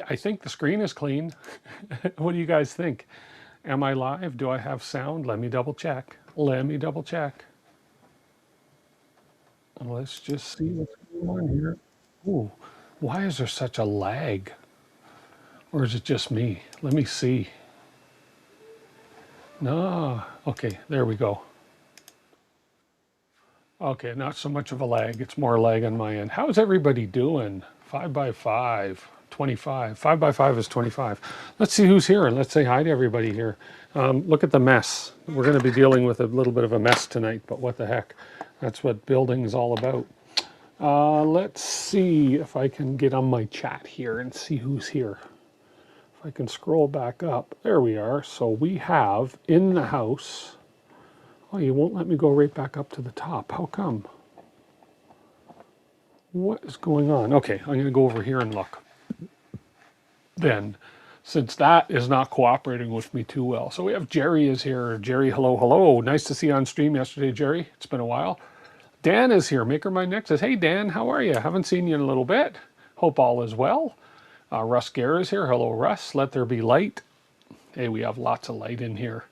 I think the screen is clean. What do you guys think? Am I live? Do I have sound? Let me double check. Let me double check. Let's just see what's going on here. Ooh, why is there such a lag? Or is it just me? Let me see. No, okay, there we go. Okay, not so much of a lag. It's more lag on my end. How's everybody doing? 5 by 5, 25. 5 by 5 is 25. Let's see who's here and let's say hi to everybody here. Look at the mess. We're going to be dealing with a little bit of a mess tonight, but what the heck? That's what building is all about. Let's see if I can get on my chat here and see who's here. If I can scroll back up. There we are. So we have in the house. Oh, you won't let me go right back up to the top. How come? What is going on? Okay, I'm going to go over here and look. Then, since that is not cooperating with me too well. So we have Jerry is here. Jerry, hello, hello. Nice to see you on stream yesterday, Jerry. It's been a while. Dan is here. Maker My Neck says, hey, Dan, how are you? Haven't seen you in a little bit. Hope all is well. Russ Gare is here. Hello, Russ. Let there be light. Hey, we have lots of light in here.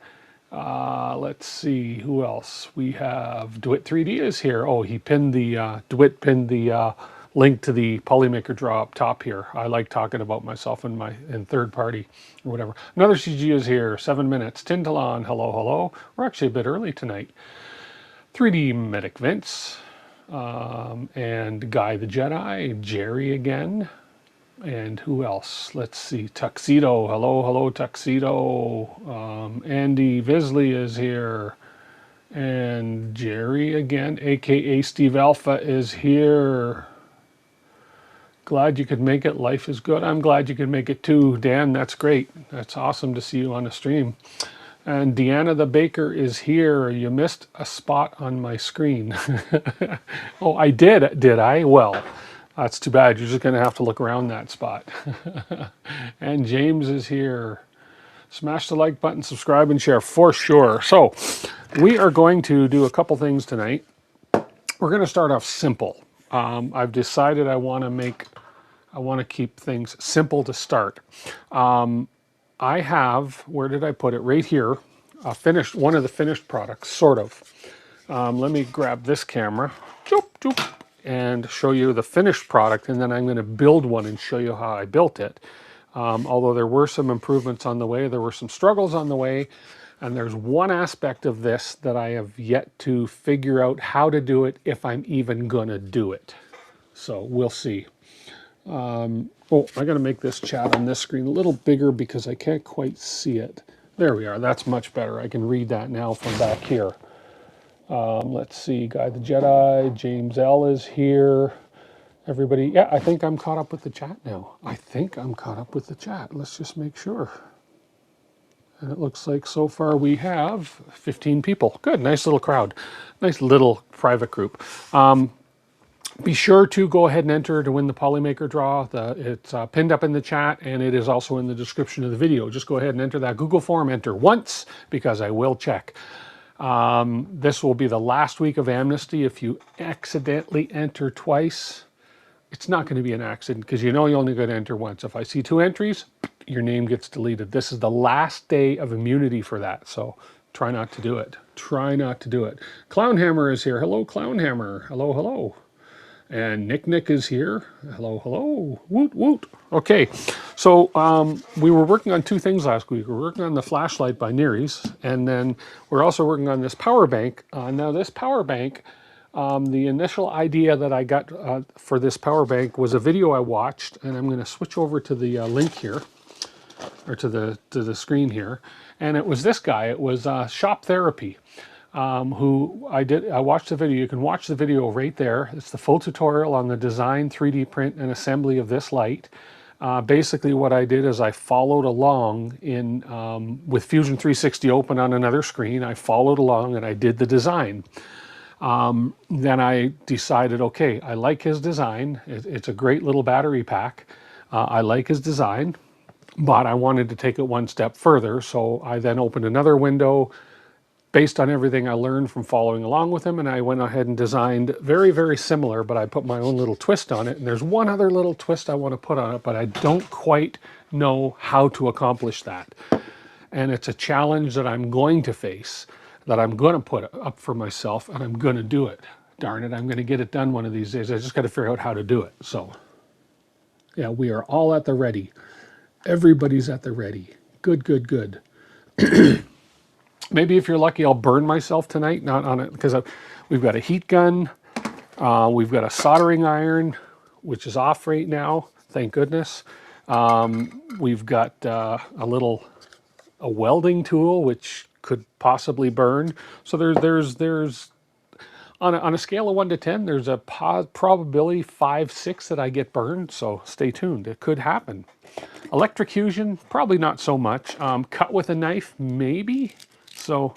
Let's see, who else? We have DeWitt 3D is here. Oh, he pinned the, DeWitt pinned the link to the Polymaker draw up top here. I like talking about myself in third party or whatever. Another CG is here, 7 minutes. Tintalon, hello, hello. We're actually a bit early tonight. 3D Medic Vince, and Guy the Jedi, Jerry again. And who else? Let's see. Tuxedo. Hello, hello, Tuxedo. Andy Visley is here. And Jerry again, aka Steve Alpha, is here. Glad you could make it. Life is good. I'm glad you could make it too. Dan, that's great. That's awesome to see you on the stream. And Deanna the Baker is here. You missed a spot on my screen. Oh, I did I? Well. That's too bad. You're just going to have to look around that spot. And James is here. Smash the like button, subscribe, and share for sure. So we are going to do a couple things tonight. We're going to start off simple. I've decided I want to keep things simple to start. I have, where did I put it? Right here, one of the finished products, sort of. Let me grab this camera. Choop, choop. And show you the finished product, and then I'm going to build one and show you how I built it. Although there were some improvements on the way, there were some struggles on the way, and there's one aspect of this that I have yet to figure out how to do it, if I'm even going to do it. So we'll see. Oh, I got to make this chat on this screen a little bigger because I can't quite see it. There we are. That's much better. I can read that now from back here. Let's see, Guy the Jedi, James L is here. Everybody, yeah, I think I'm caught up with the chat now. I think I'm caught up with the chat. Let's just make sure. And it looks like so far we have 15 people. Good, nice little crowd. Nice little private group. Be sure to go ahead and enter to win the Polymaker draw. It's pinned up in the chat, and it is also in the description of the video. Just go ahead and enter that Google form. Enter once, because I will check. This will be the last week of amnesty. If you accidentally enter twice, it's not going to be an accident, because you know you're only going to enter once. If I see 2 entries, your name gets deleted. This is the last day of immunity for that, so try not to do it. Try not to do it. Clownhammer is here. Hello, Clownhammer. Hello, hello. And Nick is here. Hello, hello. Woot, woot. Okay, so we were working on 2 things last week. We were working on the flashlight by Neary's, and then we're also working on this power bank. Now this power bank, the initial idea that I got for this power bank was a video I watched, and I'm going to switch over to the link here, or to the screen here, and it was this guy. It was Shop Therapy. Who I watched the video. You can watch the video right there. It's the full tutorial on the design, 3D print, and assembly of this light. Basically what I did is I followed along with Fusion 360 open on another screen. I followed along and I did the design. Then I decided, okay, I like his design. It's a great little battery pack. I like his design, but I wanted to take it one step further. So I then opened another window, based on everything I learned from following along with him, and I went ahead and designed very, very similar, but I put my own little twist on it. And there's one other little twist I want to put on it, but I don't quite know how to accomplish that. And it's a challenge that I'm going to face, that I'm going to put up for myself, and I'm going to do it. Darn it, I'm going to get it done one of these days. I just got to figure out how to do it. So, yeah, we are all at the ready. Everybody's at the ready. Good, good, good. Maybe if you're lucky, I'll burn myself tonight, not on it, because we've got a heat gun, we've got a soldering iron, which is off right now, thank goodness. We've got a welding tool, which could possibly burn. So there's on a scale of 1 to 10, there's a probability 5, 6 that I get burned. So stay tuned. It could happen. Electrocution, probably not so much. Cut with a knife, maybe. So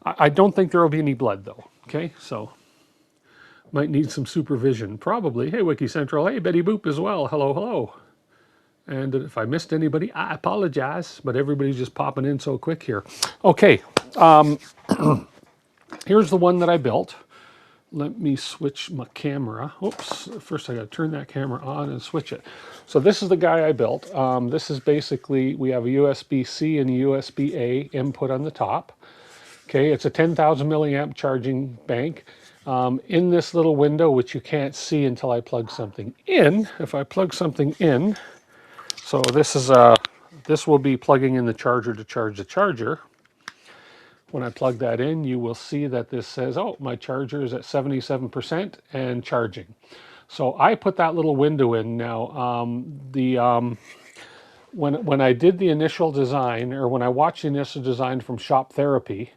I don't think there will be any blood though. Okay, so might need some supervision. Probably. Hey, Wiki Central. Hey, Betty Boop as well. Hello, hello. And if I missed anybody, I apologize, but everybody's just popping in so quick here. Okay, here's the one that I built. Let me switch my camera. Oops, first I gotta turn that camera on and switch it. So this is the guy I built. This is basically, we have a USB-C and a USB-A input on the top. Okay, it's a 10,000 milliamp charging bank. In this little window, which you can't see until I plug something in. If I plug something in, so this will be plugging in the charger to charge the charger. When I plug that in, you will see that this says, oh, my charger is at 77% and charging. So I put that little window in. Now, when I did the initial design, or when I watched the initial design from Shop Therapy,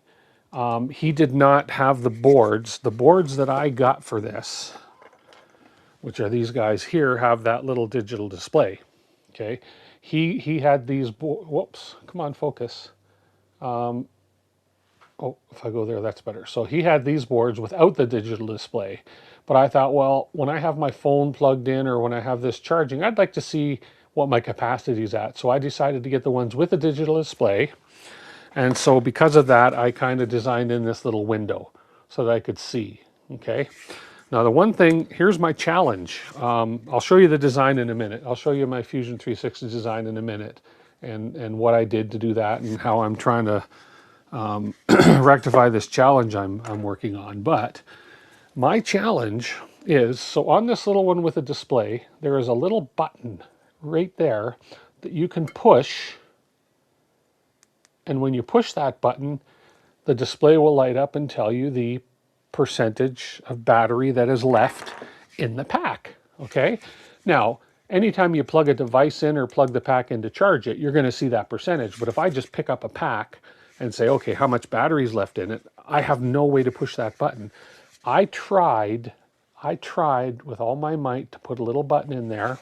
he did not have the boards. The boards that I got for this, which are these guys here, have that little digital display. Okay, he had these. Whoops! Come on, focus. Oh, if I go there, that's better. So he had these boards without the digital display. But I thought, well, when I have my phone plugged in or when I have this charging, I'd like to see what my capacity is at. So I decided to get the ones with the digital display. And so because of that, I kind of designed in this little window so that I could see, okay? Now the one thing, here's my challenge. I'll show you the design in a minute. I'll show you my Fusion 360 design in a minute and what I did to do that and how I'm trying to rectify this challenge I'm working on. But my challenge is, so on this little one with a display, there is a little button right there that you can push. And when you push that button, the display will light up and tell you the percentage of battery that is left in the pack. Okay. Now, anytime you plug a device in or plug the pack in to charge it, you're going to see that percentage. But if I just pick up a pack and say, okay, how much battery is left in it, I have no way to push that button. I tried with all my might to put a little button in there,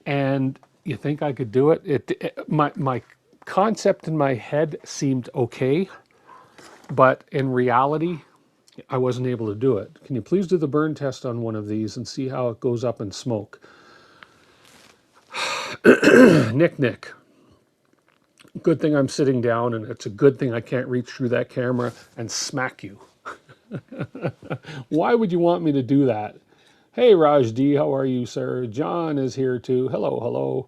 and you think I could do it? My concept in my head seemed okay, but in reality, I wasn't able to do it. Can you please do the burn test on one of these and see how it goes up in smoke? Nick. Good thing I'm sitting down, and it's a good thing I can't reach through that camera and smack you. Why would you want me to do that? Hey, Raj D, how are you, sir? John is here too. Hello, hello.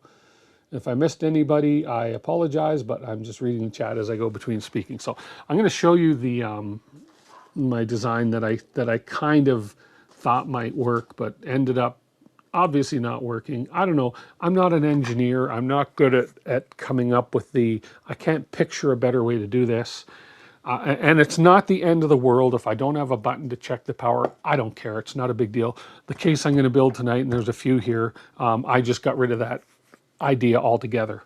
If I missed anybody, I apologize, but I'm just reading the chat as I go between speaking. So I'm going to show you the my design that I kind of thought might work, but ended up obviously not working. I don't know. I'm not an engineer. I'm not good at coming up with I can't picture a better way to do this. And it's not the end of the world if I don't have a button to check the power. I don't care. It's not a big deal. The case I'm going to build tonight, and there's a few here, I just got rid of that idea altogether.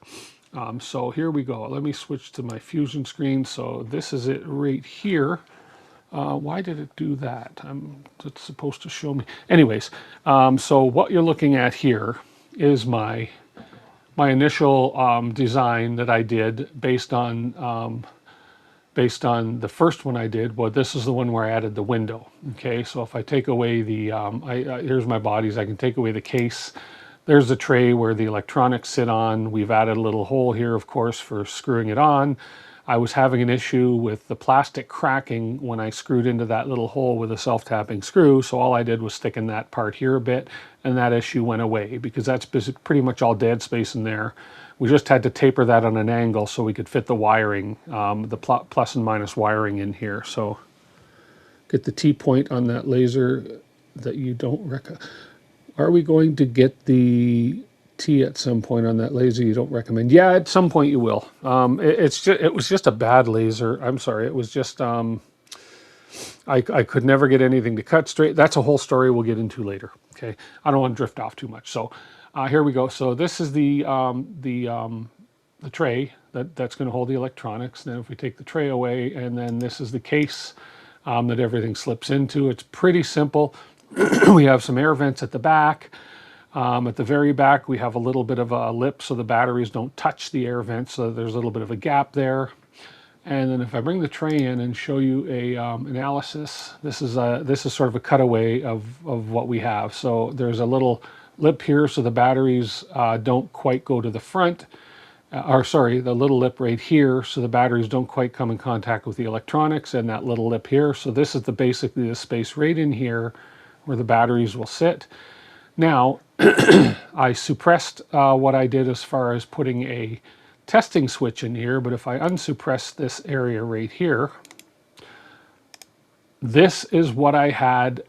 So here we go. Let me switch to my Fusion screen. So this is it right here. Why did it do that? It's supposed to show me. Anyways, so what you're looking at here is my initial design that I did based on the first one I did. Well, this is the one where I added the window. Okay, so if I take away the, here's my bodies, I can take away the case. There's the tray where the electronics sit on. We've added a little hole here, of course, for screwing it on. I was having an issue with the plastic cracking when I screwed into that little hole with a self-tapping screw. So all I did was stick in that part here a bit, and that issue went away because that's pretty much all dead space in there. We just had to taper that on an angle so we could fit the wiring, the plus and minus wiring in here. So get the T-point on that laser that you don't recommend. Are we going to get the T at some point on that laser you don't recommend? Yeah, at some point you will. It was just a bad laser. I'm sorry. It was just, I could never get anything to cut straight. That's a whole story we'll get into later. Okay. I don't want to drift off too much. So here we go. So this is the tray that's going to hold the electronics. Then if we take the tray away, and then this is the case that everything slips into. It's pretty simple. We have some air vents at the back. At the very back, we have a little bit of a lip so the batteries don't touch the air vents, so there's a little bit of a gap there. And then if I bring the tray in and show you a analysis, this is sort of a cutaway of what we have. So there's a little lip here so the batteries don't quite go to the front. The little lip right here so the batteries don't quite come in contact with the electronics, and that little lip here. So this is basically the space right in here where the batteries will sit. Now, I suppressed what I did as far as putting a testing switch in here, but if I unsuppress this area right here, this is what I had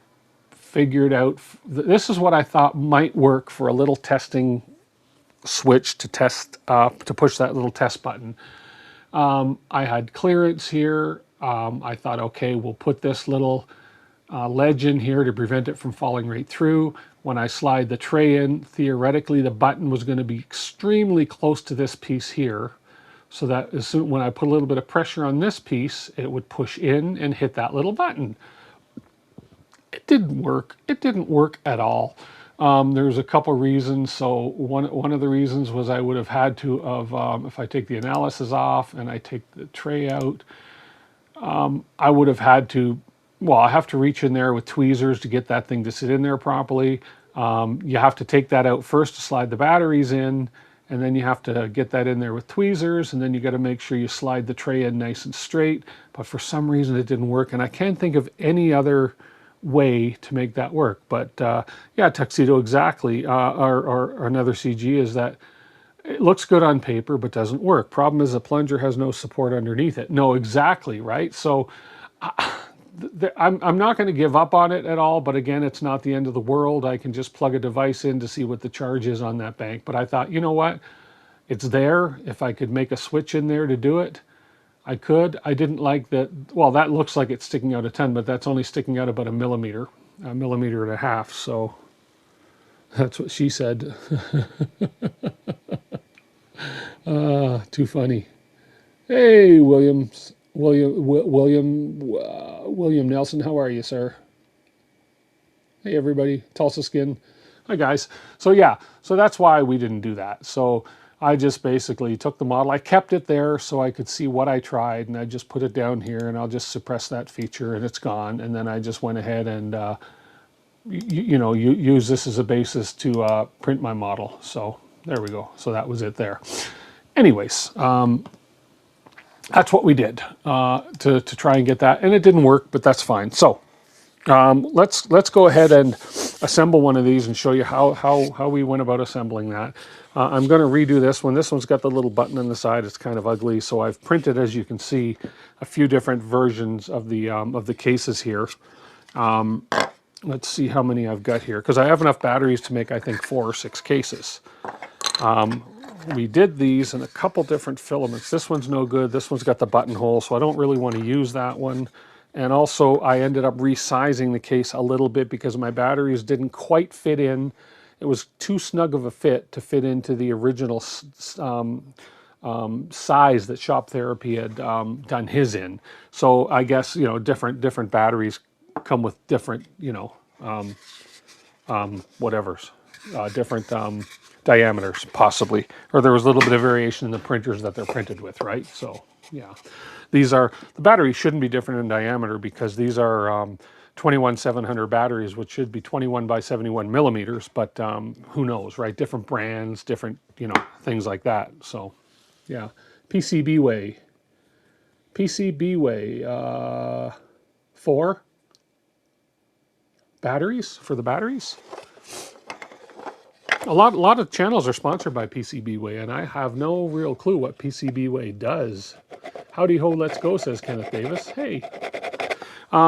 figured out. This is what I thought might work for a little testing switch to test, to push that little test button. I had clearance here. I thought, okay, we'll put this little ledge in here to prevent it from falling right through. When I slide the tray in, theoretically the button was going to be extremely close to this piece here, so that as soon when I put a little bit of pressure on this piece, it would push in and hit that little button. It didn't work. It didn't work at all. There's a couple reasons. So one of the reasons was I would have had to if I take the analysis off and I take the tray out, I would have had to, well, I have to reach in there with tweezers to get that thing to sit in there properly. You have to take that out first to slide the batteries in, and then you have to get that in there with tweezers, and then you got to make sure you slide the tray in nice and straight. But for some reason it didn't work, and I can't think of any other way to make that work. But yeah, Tuxedo, exactly. Or another CG is that it looks good on paper but doesn't work. Problem is the plunger has no support underneath it. No, exactly, right? So I'm not going to give up on it at all, but again, it's not the end of the world. I can just plug a device in to see what the charge is on that bank. But I thought, you know what? It's there. If I could make a switch in there to do it, I could. I didn't like that. Well, that looks like it's sticking out a ton, but that's only sticking out about a millimeter and a half. So that's what she said. Too funny. Hey, William Nelson, how are you, sir? Hey, everybody, Tulsa Skin. Hi, guys. So yeah, so that's why we didn't do that. So I just basically took the model. I kept it there so I could see what I tried, and I just put it down here, and I'll just suppress that feature, and it's gone. And then I just went ahead and use this as a basis to print my model. So there we go. So that was it there. Anyways, that's what we did to try and get that, and it didn't work, but that's fine. So let's go ahead and assemble one of these and show you how we went about assembling that. I'm going to redo this one. This one's got the little button on the side. It's kind of ugly, so I've printed, as you can see, a few different versions of the cases here. Let's see how many I've got here, because I have enough batteries to make, I think, 4 or 6 cases. We did these in a couple different filaments. This one's no good. This one's got the buttonhole, so I don't really want to use that one. And also, I ended up resizing the case a little bit because my batteries didn't quite fit in. It was too snug of a fit to fit into the original size that Shop Therapy had done his in. So I guess, different batteries come with different, different diameters, possibly. Or there was a little bit of variation in the printers that they're printed with, right? So, yeah. The batteries shouldn't be different in diameter because these are 21700 batteries, which should be 21 by 71 millimeters, but who knows, right? Different brands, different, things like that. So, yeah. PCB way. PCBWay 4 batteries for the batteries. A lot of channels are sponsored by PCBWay, and I have no real clue what PCBWay does. Howdy ho, let's go, says Kenneth Davis. Hey.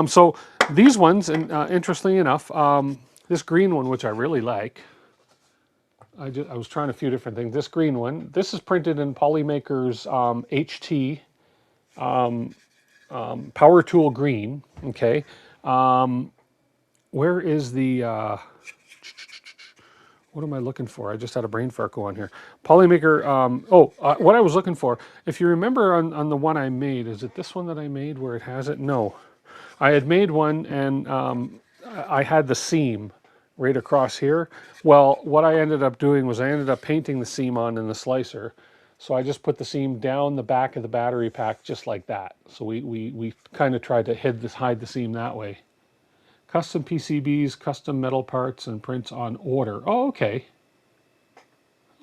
So these ones, and interestingly enough, this green one, which I really like, I was trying a few different things. This green one, this is printed in Polymaker's HT Power Tool Green. Okay. Where is the... what am I looking for? I just had a brain fart go on here. Polymaker, what I was looking for, if you remember on the one I made, is it this one that I made where it has it? No. I had made one and I had the seam right across here. Well, what I ended up doing was I ended up painting the seam on in the slicer. So I just put the seam down the back of the battery pack just like that. So we kind of tried to hide the seam that way. Custom PCBs, custom metal parts, and prints on order. Oh, okay.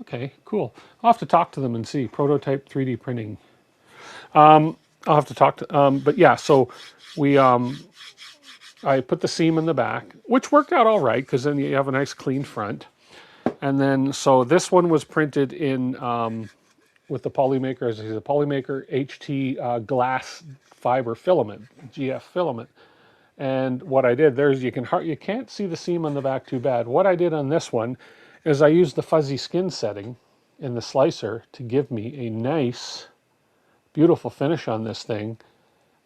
Okay, cool. I'll have to talk to them and see. Prototype 3D printing. I'll have to talk to, but yeah, so we, I put the seam in the back, which worked out all right, because then you have a nice clean front. And then, so this one was printed in, with the Polymaker, as I say, the Polymaker HT glass fiber filament, GF filament. And what I did, you can't see the seam on the back too bad. What I did on this one is I used the fuzzy skin setting in the slicer to give me a nice, beautiful finish on this thing.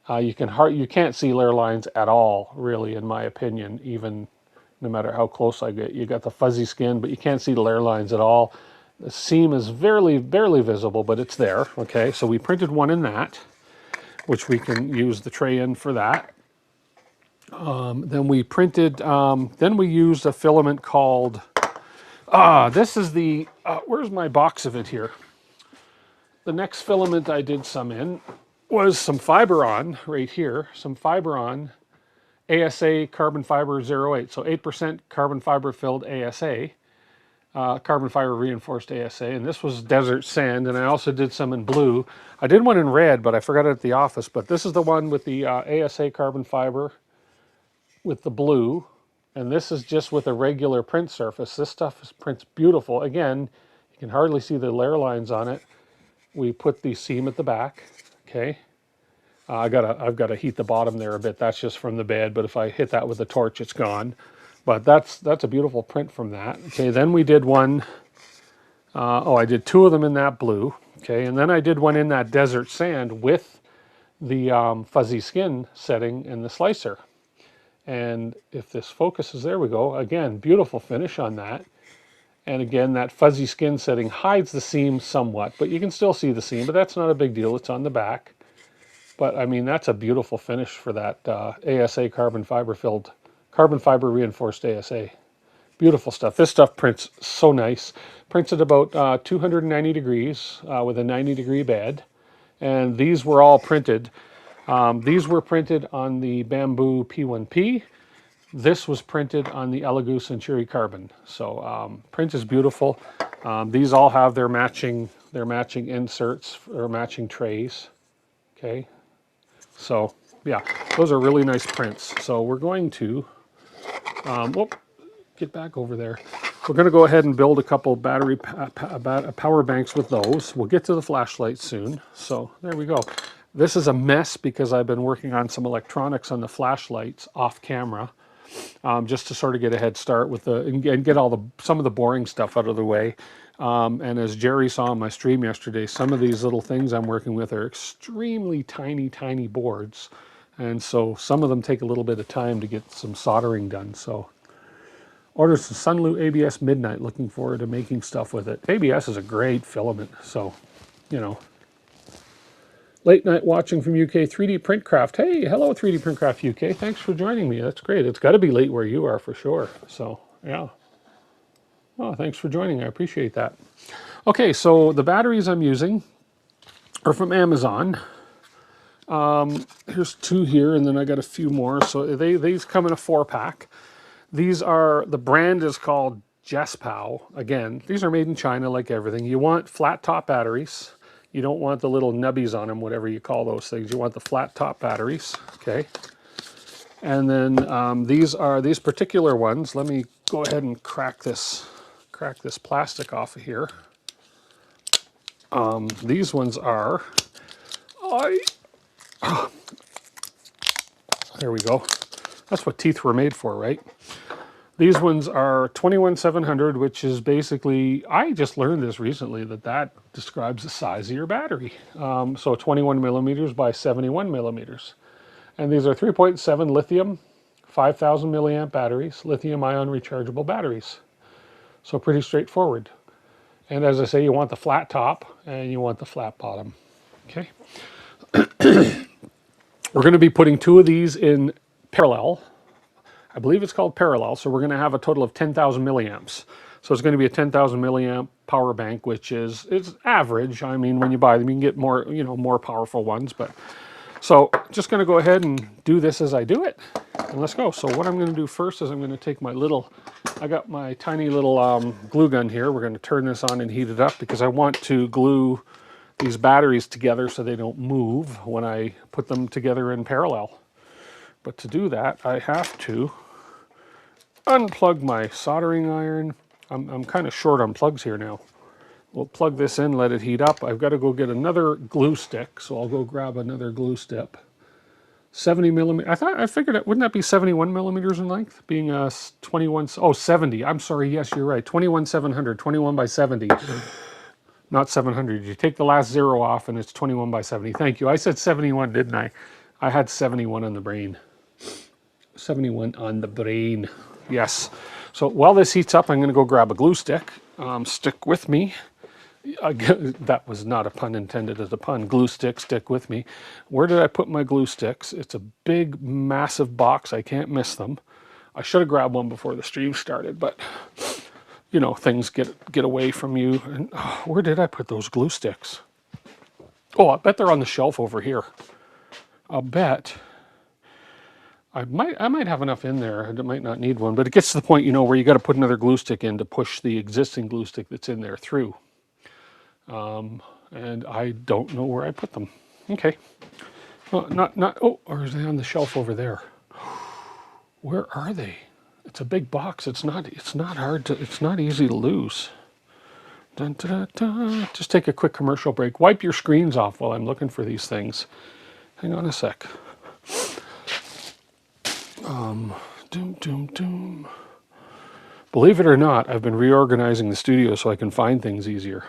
You can't see layer lines at all, really, in my opinion, even no matter how close I get. You got the fuzzy skin, but you can't see the layer lines at all. The seam is barely visible, but it's there. Okay, so we printed one in that, which we can use the tray in for that. Then we printed, then we used a filament called, this is the, where's my box of it here? The next filament I did some in was some Fiberon right here, some Fiberon ASA carbon fiber 08. So 8% carbon fiber filled ASA, carbon fiber reinforced ASA. And this was desert sand. And I also did some in blue. I did one in red, but I forgot it at the office. But this is the one with the ASA carbon fiber with the blue, and this is just with a regular print surface. This stuff prints beautiful. Again, you can hardly see the layer lines on it. We put the seam at the back. Okay, I've got to heat the bottom there a bit. That's just from the bed, but if I hit that with a torch, it's gone. But that's a beautiful print from that. Okay, then we did one. I did two of them in that blue. Okay, and then I did one in that desert sand with the fuzzy skin setting in the slicer. And if this focuses, there we go. Again, beautiful finish on that. And again, that fuzzy skin setting hides the seam somewhat, but you can still see the seam, but that's not a big deal. It's on the back. But I mean, that's a beautiful finish for that ASA carbon fiber reinforced ASA. Beautiful stuff. This stuff prints so nice. Prints at about 290 degrees with a 90-degree bed. And these were all printed. These were printed on the Bamboo P1P. This was printed on the Elegoo Century Carbon. So print is beautiful. These all have their matching inserts or matching trays. Okay, so yeah, those are really nice prints. So we're going to get back over there. We're going to go ahead and build a couple battery power banks with those. We'll get to the flashlight soon. So there we go. This is a mess because I've been working on some electronics on the flashlights off camera, just to sort of get a head start with and get some of the boring stuff out of the way. And as Jerry saw on my stream yesterday, some of these little things I'm working with are extremely tiny boards. And so some of them take a little bit of time to get some soldering done. So orders the Sunlu ABS Midnight, looking forward to making stuff with it. ABS is a great filament, so, you know. Late night watching from UK, 3D Printcraft. Hey, hello 3D Printcraft UK. Thanks for joining me. That's great. It's got to be late where you are for sure. So, yeah. Oh, thanks for joining. I appreciate that. Okay, so the batteries I'm using are from Amazon. Here's two here, and then I got a few more. So these come in a 4-pack. The brand is called Jespow. Again, these are made in China like everything. You want flat top batteries. You don't want the little nubbies on them, whatever you call those things. You want the flat top batteries, okay? And then these particular ones. Let me go ahead and crack this plastic off of here. These ones are, there we go. That's what teeth were made for, right? These ones are 21700, which is basically, I just learned this recently, that describes the size of your battery. So 21 millimeters by 71 millimeters. And these are 3.7 lithium, 5,000 milliamp batteries, lithium ion rechargeable batteries. So pretty straightforward. And as I say, you want the flat top and you want the flat bottom. Okay. We're going to be putting 2 of these in parallel. I believe it's called parallel. So we're going to have a total of 10,000 milliamps. So it's going to be a 10,000 milliamp power bank, which is average. I mean, when you buy them, you can get more, more powerful ones. But so just going to go ahead and do this as I do it. And let's go. So what I'm going to do first is I'm going to take my I got my tiny little glue gun here. We're going to turn this on and heat it up because I want to glue these batteries together so they don't move when I put them together in parallel. But to do that, I have to unplug my soldering iron. I'm kind of short on plugs here now. We'll plug this in, let it heat up. I've got to go get another glue stick, so I'll go grab another glue stick. 70 millimeters. I figured it, wouldn't that be 71 millimeters in length? Being a 70. I'm sorry, yes, you're right. 21,700, 21 by 70. Not 700. You take the last 0 off and it's 21 by 70. Thank you. I said 71, didn't I? I had 71 on the brain. 71 on the brain. Yes. So while this heats up, I'm going to go grab a glue stick. Stick with me. That was not a pun intended as a pun. Glue stick, stick with me. Where did I put my glue sticks? It's a big, massive box. I can't miss them. I should have grabbed one before the stream started, but things get away from you. And where did I put those glue sticks? Oh, I bet they're on the shelf over here. I'll bet. I might have enough in there. I might not need one, but it gets to the point, where you got to put another glue stick in to push the existing glue stick that's in there through. And I don't know where I put them. Okay. Well, oh, or are they on the shelf over there? Where are they? It's a big box. It's not easy to lose. Dun, dun, dun, dun. Just take a quick commercial break. Wipe your screens off while I'm looking for these things. Hang on a sec. Doom, doom, doom. Believe it or not, I've been reorganizing the studio so I can find things easier.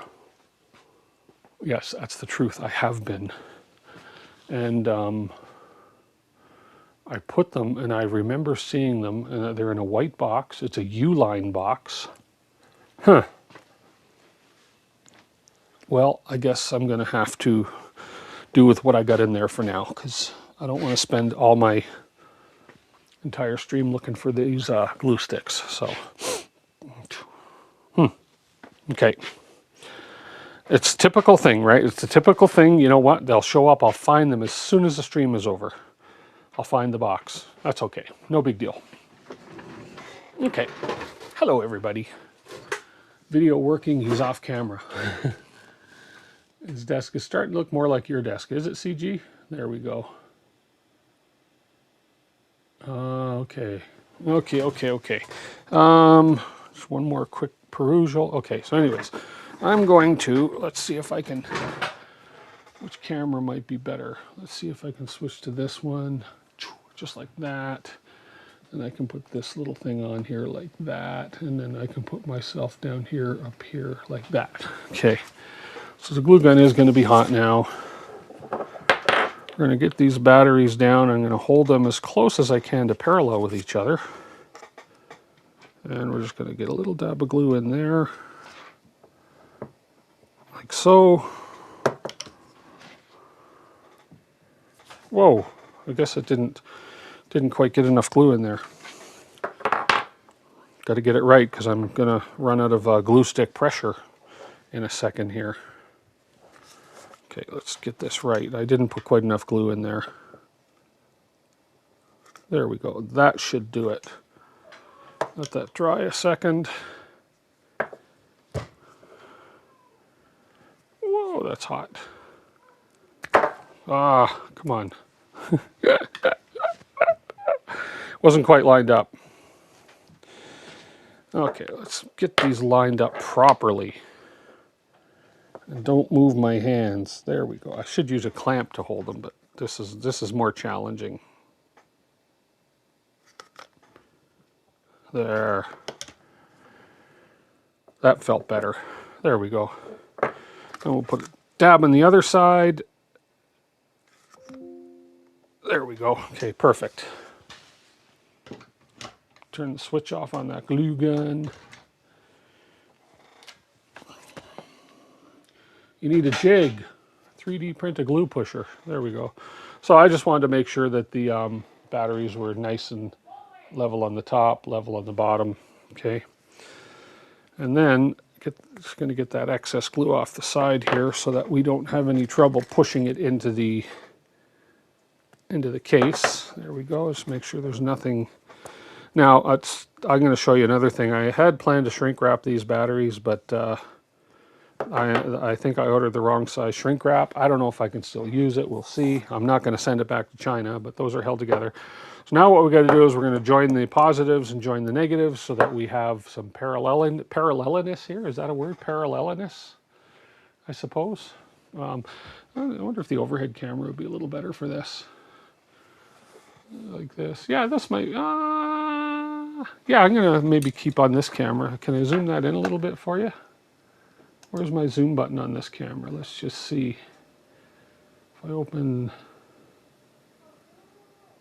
Yes, that's the truth. I have been. And I put them, and I remember seeing them, and they're in a white box. It's a U-line box. Huh. Well, I guess I'm going to have to do with what I got in there for now, because I don't want to spend all my entire stream looking for these glue sticks. So, okay. It's a typical thing, right? It's a typical thing. You know what? They'll show up. I'll find them as soon as the stream is over. I'll find the box. That's okay. No big deal. Okay. Hello, everybody. Video working. He's off camera. His desk is starting to look more like your desk. Is it, CG? There we go. Okay. Just one more quick perusal. Okay, so anyways, I'm going to, let's see if I can, which camera might be better. Let's see if I can switch to this one, just like that. And I can put this little thing on here like that. And then I can put myself down here, up here, like that. Okay, so the glue gun is going to be hot now. We're going to get these batteries down. I'm going to hold them as close as I can to parallel with each other. And we're just going to get a little dab of glue in there. Like so. Whoa, I guess it didn't quite get enough glue in there. Got to get it right because I'm going to run out of glue stick pressure in a second here. Okay, let's get this right. I didn't put quite enough glue in there. There we go. That should do it. Let that dry a second. Whoa, Oh, that's hot. Ah, come on. Wasn't quite lined up. Okay, let's get these lined up properly. And don't move my hands. There we go. I should use a clamp to hold them, but this is more challenging. There. That felt better. There we go. And we'll put a dab on the other side. There we go. Okay, perfect. Turn the switch off on that glue gun. You need a jig. 3D print a glue pusher. There we go. So I just wanted to make sure that the batteries were nice and level on the top, level on the bottom. Okay. And then just going to get that excess glue off the side here so that we don't have any trouble pushing it into the case. There we go. Just make sure there's nothing. Now, I'm going to show you another thing. I had planned to shrink wrap these batteries, but I think I ordered the wrong size shrink wrap. I don't know if I can still use it. We'll see. I'm not going to send it back to China, but those are held together. So now what we got to do is we're going to join the positives and join the negatives so that we have some paralleliness here. Is that a word? Paralleliness, I suppose. I wonder if the overhead camera would be a little better for this. Like this. Yeah, this might... yeah, I'm going to maybe keep on this camera. Can I zoom that in a little bit for you? Where's my zoom button on this camera? Let's just see. If I open...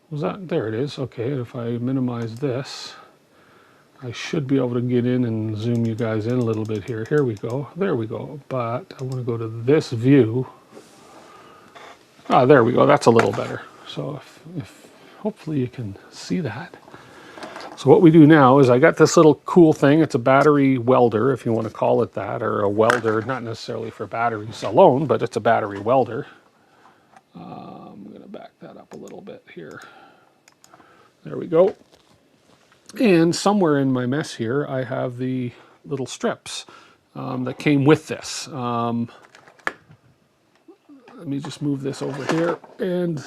Was that... There it is. Okay, if I minimize this, I should be able to get in and zoom you guys in a little bit here. Here we go. There we go. But I want to go to this view. Ah, there we go. That's a little better. So if hopefully you can see that. So what we do now is I got this little cool thing. It's a battery welder, if you want to call it that, or a welder, not necessarily for batteries alone, but it's a battery welder. I'm going to back that up a little bit here. There we go. And somewhere in my mess here, I have the little strips that came with this. Let me just move this over here, and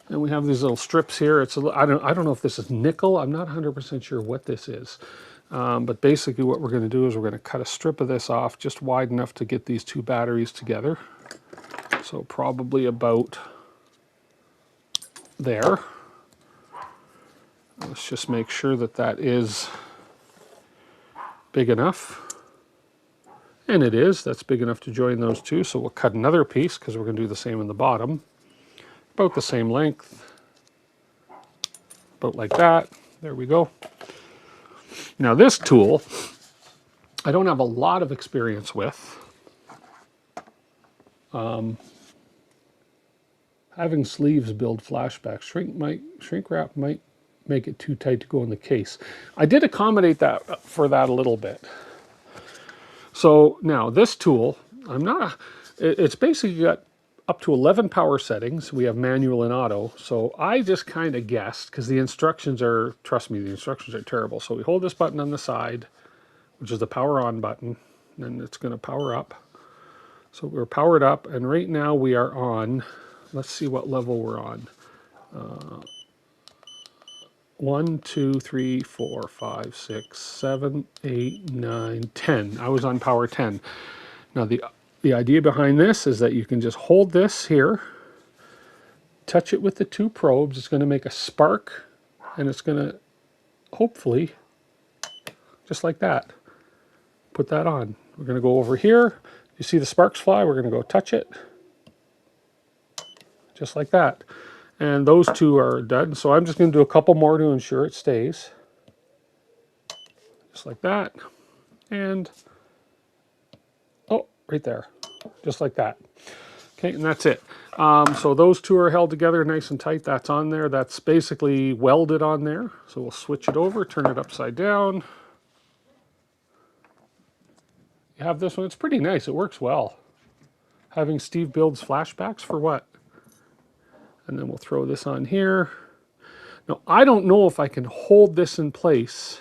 we have these little strips here. It's I don't know if this is nickel. I'm not 100% sure what this is. But basically what we're going to do is we're going to cut a strip of this off just wide enough to get these two batteries together. So probably about there. Let's just make sure that that is big enough. And it is. That's big enough to join those two. So we'll cut another piece because we're going to do the same in the bottom. About the same length. About like that. There we go. Now this tool, I don't have a lot of experience with. Having sleeves build flashbacks. Shrink wrap might make it too tight to go in the case. I did accommodate that for that a little bit. So now this tool, it's basically got up to 11 power settings. We have manual and auto. So I just kind of guessed, because the instructions are, trust me, the instructions are terrible. So we hold this button on the side, which is the power on button, and it's going to power up. So we're powered up, and right now we are on, let's see what level we're on. 1, 2, 3, 4, 5, 6, 7, 8, 9, 10. I was on power 10. Now the idea behind this is that you can just hold this here, touch it with the two probes. It's going to make a spark, and it's going to hopefully, just like that, put that on. We're going to go over here. You see the sparks fly? We're going to go touch it, just like that. And those two are done. So I'm just going to do a couple more to ensure it stays. Just like that. And, oh, right there. Just like that. Okay, and that's it. So those two are held together nice and tight. That's on there. That's basically welded on there. So we'll switch it over, turn it upside down. You have this one. It's pretty nice. It works well. Having Steve builds flashbacks for what? And then we'll throw this on here. Now, I don't know if I can hold this in place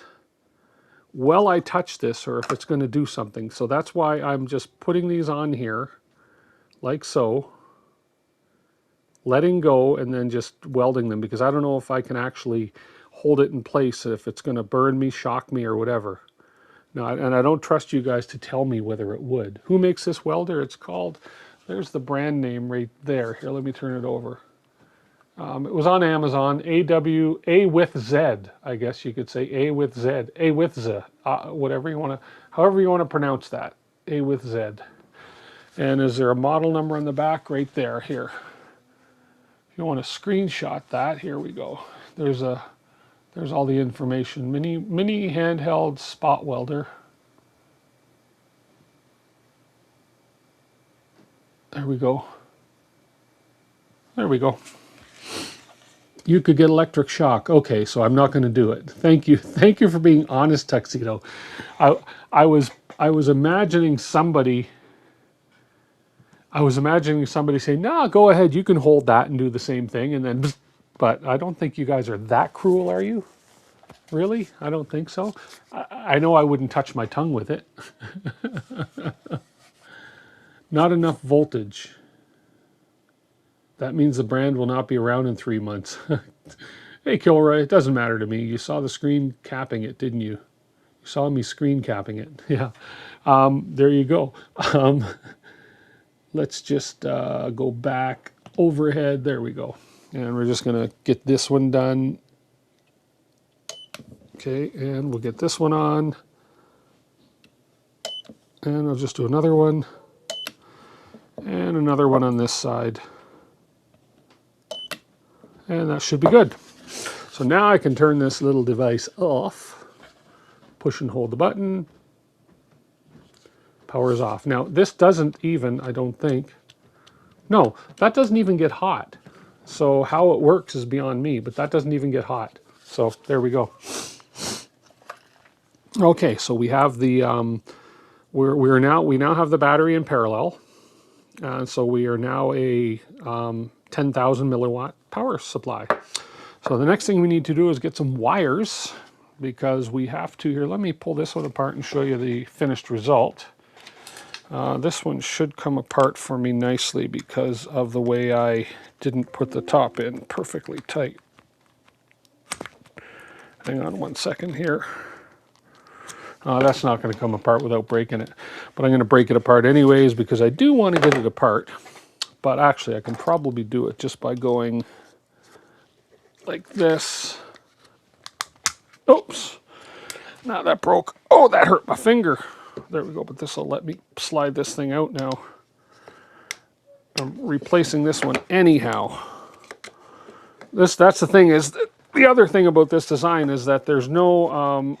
while I touch this or if it's going to do something. So that's why I'm just putting these on here. like so, letting go, and then just welding them, because I don't know if I can actually hold it in place, if it's going to burn me, shock me, or whatever. No, and I don't trust you guys to tell me whether it would. Who makes this welder? It's called, there's the brand name right there. Here, let me turn it over. It was on Amazon. A with Z, I guess you could say. A with Z. A with Z. Whatever you want to, however you want to pronounce that. A with Z. And is there a model number on the back? Right there. Here. If you want to screenshot that, here we go. There's all the information. Mini handheld spot welder. There we go. There we go. You could get electric shock. Okay, so I'm not going to do it. Thank you. Thank you for being honest, Tuxedo. I was imagining somebody. I was imagining somebody saying, "Nah, go ahead. You can hold that and do the same thing." And then, but I don't think you guys are that cruel, are you? Really? I don't think so. I know I wouldn't touch my tongue with it. Not enough voltage. That means the brand will not be around in 3 months. Hey, Kilroy, it doesn't matter to me. You saw the screen capping it, didn't you? You saw me screen capping it. Yeah. There you go. Let's just go back overhead. There we go. And we're just going to get this one done. Okay, and we'll get this one on. And I'll just do another one. And another one on this side. And that should be good. So now I can turn this little device off. Push and hold the button. Power is off. Now this doesn't even, I don't think, no, that doesn't even get hot. So how it works is beyond me, but that doesn't even get hot. So there we go. Okay, so we have the, we now have the battery in parallel. So we are now a 10,000 milliwatt power supply. So the next thing we need to do is get some wires, because we have to, here, let me pull this one apart and show you the finished result. This one should come apart for me nicely because of the way I didn't put the top in perfectly tight. Hang on one second here. That's not going to come apart without breaking it. But I'm going to break it apart anyways because I do want to get it apart. But actually I can probably do it just by going like this. Oops. Now that broke. Oh, that hurt my finger. There we go, but this will let me slide this thing out now. I'm replacing this one anyhow. That's the thing, is the other thing about this design is that there's no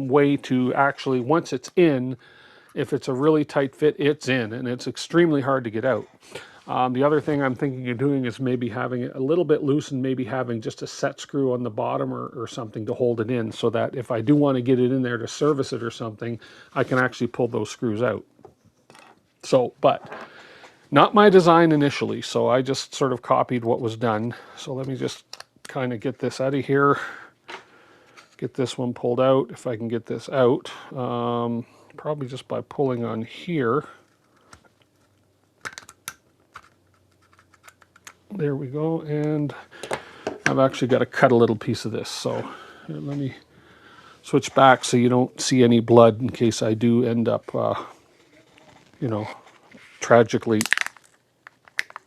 way to actually, once it's in, if it's a really tight fit, it's in, and it's extremely hard to get out. The other thing I'm thinking of doing is maybe having it a little bit loose and maybe having just a set screw on the bottom or something to hold it in, so that if I do want to get it in there to service it or something, I can actually pull those screws out. So, but not my design initially, so I just sort of copied what was done. So let me just kind of get this out of here. Get this one pulled out, if I can get this out. Probably just by pulling on here. There we go, and I've actually got to cut a little piece of this. So here, let me switch back so you don't see any blood in case I do end up, you know, tragically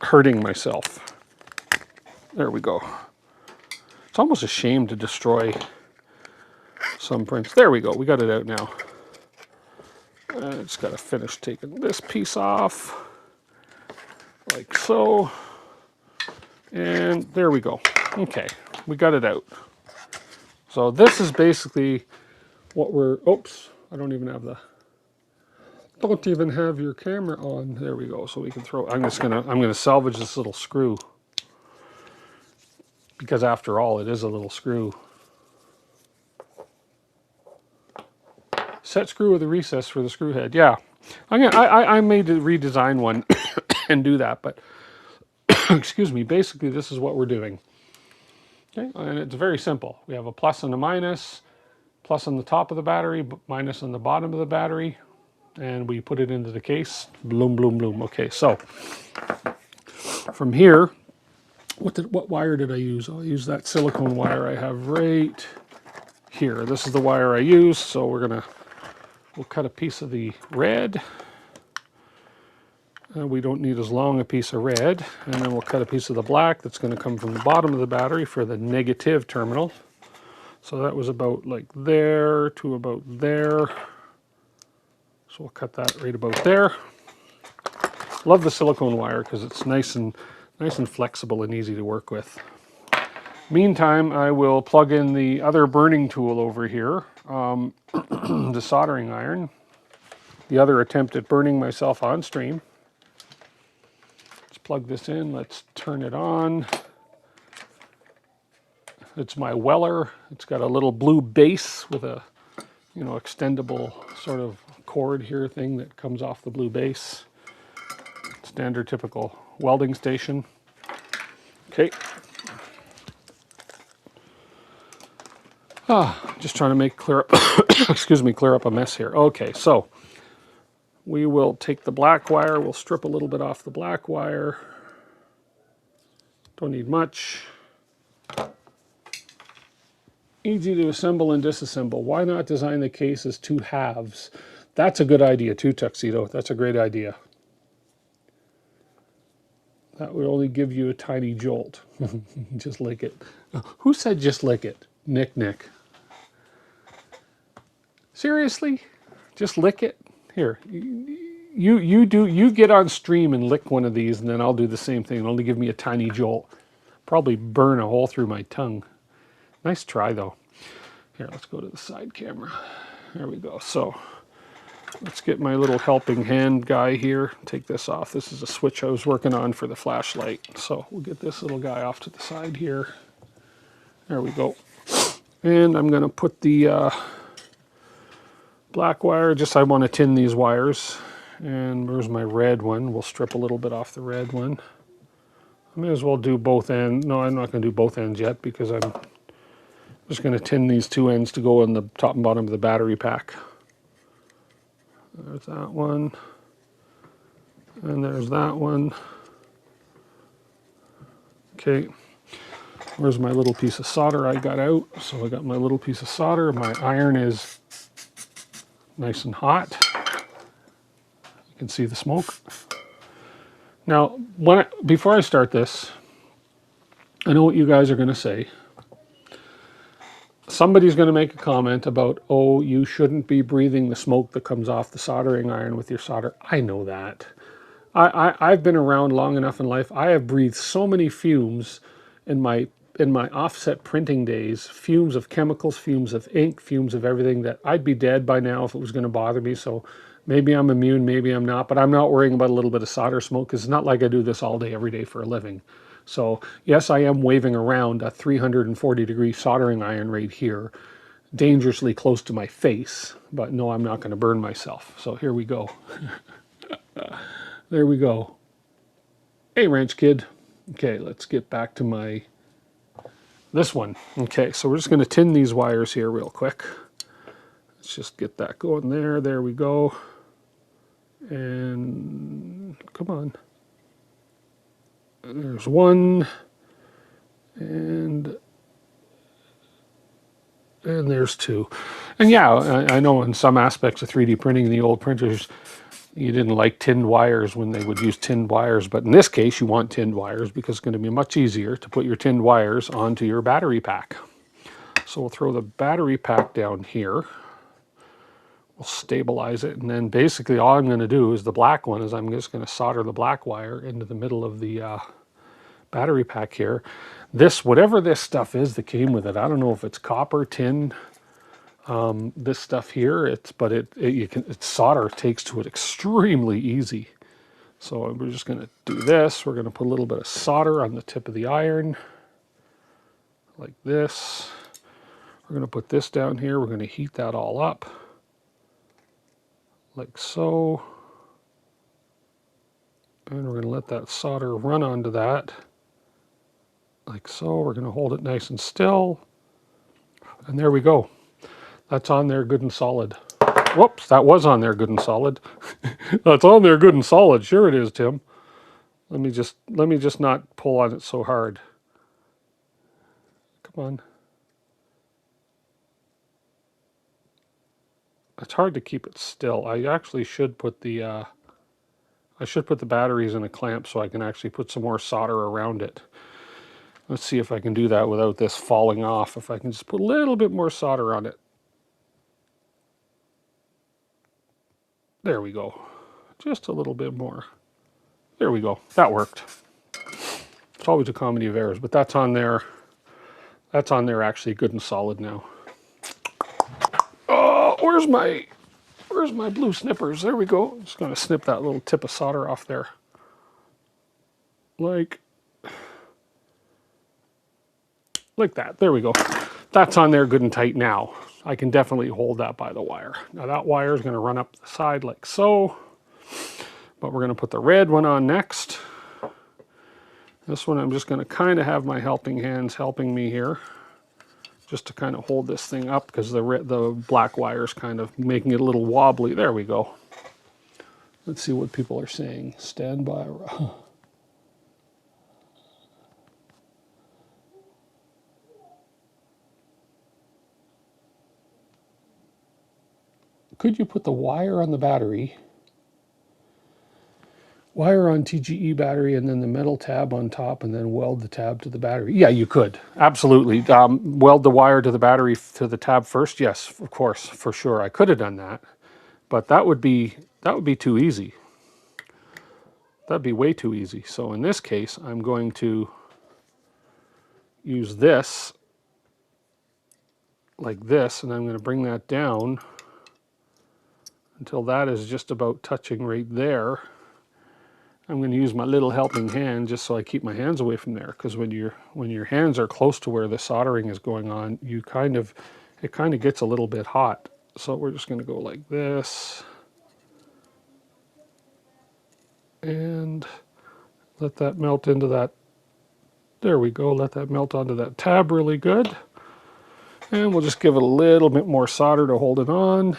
hurting myself. There we go. It's almost a shame to destroy some prints. There we go, we got it out now. I just got to finish taking this piece off, like so. And there we go. Okay, we got it out. So this is basically what we're, oops, I don't even have your camera on. There we go. So we can throw, I'm gonna salvage this little screw, because after all, it is a little screw. Set screw with a recess for the screw head. Yeah, I made to redesign one and do that, but excuse me, basically this is what we're doing. Okay, and it's very simple. We have a plus and a minus, plus on the top of the battery, minus on the bottom of the battery. and we put it into the case. Bloom, bloom, bloom. Okay, so from here, what wire did I use? I'll use that silicone wire I have right here. This is the wire I use, so we'll cut a piece of the red. We don't need as long a piece of red, and then we'll cut a piece of the black that's going to come from the bottom of the battery for the negative terminal. So that was about like there to about there. So we'll cut that right about there. Love the silicone wire because it's nice and flexible and easy to work with. Meantime, I will plug in the other burning tool over here, the soldering iron. The other attempt at burning myself on stream. Let's plug this in. Let's turn it on. It's my Weller. It's got a little blue base with a, extendable sort of cord here thing that comes off the blue base. Standard typical welding station. Okay. Just trying to clear up clear up a mess here. Okay, so we will take the black wire, we'll strip a little bit off the black wire. Don't need much. Easy to assemble and disassemble. Why not design the case as two halves? That's a good idea too, Tuxedo. That's a great idea. That would only give you a tiny jolt. Just lick it. Who said just lick it? Nick. Seriously? Just lick it? Here, you get on stream and lick one of these, and then I'll do the same thing. It'll only give me a tiny jolt. Probably burn a hole through my tongue. Nice try, though. Here, let's go to the side camera. There we go. So let's get my little helping hand guy here. Take this off. This is a switch I was working on for the flashlight. So we'll get this little guy off to the side here. There we go. And I'm going to put the black wire. I want to tin these wires. And where's my red one? We'll strip a little bit off the red one. I may as well do both ends. No, I'm not going to do both ends yet because I'm just going to tin these two ends to go on the top and bottom of the battery pack. There's that one. And there's that one. Okay. Where's my little piece of solder I got out? So I got my little piece of solder. My iron is nice and hot. You can see the smoke. Now, before I start this, I know what you guys are going to say. Somebody's going to make a comment about, oh, you shouldn't be breathing the smoke that comes off the soldering iron with your solder. I know that. I've been around long enough in life. I have breathed so many fumes in my offset printing days, fumes of chemicals, fumes of ink, fumes of everything, that I'd be dead by now if it was going to bother me. So maybe I'm immune, maybe I'm not, but I'm not worrying about a little bit of solder smoke because it's not like I do this all day, every day for a living. So yes, I am waving around a 340-degree soldering iron right here, dangerously close to my face, but no, I'm not going to burn myself. So here we go. There we go. Hey, Ranch Kid. Okay, let's get back to this one. Okay, so we're just going to tin these wires here real quick. Let's just get that going there. There we go. And come on. There's one. And there's two. And yeah, I know in some aspects of 3D printing, the old printers, you didn't like tinned wires when they would use tinned wires, but in this case you want tinned wires because it's going to be much easier to put your tinned wires onto your battery pack. So we'll throw the battery pack down here. We'll stabilize it, and then basically all I'm going to do is the black one is I'm just going to solder the black wire into the middle of the battery pack here. This, whatever this stuff is that came with it, I don't know if it's copper, tin, this stuff here, its solder takes to it extremely easy. So we're just going to do this. We're going to put a little bit of solder on the tip of the iron, like this. We're going to put this down here. We're going to heat that all up, like so. And we're going to let that solder run onto that, like so. We're going to hold it nice and still. And there we go. That's on there good and solid. Whoops, that was on there good and solid. That's on there good and solid. Sure it is, Tim. Let me just not pull on it so hard. Come on. It's hard to keep it still. I actually should put the batteries in a clamp so I can actually put some more solder around it. Let's see if I can do that without this falling off. If I can just put a little bit more solder on it. There we go. Just a little bit more. There we go. That worked. It's always a comedy of errors, but that's on there. That's on there actually good and solid now. Oh, where's my blue snippers? There we go. I'm just going to snip that little tip of solder off there. Like that. There we go. That's on there good and tight now. I can definitely hold that by the wire. Now that wire is going to run up the side like so, but we're going to put the red one on next. This one I'm just going to kind of have my helping hands helping me here, just to kind of hold this thing up because the black wire is kind of making it a little wobbly. There we go. Let's see what people are saying. Stand by. Could you put the wire on the battery, wire on TGE battery, and then the metal tab on top, and then weld the tab to the battery? Yeah, you could. Absolutely. Weld the wire to the battery to the tab first? Yes, of course, for sure. I could have done that, but that would be too easy. That'd be way too easy. So in this case, I'm going to use this like this, and I'm going to bring that down until that is just about touching right there. I'm going to use my little helping hand just so I keep my hands away from there, because when your hands are close to where the soldering is going on, it kind of gets a little bit hot. So we're just going to go like this and let that melt into that. There we go. Let that melt onto that tab really good. And we'll just give it a little bit more solder to hold it on.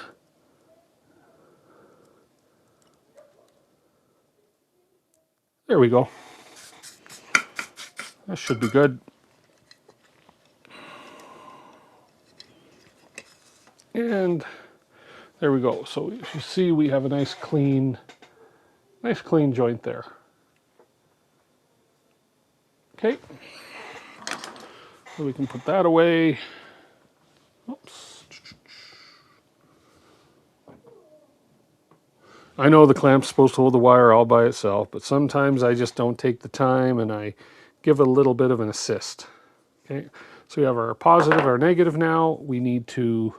There we go. That should be good. And there we go. So you see we have a nice clean joint there. Okay. So we can put that away. Oops. I know the clamp's supposed to hold the wire all by itself, but sometimes I just don't take the time and I give it a little bit of an assist. Okay, so we have our positive, our negative now. We need to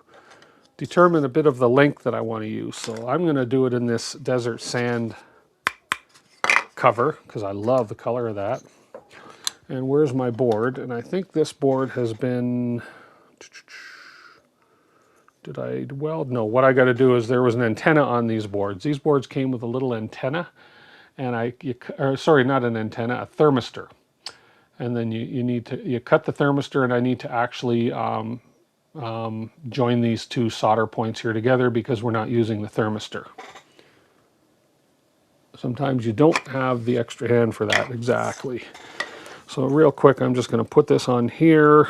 determine a bit of the length that I want to use. So I'm going to do it in this desert sand cover because I love the color of that. And where's my board? And I think this board has been... Did I weld? No, what I got to do is there was an antenna on these boards. These boards came with a little antenna, and sorry, not an antenna, a thermistor. And then you cut the thermistor, and I need to actually join these two solder points here together because we're not using the thermistor. Sometimes you don't have the extra hand for that exactly. So real quick, I'm just going to put this on here.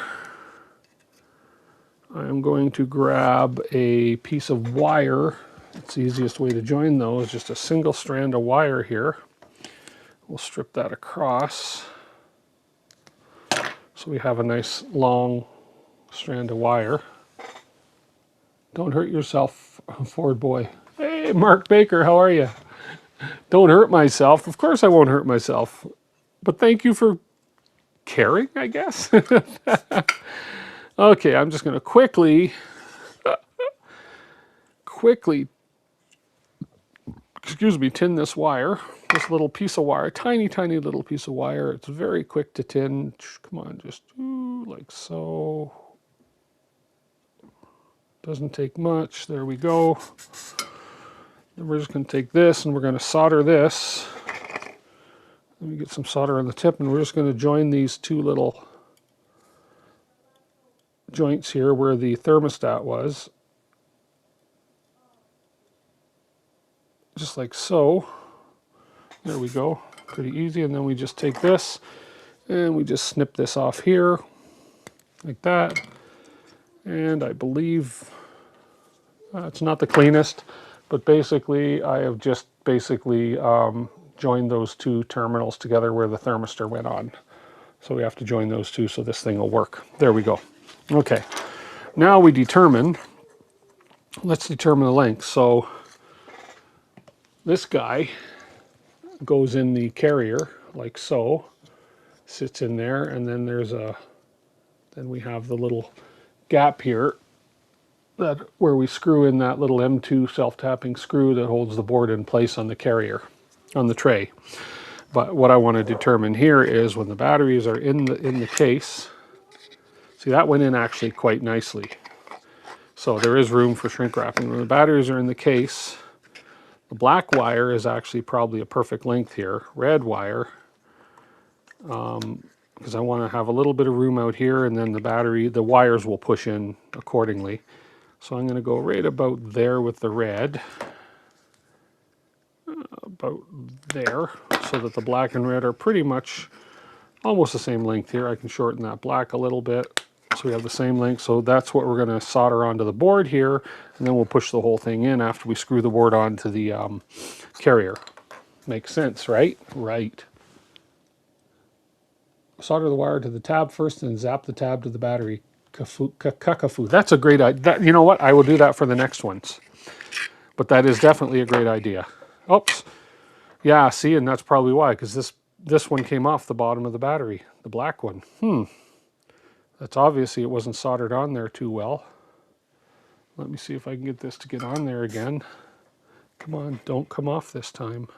I'm going to grab a piece of wire. It's the easiest way to join those, just a single strand of wire here. We'll strip that across. So we have a nice long strand of wire. Don't hurt yourself, Ford boy. Hey, Mark Baker, how are you? Don't hurt myself. Of course I won't hurt myself. But thank you for caring, I guess. Okay, I'm just going to quickly, tin this wire. This little piece of wire, tiny little piece of wire. It's very quick to tin. Come on, just like so. Doesn't take much. There we go. Then we're just going to take this and we're going to solder this. Let me get some solder on the tip, and we're just going to join these two little joints here where the thermostat was. just like so. There we go, pretty easy. And then we just take this and we just snip this off here like that. And I believe it's not the cleanest, but basically I have just basically joined those two terminals together where the thermistor went on. So we have to join those two so this thing will work. There we go. Okay, now we determine, let's determine the length. So this guy goes in the carrier like so, sits in there, and then then we have the little gap here that where we screw in that little M2 self-tapping screw that holds the board in place on the carrier, on the tray. But what I want to determine here is when the batteries are in the case, see that went in actually quite nicely. So there is room for shrink wrapping. When the batteries are in the case, the black wire is actually probably a perfect length here. Red wire, because I want to have a little bit of room out here, and then the wires will push in accordingly. So I'm going to go right about there with the red, about there, so that the black and red are pretty much almost the same length here. I can shorten that black a little bit so we have the same length. So that's what we're going to solder onto the board here, and then we'll push the whole thing in after we screw the board onto the carrier. Makes sense, right? Right. Solder the wire to the tab first and zap the tab to the battery. Kakafu. That's a great idea. You know what? I will do that for the next ones. But that is definitely a great idea. Oops. Yeah, see, and that's probably why, because this one came off the bottom of the battery, the black one. That's obviously it wasn't soldered on there too well. Let me see if I can get this to get on there again. Come on, don't come off this time.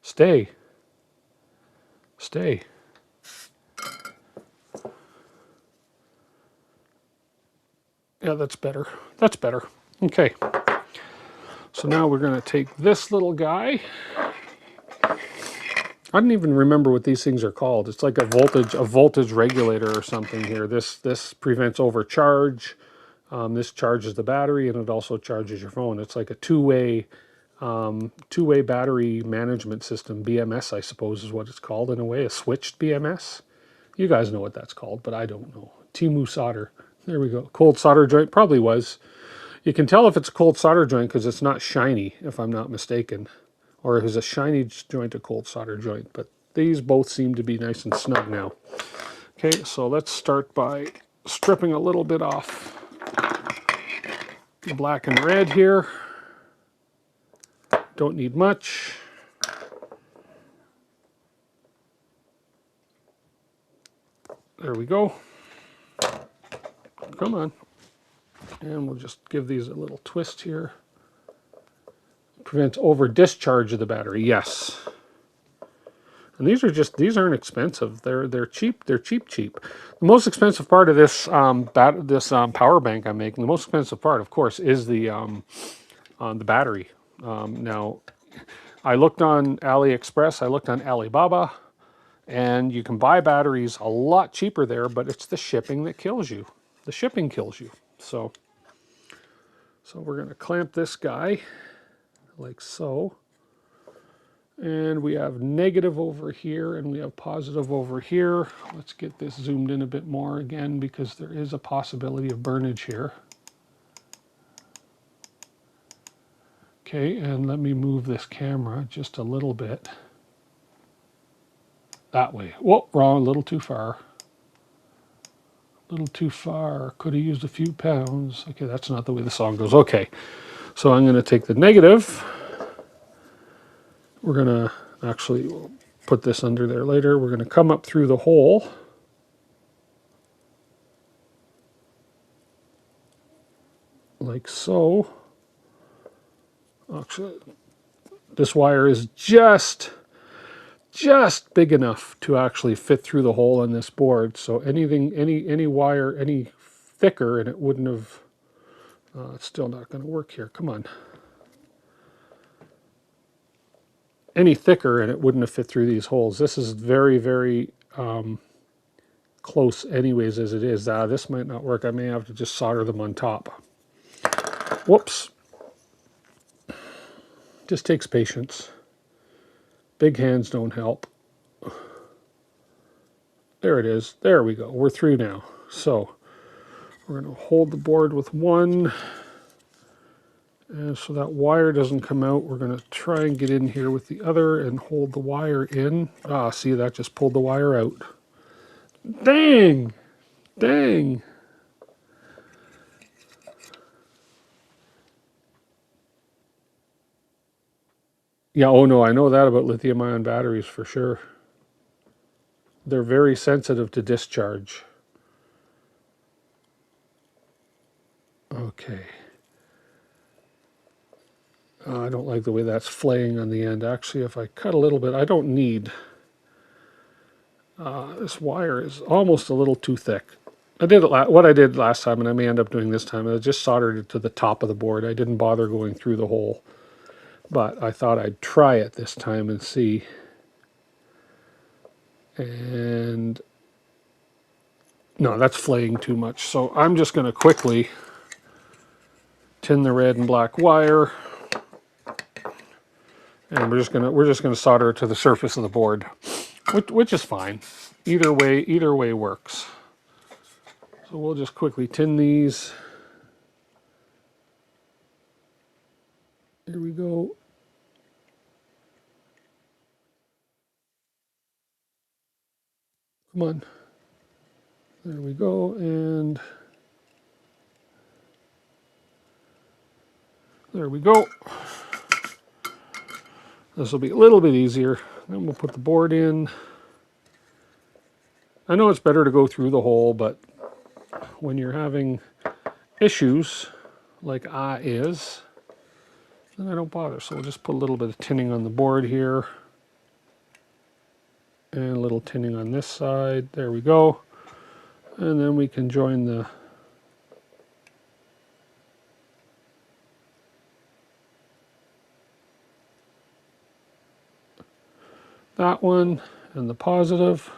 Stay. Stay. Yeah, that's better. That's better. Okay. So now we're going to take this little guy. I don't even remember what these things are called. It's like a voltage regulator or something here. This prevents overcharge. This charges the battery, and it also charges your phone. It's like a two-way battery management system. BMS, I suppose, is what it's called in a way. A switched BMS. You guys know what that's called, but I don't know. Timu solder. There we go. Cold solder joint probably was. You can tell if it's a cold solder joint because it's not shiny, if I'm not mistaken. Or is a shiny joint a cold solder joint? But these both seem to be nice and snug now. Okay, so let's start by stripping a little bit off the black and red here. Don't need much. There we go. Come on. And we'll just give these a little twist here. Prevents over discharge of the battery. Yes. And these aren't expensive. They're cheap. They're cheap. The most expensive part of this power bank I'm making, the most expensive part, of course, is the battery. Now, I looked on AliExpress. I looked on Alibaba, and you can buy batteries a lot cheaper there. But it's the shipping that kills you. The shipping kills you. So we're going to clamp this guy like so. And we have negative over here and we have positive over here. Let's get this zoomed in a bit more again because there is a possibility of burnage here. Okay, and let me move this camera just a little bit. That way. Whoa, wrong, a little too far. A little too far. Could have used a few pounds. Okay, that's not the way the song goes. Okay, so I'm going to take the negative. We're going to actually put this under there later. We're going to come up through the hole. Like so. Actually, this wire is just big enough to actually fit through the hole in this board. So any wire, any thicker, and it wouldn't have, it's still not going to work here. Come on. Any thicker and it wouldn't have fit through these holes. This is very, very close anyways as it is. This might not work. I may have to just solder them on top. Whoops. Just takes patience. Big hands don't help. There it is. There we go. We're through now. So we're going to hold the board with one. And so that wire doesn't come out. We're going to try and get in here with the other and hold the wire in. Ah, see, that just pulled the wire out. Dang! Dang! Yeah, oh no, I know that about lithium-ion batteries for sure. They're very sensitive to discharge. Okay. I don't like the way that's flaying on the end. Actually, if I cut a little bit, I don't need... this wire is almost a little too thick. I did it what I did last time, and I may end up doing this time, I just soldered it to the top of the board. I didn't bother going through the hole. But I thought I'd try it this time and see. And no, that's flaying too much. So I'm just going to quickly tin the red and black wire, and we're just gonna solder it to the surface of the board, which is fine. Either way works. So we'll just quickly tin these. Here we go. Come on. There we go, and there we go. This will be a little bit easier. Then we'll put the board in. I know it's better to go through the hole, but when you're having issues like I is, then I don't bother. So we'll just put a little bit of tinning on the board here. And a little tinning on this side. There we go. And then we can join that one and the positive.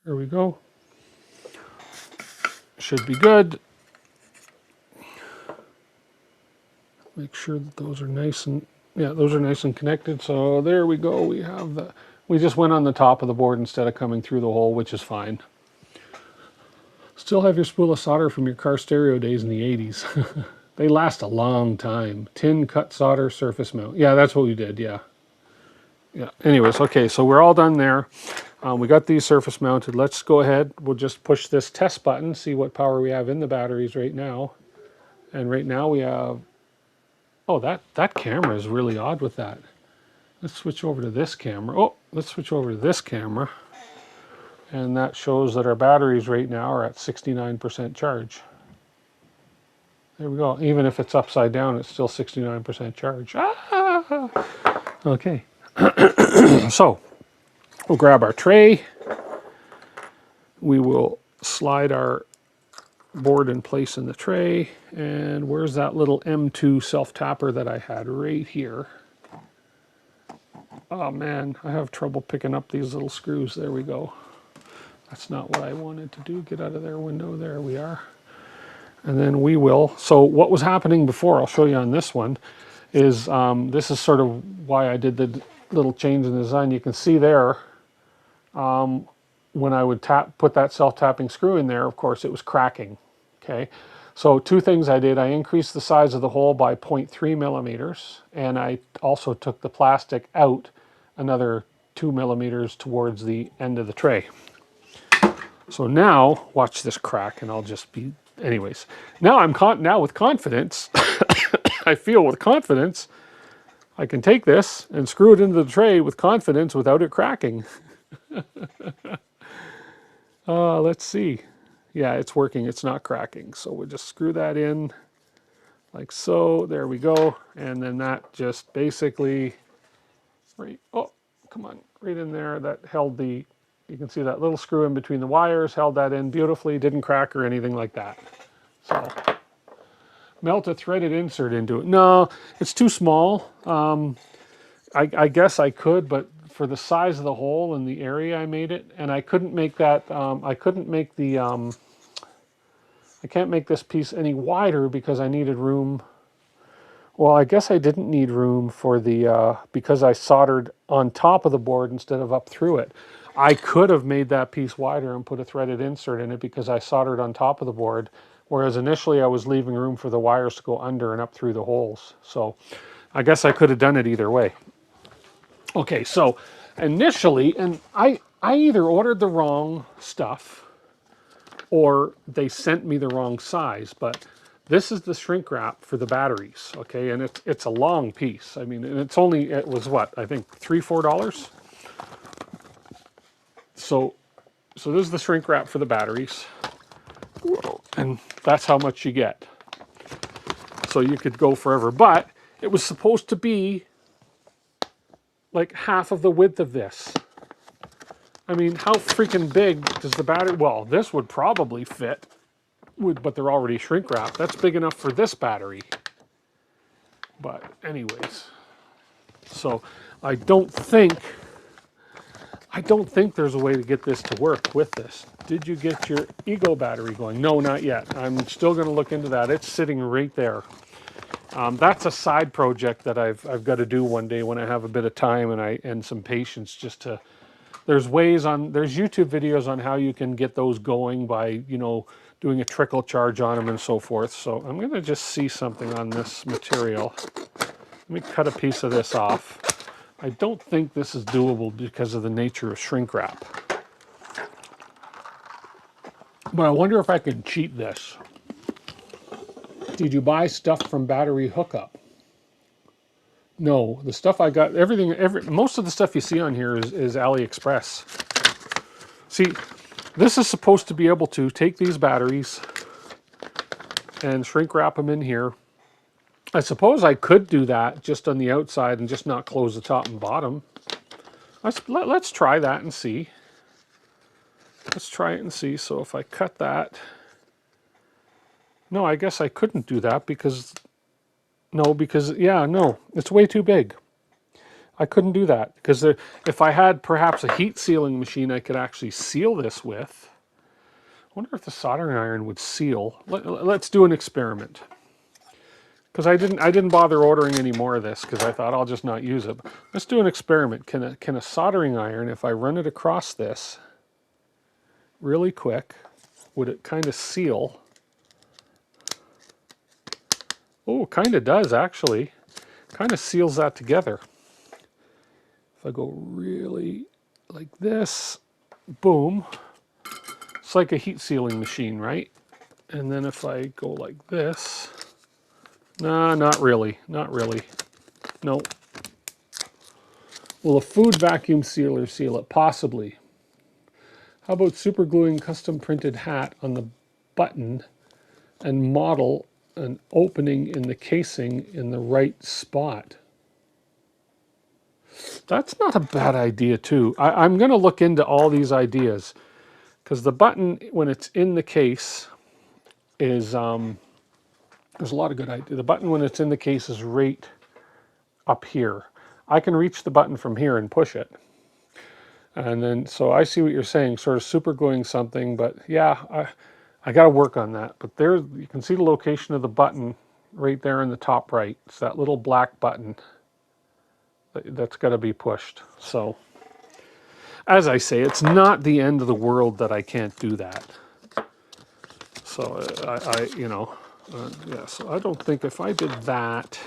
There we go. Should be good. Make sure that those are nice and, yeah, those are nice and connected. So there we go. We have the, we just went on the top of the board instead of coming through the hole, which is fine. Still have your spool of solder from your car stereo days in the 80s. They last a long time. Tin, cut, solder, surface mount. Yeah, that's what we did, yeah. Yeah. Anyways, okay, so we're all done there. We got these surface mounted. Let's go ahead. We'll just push this test button, see what power we have in the batteries right now. And right now we have, oh, that camera is really odd with that. Let's switch over to this camera. Oh, let's switch over to this camera. And that shows that our batteries right now are at 69% charge. There we go. Even if it's upside down, it's still 69% charge. Ah! Okay. So we'll grab our tray. We will slide our board in place in the tray. And where's that little M2 self-tapper that I had? Right here. Oh man, I have trouble picking up these little screws. There we go. That's not what I wanted to do. Get out of their window. There we are. And then we will. So what was happening before, I'll show you on this one, is this is sort of why I did the little change in the design. You can see there, when I would put that self-tapping screw in there, of course, it was cracking. Okay. So two things I did. I increased the size of the hole by 0.3 millimeters, and I also took the plastic out another 2 millimeters towards the end of the tray. So now, watch this crack, and I'll just be, anyways. Now now with confidence, I feel with confidence, I can take this and screw it into the tray with confidence without it cracking. Let's see. Yeah, it's working. It's not cracking. So we'll just screw that in like so. There we go. And then that just basically, right, oh, come on, right in there. That held the, you can see that little screw in between the wires, held that in beautifully, didn't crack or anything like that. So melt a threaded insert into it. No, it's too small. I guess I could, but for the size of the hole and the area I made it, and I couldn't make that, I couldn't make the, I can't make this piece any wider because I needed room. Well, I guess I didn't need room for the, because I soldered on top of the board instead of up through it. I could have made that piece wider and put a threaded insert in it because I soldered on top of the board, whereas initially I was leaving room for the wires to go under and up through the holes. So I guess I could have done it either way. Okay, so initially, and I either ordered the wrong stuff or they sent me the wrong size, but this is the shrink wrap for the batteries, okay? And it's a long piece. I mean, and it was what, I think $3-4? So this is the shrink wrap for the batteries, and that's how much you get. So you could go forever, but it was supposed to be like half of the width of this. I mean, how freaking big does the battery, well, this would probably fit, but they're already shrink wrapped. That's big enough for this battery. But anyways, so I don't think there's a way to get this to work with this. Did you get your Ego battery going? No, not yet. I'm still going to look into that. It's sitting right there. That's a side project that I've got to do one day when I have a bit of time and some patience. Just to, there's YouTube videos on how you can get those going by, you know, doing a trickle charge on them and so forth. So I'm going to just see something on this material. Let me cut a piece of this off. I don't think this is doable because of the nature of shrink wrap. But I wonder if I can cheat this. Did you buy stuff from Battery Hookup? No, the stuff I got, most of the stuff you see on here is AliExpress. See, this is supposed to be able to take these batteries and shrink wrap them in here. I suppose I could do that just on the outside and just not close the top and bottom. Let's try that and see. Let's try it and see. So if I cut that, no, I guess I couldn't do that because, yeah, no, it's way too big. I couldn't do that because if I had perhaps a heat sealing machine I could actually seal this with. I wonder if the soldering iron would seal. Let's do an experiment. Because I didn't bother ordering any more of this because I thought I'll just not use it. Let's do an experiment. Can a soldering iron, if I run it across this really quick, would it kind of seal? Oh, kind of does actually. Kind of seals that together. If I go really like this, boom. It's like a heat sealing machine, right? And then if I go like this, nah, not really, not really. No. Will a food vacuum sealer seal it? Possibly. How about super gluing custom printed hat on the button and model an opening in the casing in the right spot? That's not a bad idea too. I'm going to look into all these ideas because the button, when it's in the case, is, there's a lot of good ideas. The button when it's in the case is right up here. I can reach the button from here and push it. And then, so I see what you're saying, sort of super gluing something, but yeah, I got to work on that. But there, you can see the location of the button right there in the top right. It's that little black button that's got to be pushed. So, as I say, it's not the end of the world that I can't do that. So, yeah, so I don't think if I did that,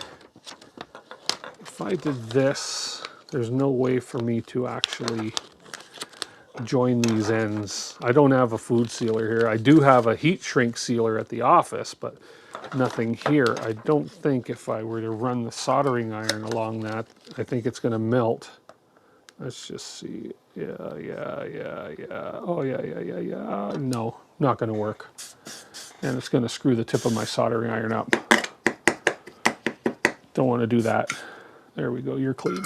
if I did this, there's no way for me to actually join these ends. I don't have a food sealer here. I do have a heat shrink sealer at the office, but nothing here. I don't think if I were to run the soldering iron along that, I think it's going to melt. Let's just see. Yeah. Oh, yeah. No, not going to work. And it's going to screw the tip of my soldering iron up. Don't want to do that. There we go. You're clean.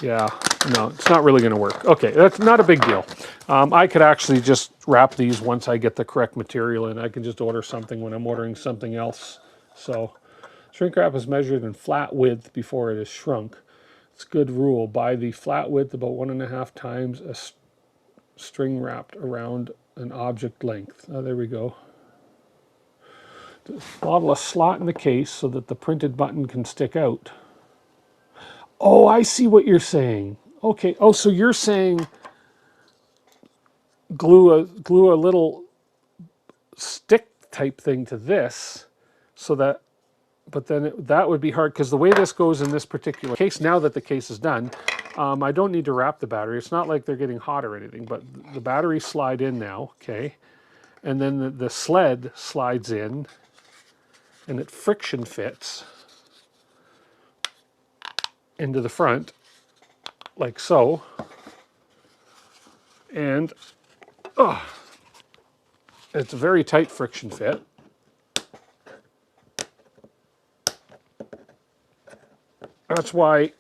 Yeah, no, it's not really going to work. Okay, that's not a big deal. I could actually just wrap these once I get the correct material in. I can just order something when I'm ordering something else. So, shrink wrap is measured in flat width before it is shrunk. It's a good rule. Buy the flat width about 1.5 times a string wrapped around an object length. Oh, there we go. Model a slot in the case so that the printed button can stick out. Oh, I see what you're saying. Okay. Oh, so you're saying glue a little stick type thing to this so that, but then that would be hard because the way this goes in this particular case, now that the case is done, I don't need to wrap the battery. It's not like they're getting hot or anything, but the batteries slide in now, okay? And then the sled slides in and it friction fits into the front like so. And it's a very tight friction fit. That's why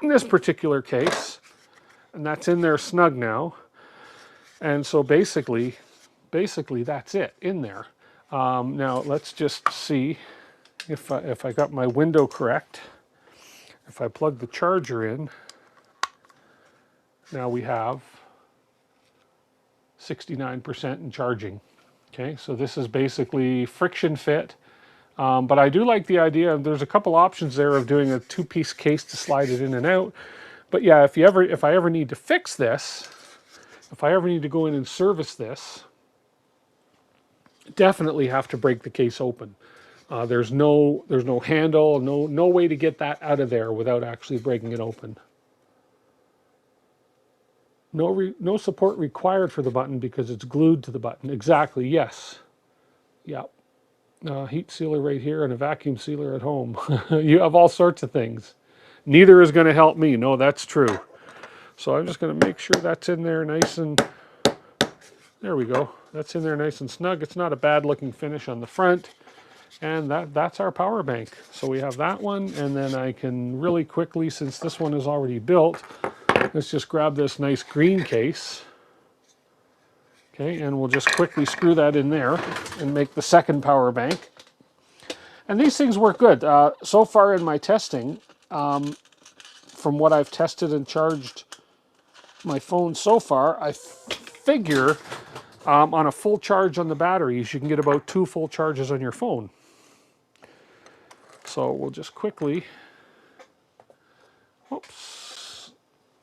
in this particular case, and that's in there snug now. And so basically that's it in there. Now let's just see if I got my window correct. If I plug the charger in, now we have 69% in charging. Okay, so this is basically friction fit. But I do like the idea. There's a couple options there of doing a two-piece case to slide it in and out. But yeah, if I ever need to fix this, if I ever need to go in and service this, definitely have to break the case open. There's no handle, no way to get that out of there without actually breaking it open. No support required for the button because it's glued to the button. Exactly, yes. Yep. Heat sealer right here and a vacuum sealer at home. You have all sorts of things. Neither is going to help me. No, that's true. So I'm just going to make sure that's in there nice and... There we go. That's in there nice and snug. It's not a bad looking finish on the front. And that's our power bank. So we have that one, and then I can really quickly, since this one is already built, let's just grab this nice green case. Okay, and we'll just quickly screw that in there and make the second power bank. And these things work good. So far in my testing, from what I've tested and charged my phone so far, I figure on a full charge on the batteries, you can get about 2 full charges on your phone. So we'll just quickly,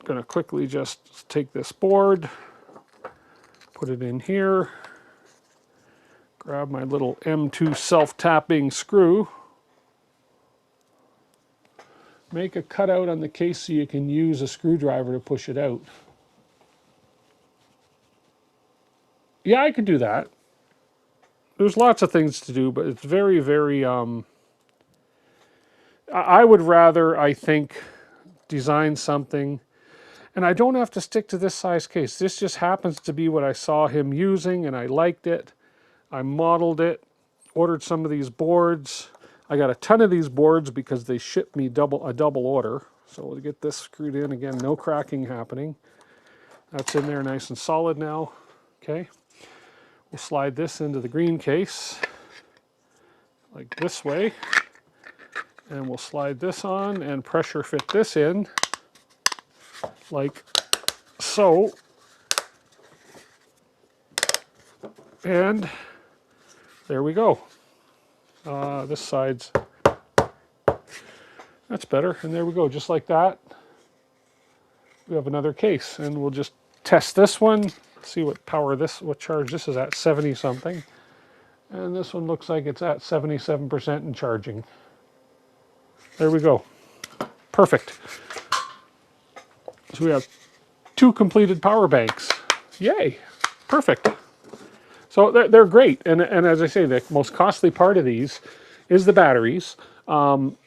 gonna quickly just take this board, put it in here, grab my little M2 self-tapping screw, make a cutout on the case so you can use a screwdriver to push it out. Yeah, I could do that. There's lots of things to do, but it's very, very, I would rather, I think, design something, and I don't have to stick to this size case. This just happens to be what I saw him using, and I liked it. I modeled it, ordered some of these boards. I got a ton of these boards because they shipped me a double order. So we'll get this screwed in again, no cracking happening. That's in there nice and solid now. Okay, we'll slide this into the green case like this way. And we'll slide this on and pressure fit this in like so. And there we go. This side's, that's better. And there we go, just like that. We have another case, and we'll just test this one, see what charge this is at, 70 something. And this one looks like it's at 77% in charging. There we go. Perfect. So we have 2 completed power banks. Yay. Perfect. So they're great. And as I say, the most costly part of these is the batteries. Now,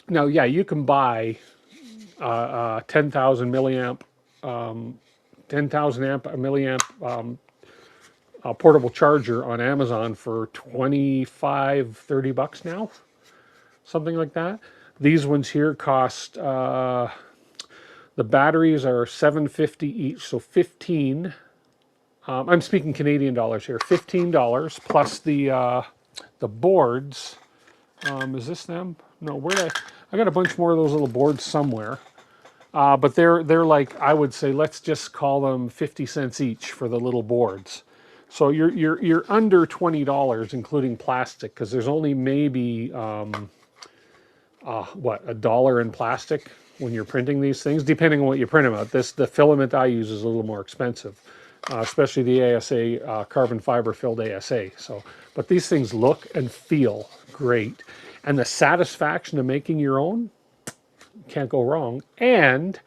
yeah, you can buy 10,000 milliamp, 10,000 milliamp portable charger on Amazon for 25, 30 bucks now. Something like that. These ones here cost, the batteries are $7.50 each, so 15. I'm speaking Canadian dollars here. $15 plus the boards. Is this them? No, I got a bunch more of those little boards somewhere. But they're like, I would say, let's just call them 50 cents each for the little boards. So you're under $20, including plastic, because there's only maybe what, $1 in plastic when you're printing these things, depending on what you print them out. The filament I use is a little more expensive, especially the ASA carbon fiber filled ASA. So, but these things look and feel great, and the satisfaction of making your own, can't go wrong. And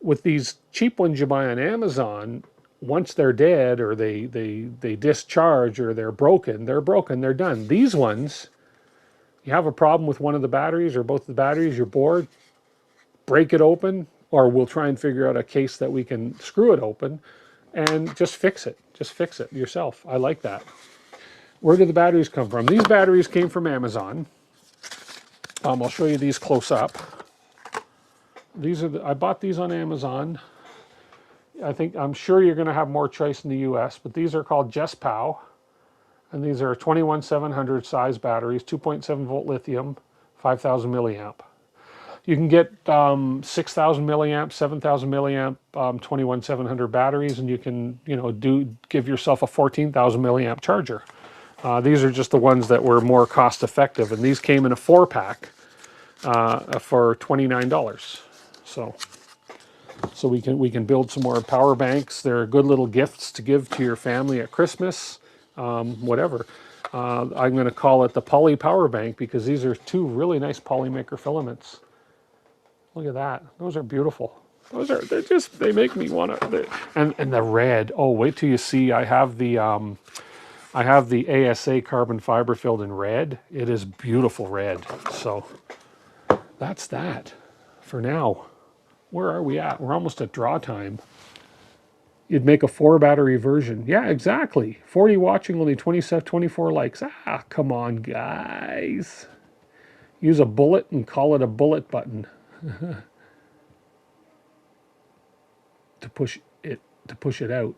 with these cheap ones you buy on Amazon, once they're dead or they discharge or they're broken, they're done. These ones, you have a problem with one of the batteries or both the batteries, you're bored, break it open, or we'll try and figure out a case that we can screw it open and just fix it. Just fix it yourself. I like that. Where did the batteries come from? These batteries came from Amazon. I'll show you these close up. These are I bought these on Amazon. I'm sure you're going to have more choice in the US, but these are called JessPow, and these are 21700 size batteries, 2.7 volt lithium, 5000 milliamp. You can get 6000 milliamp, 7000 milliamp, 21700 batteries, and you can give yourself a 14,000 milliamp charger. These are just the ones that were more cost effective, and these came in a 4-pack for $29. So we can build some more power banks. They're good little gifts to give to your family at Christmas, whatever. I'm going to call it the Poly Power Bank because these are two really nice Polymaker filaments. Look at that. Those are beautiful. They make me want to. And the red. Oh, wait till you see. I have the ASA carbon fiber filled in red. It is beautiful red. So that's that for now. Where are we at? We're almost at draw time. You'd make a 4-battery version. Yeah, exactly. 40 watching, only 24 likes. Ah, come on, guys. Use a bullet and call it a bullet button. to push it out.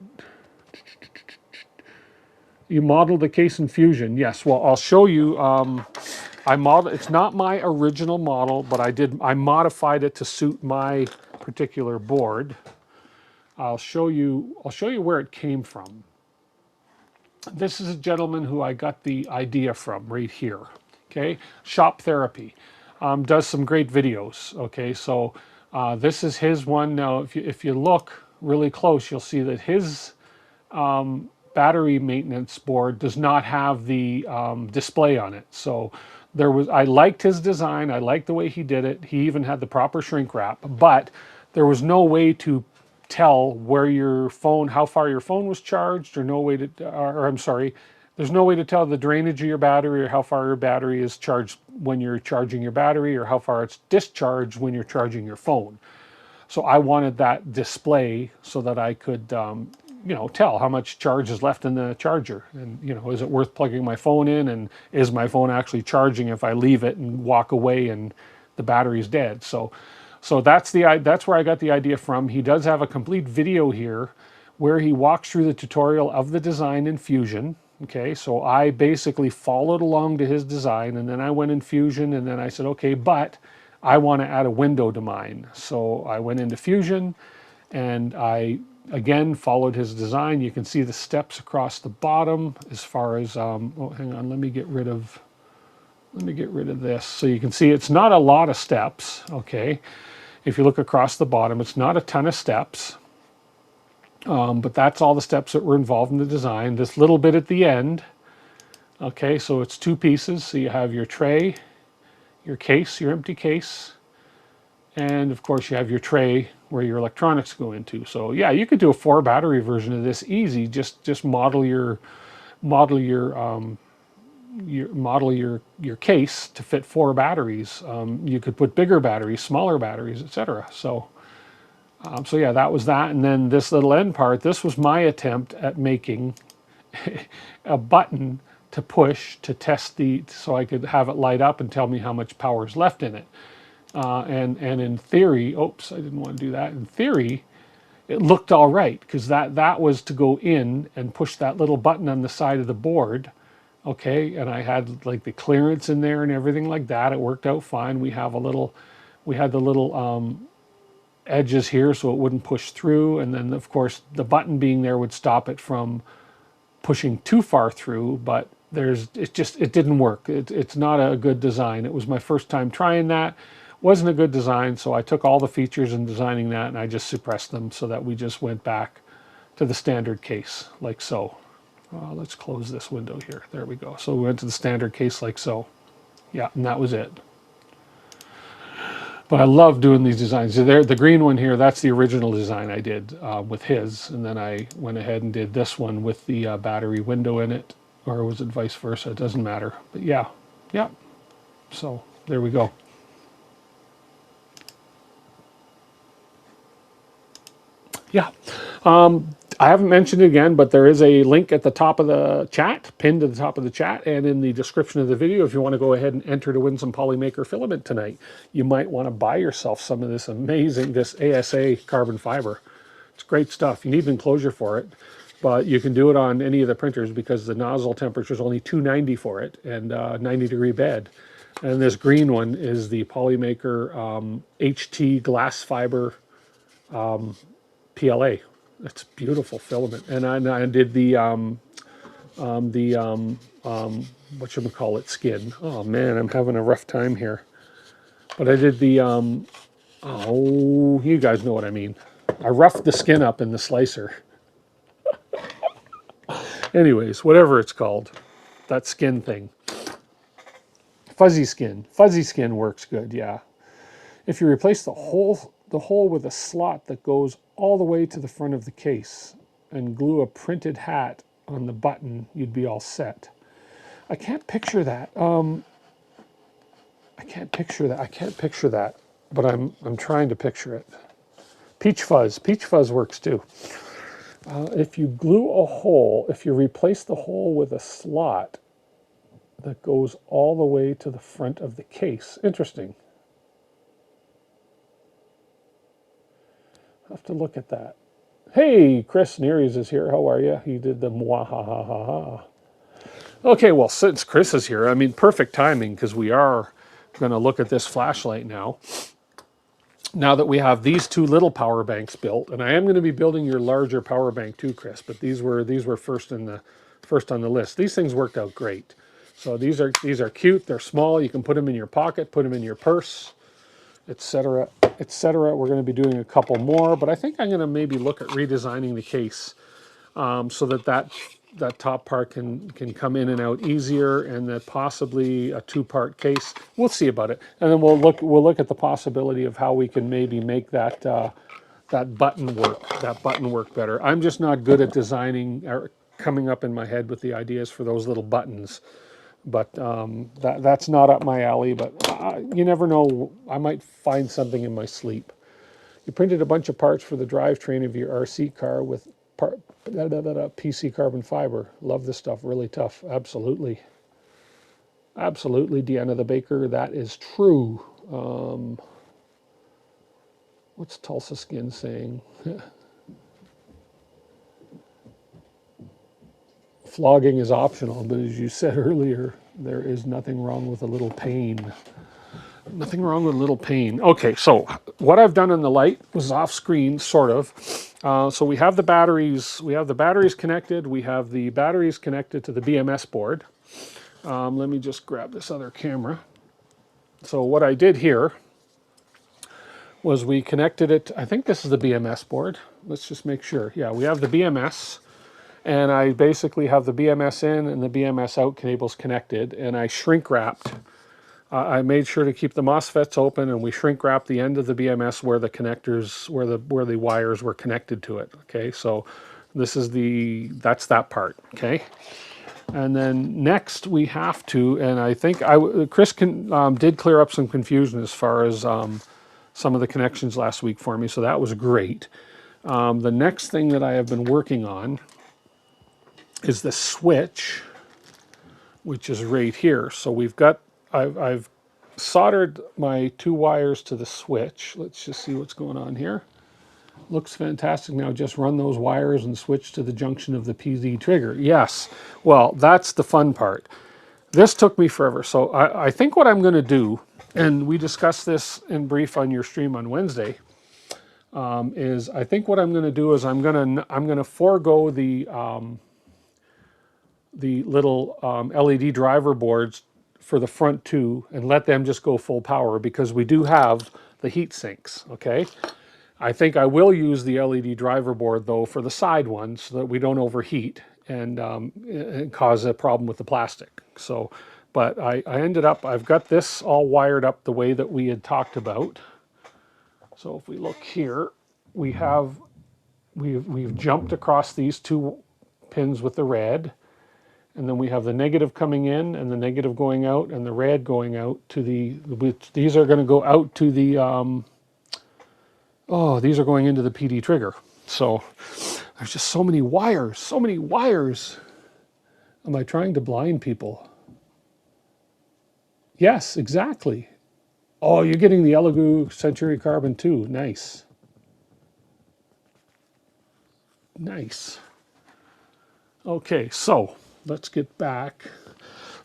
You modeled the case in Fusion. Yes, well, I'll show you. It's not my original model, but I modified it to suit my particular board. I'll show you where it came from. This is a gentleman who I got the idea from right here. Okay, Shop Therapy does some great videos. Okay, so this is his one. Now, if you look really close, you'll see that his battery maintenance board does not have the display on it. So I liked his design. I liked the way he did it. He even had the proper shrink wrap, but there was no way to tell where how far your phone was charged, or there's no way to tell the drainage of your battery or how far your battery is charged when you're charging your battery, or how far it's discharged when you're charging your phone. So I wanted that display so that I could tell how much charge is left in the charger, and is it worth plugging my phone in, and is my phone actually charging if I leave it and walk away and the battery's dead. So that's where I got the idea from. He does have a complete video here where he walks through the tutorial of the design in Fusion. Okay, so I basically followed along to his design, and then I went in Fusion, and then I said, okay, but I want to add a window to mine. So I went into Fusion, and I again followed his design. You can see the steps across the bottom as far as oh, hang on, let me get rid of this. So you can see it's not a lot of steps. Okay, if you look across the bottom, it's not a ton of steps, but that's all the steps that were involved in the design. This little bit at the end, okay, so it's 2 pieces. So you have your tray, your case, your empty case, and of course you have your tray where your electronics go into. So yeah, you could do a 4-battery version of this easy. Just model your case to fit 4 batteries. You could put bigger batteries, smaller batteries, etc. So yeah, that was that. And then this little end part, this was my attempt at making a button to push to test so I could have it light up and tell me how much power is left in it. And in theory, oops, I didn't want to do that. In theory, it looked all right, because that was to go in and push that little button on the side of the board Okay, and I had like the clearance in there and everything like that. It worked out fine. We had the little edges here so it wouldn't push through, and then of course the button being there would stop it from pushing too far through. But it didn't work. It's not a good design. It was my first time trying that. Wasn't a good design, so I took all the features in designing that and I just suppressed them so that we just went back to the standard case like so. Let's close this window here. There we go. So we went to the standard case like so. Yeah, and that was it. But I love doing these designs. So there, the green one here, that's the original design I did with his. And then I went ahead and did this one with the battery window in it. Or was it vice versa? It doesn't matter. But yeah, yeah. So there we go. Yeah. I haven't mentioned it again, but there is a link at the top of the chat, pinned to the top of the chat, and in the description of the video if you want to go ahead and enter to win some Polymaker Filament tonight. You might want to buy yourself some of this amazing, this ASA carbon fiber. It's great stuff. You need an enclosure for it, but you can do it on any of the printers because the nozzle temperature is only 290 for it and 90-degree bed. And this green one is the Polymaker HT glass fiber PLA. It's beautiful filament, and I did the whatchamacallit skin. Oh man, I'm having a rough time here. But I did the oh, you guys know what I mean. I roughed the skin up in the slicer. Anyways, whatever it's called, that skin thing. Fuzzy skin. Fuzzy skin works good. Yeah. If you replace the hole with a slot that goes all the way to the front of the case and glue a printed hat on the button, you'd be all set. I can't picture that. I can't picture that. I can't picture that, but I'm trying to picture it. Peach fuzz. Peach fuzz works too. If you glue a hole, if you replace the hole with a slot that goes all the way to the front of the case. Interesting. I'll have to look at that. Hey, Chris Neres is here. How are you? He did the mwahahaha. Okay, well, since Chris is here, I mean, perfect timing because we are going to look at this flashlight now. Now that we have these two little power banks built, and I am going to be building your larger power bank too, Chris. But these were first on the list. These things worked out great. So these are cute. They're small. You can put them in your pocket, put them in your purse, etc., etc. We're going to be doing a couple more, but I think I'm going to maybe look at redesigning the case so that top part can come in and out easier, and that possibly a two-part case. We'll see about it, and then we'll look at the possibility of how we can maybe make that that button work better. I'm just not good at designing or coming up in my head with the ideas for those little buttons. But that's not up my alley, but you never know. I might find something in my sleep. You printed a bunch of parts for the drivetrain of your RC car with PC carbon fiber. Love this stuff, really tough. Absolutely. Absolutely, Deanna the Baker, that is true. What's Tulsa Skin saying? Flogging is optional, but as you said earlier, there is nothing wrong with a little pain. Nothing wrong with a little pain. Okay, so what I've done on the light was off screen, sort of. So we have the batteries. We have the batteries connected. We have the batteries connected to the BMS board. Let me just grab this other camera. So what I did here was we connected it. I think this is the BMS board. Let's just make sure. Yeah, we have the BMS. And I basically have the BMS in and the BMS out cables connected, and I shrink wrapped. I made sure to keep the MOSFETs open, and we shrink wrapped the end of the BMS where the connectors, where the wires were connected to it. Okay, so this is that's that part. Okay, and then next we have to, and I think Chris did clear up some confusion as far as some of the connections last week for me, so that was great. The next thing that I have been working on is the switch, which is right here. So we've got, I've soldered my two wires to the switch. Let's just see what's going on here. Looks fantastic. Now just run those wires and switch to the junction of the PD trigger. Yes, well, that's the fun part. This took me forever. So I think what I'm going to do, and we discussed this in brief on your stream on Wednesday, is I think what I'm going to do is I'm going to forego the little LED driver boards for the front two and let them just go full power, because we do have the heat sinks, okay? I think I will use the LED driver board though for the side ones so that we don't overheat and cause a problem with the plastic. So, but I ended up, I've got this all wired up the way that we had talked about. So if we look here, we've jumped across these two pins with the red, and then we have the negative coming in and the negative going out and the red going out to these are going to go out to the, oh, these are going into the PD trigger. So there's just so many wires, so many wires. Am I trying to blind people? Yes, exactly. Oh, you're getting the Elegoo Century Carbon too. Nice. Nice. Okay, so let's get back.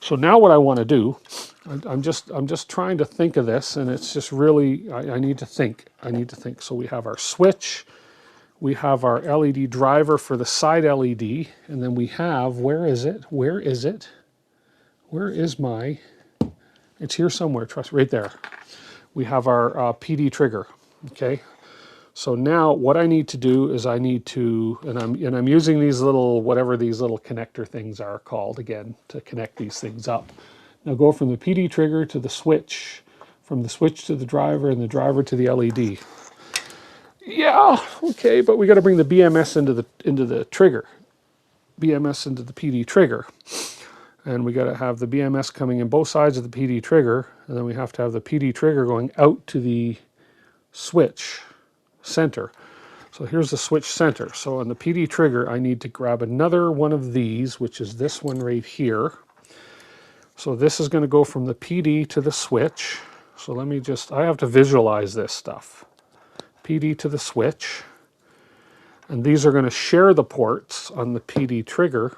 So now what I want to do, I'm just trying to think of this, and it's just really, I need to think. I need to think. So we have our switch, we have our LED driver for the side LED, and then we have, where is it? Where is it? Where is my, it's here somewhere, trust, right there. We have our PD trigger, okay? So now what I need to do is I need to, and I'm using these little, whatever these little connector things are called again, to connect these things up. Now go from the PD trigger to the switch, from the switch to the driver, and the driver to the LED. Yeah, okay, but we got to bring the BMS into the trigger, BMS into the PD trigger, and we got to have the BMS coming in both sides of the PD trigger, and then we have to have the PD trigger going out to the switch center. So here's the switch center. So on the PD trigger, I need to grab another one of these, which is this one right here. So this is going to go from the PD to the switch. So let me just, I have to visualize this stuff. PD to the switch. And these are going to share the ports on the PD trigger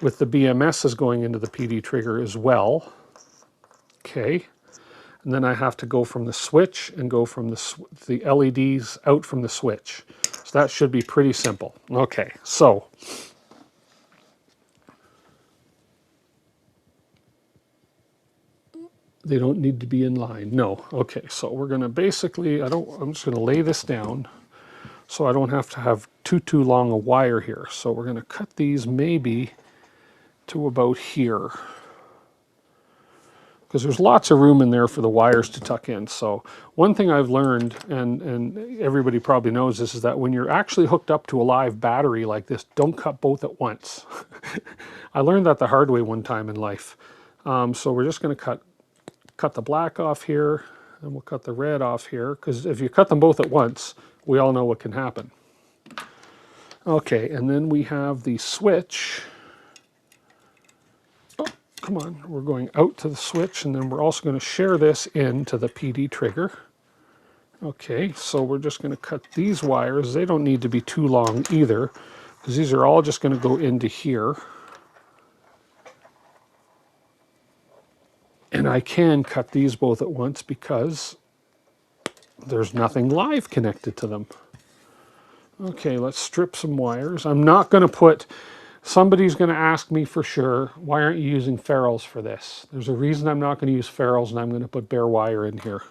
with the BMS is going into the PD trigger as well. Okay. And then I have to go from the switch and go from the LEDs out from the switch. So that should be pretty simple. Okay, so they don't need to be in line. No. Okay, so we're going to basically, I'm just going to lay this down so I don't have to have too long a wire here. So we're going to cut these maybe to about here, because there's lots of room in there for the wires to tuck in. So one thing I've learned, and everybody probably knows this, is that when you're actually hooked up to a live battery like this, don't cut both at once. I learned that the hard way one time in life. So we're just going to cut the black off here, and we'll cut the red off here, because if you cut them both at once, we all know what can happen. Okay, and then we have the switch. Come on, we're going out to the switch, and then we're also going to share this into the PD trigger. Okay, so we're just going to cut these wires. They don't need to be too long either, because these are all just going to go into here. And I can cut these both at once because there's nothing live connected to them. Okay, let's strip some wires. I'm not going to put... Somebody's going to ask me for sure, why aren't you using ferrules for this? There's a reason I'm not going to use ferrules, and I'm going to put bare wire in here.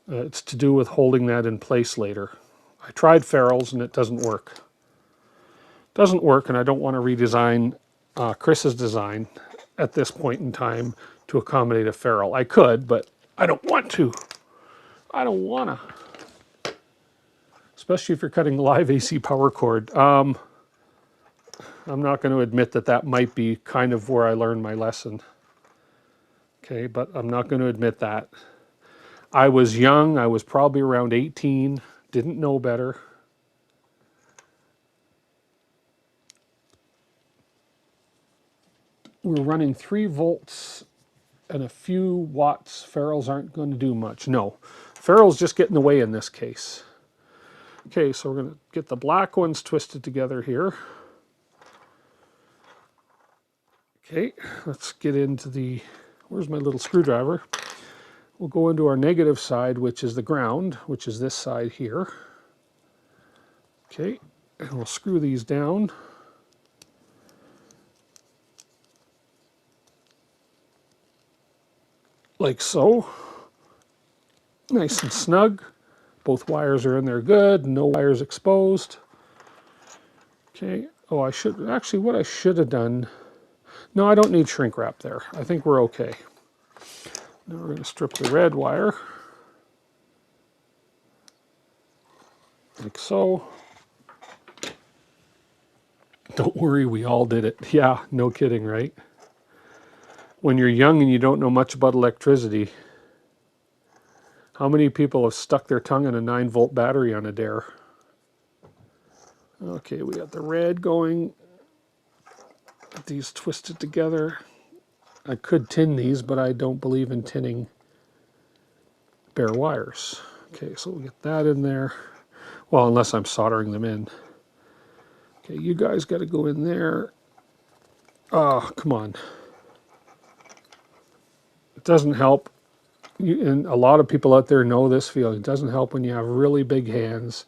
It's to do with holding that in place later. I tried ferrules and it doesn't work. It doesn't work, and I don't want to redesign Chris's design at this point in time to accommodate a ferrule. I could, but I don't want to. I don't want to. Especially if you're cutting live AC power cord. I'm not going to admit that that might be kind of where I learned my lesson. Okay, but I'm not going to admit that. I was young. I was probably around 18. Didn't know better. We're running 3 volts and a few watts. Ferrules aren't going to do much. No, ferrules just get in the way in this case. Okay, so we're going to get the black ones twisted together here. Okay, let's get into the, where's my little screwdriver? We'll go into our negative side, which is the ground, which is this side here. Okay, and we'll screw these down. Like so. Nice and snug. Both wires are in there good, no wires exposed. Okay, oh, I should, actually what I should have done, no, I don't need shrink wrap there. I think we're okay. Now we're going to strip the red wire. Like so. Don't worry, we all did it. Yeah, no kidding, right? When you're young and you don't know much about electricity, how many people have stuck their tongue in a 9-volt battery on a dare? Okay, we got the red going. Get these twisted together. I could tin these, but I don't believe in tinning bare wires. Okay, so we'll get that in there. Well, unless I'm soldering them in. Okay, you guys got to go in there. Oh, come on. It doesn't help. And a lot of people out there know this feeling. It doesn't help when you have really big hands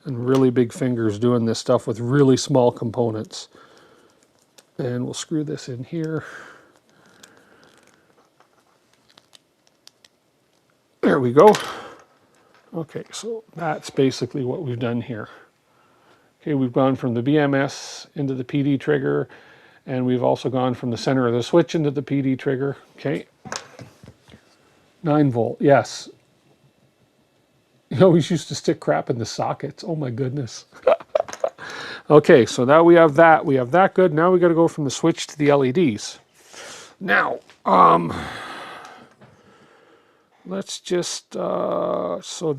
and really big fingers doing this stuff with really small components. And we'll screw this in here. There we go. Okay, so that's basically what we've done here. Okay, we've gone from the BMS into the PD trigger, and we've also gone from the center of the switch into the PD trigger. Okay. 9-volt, yes. You always used to stick crap in the sockets. Oh my goodness. Okay, so now we have that. We have that good. Now we got to go from the switch to the LEDs. Now, let's just, so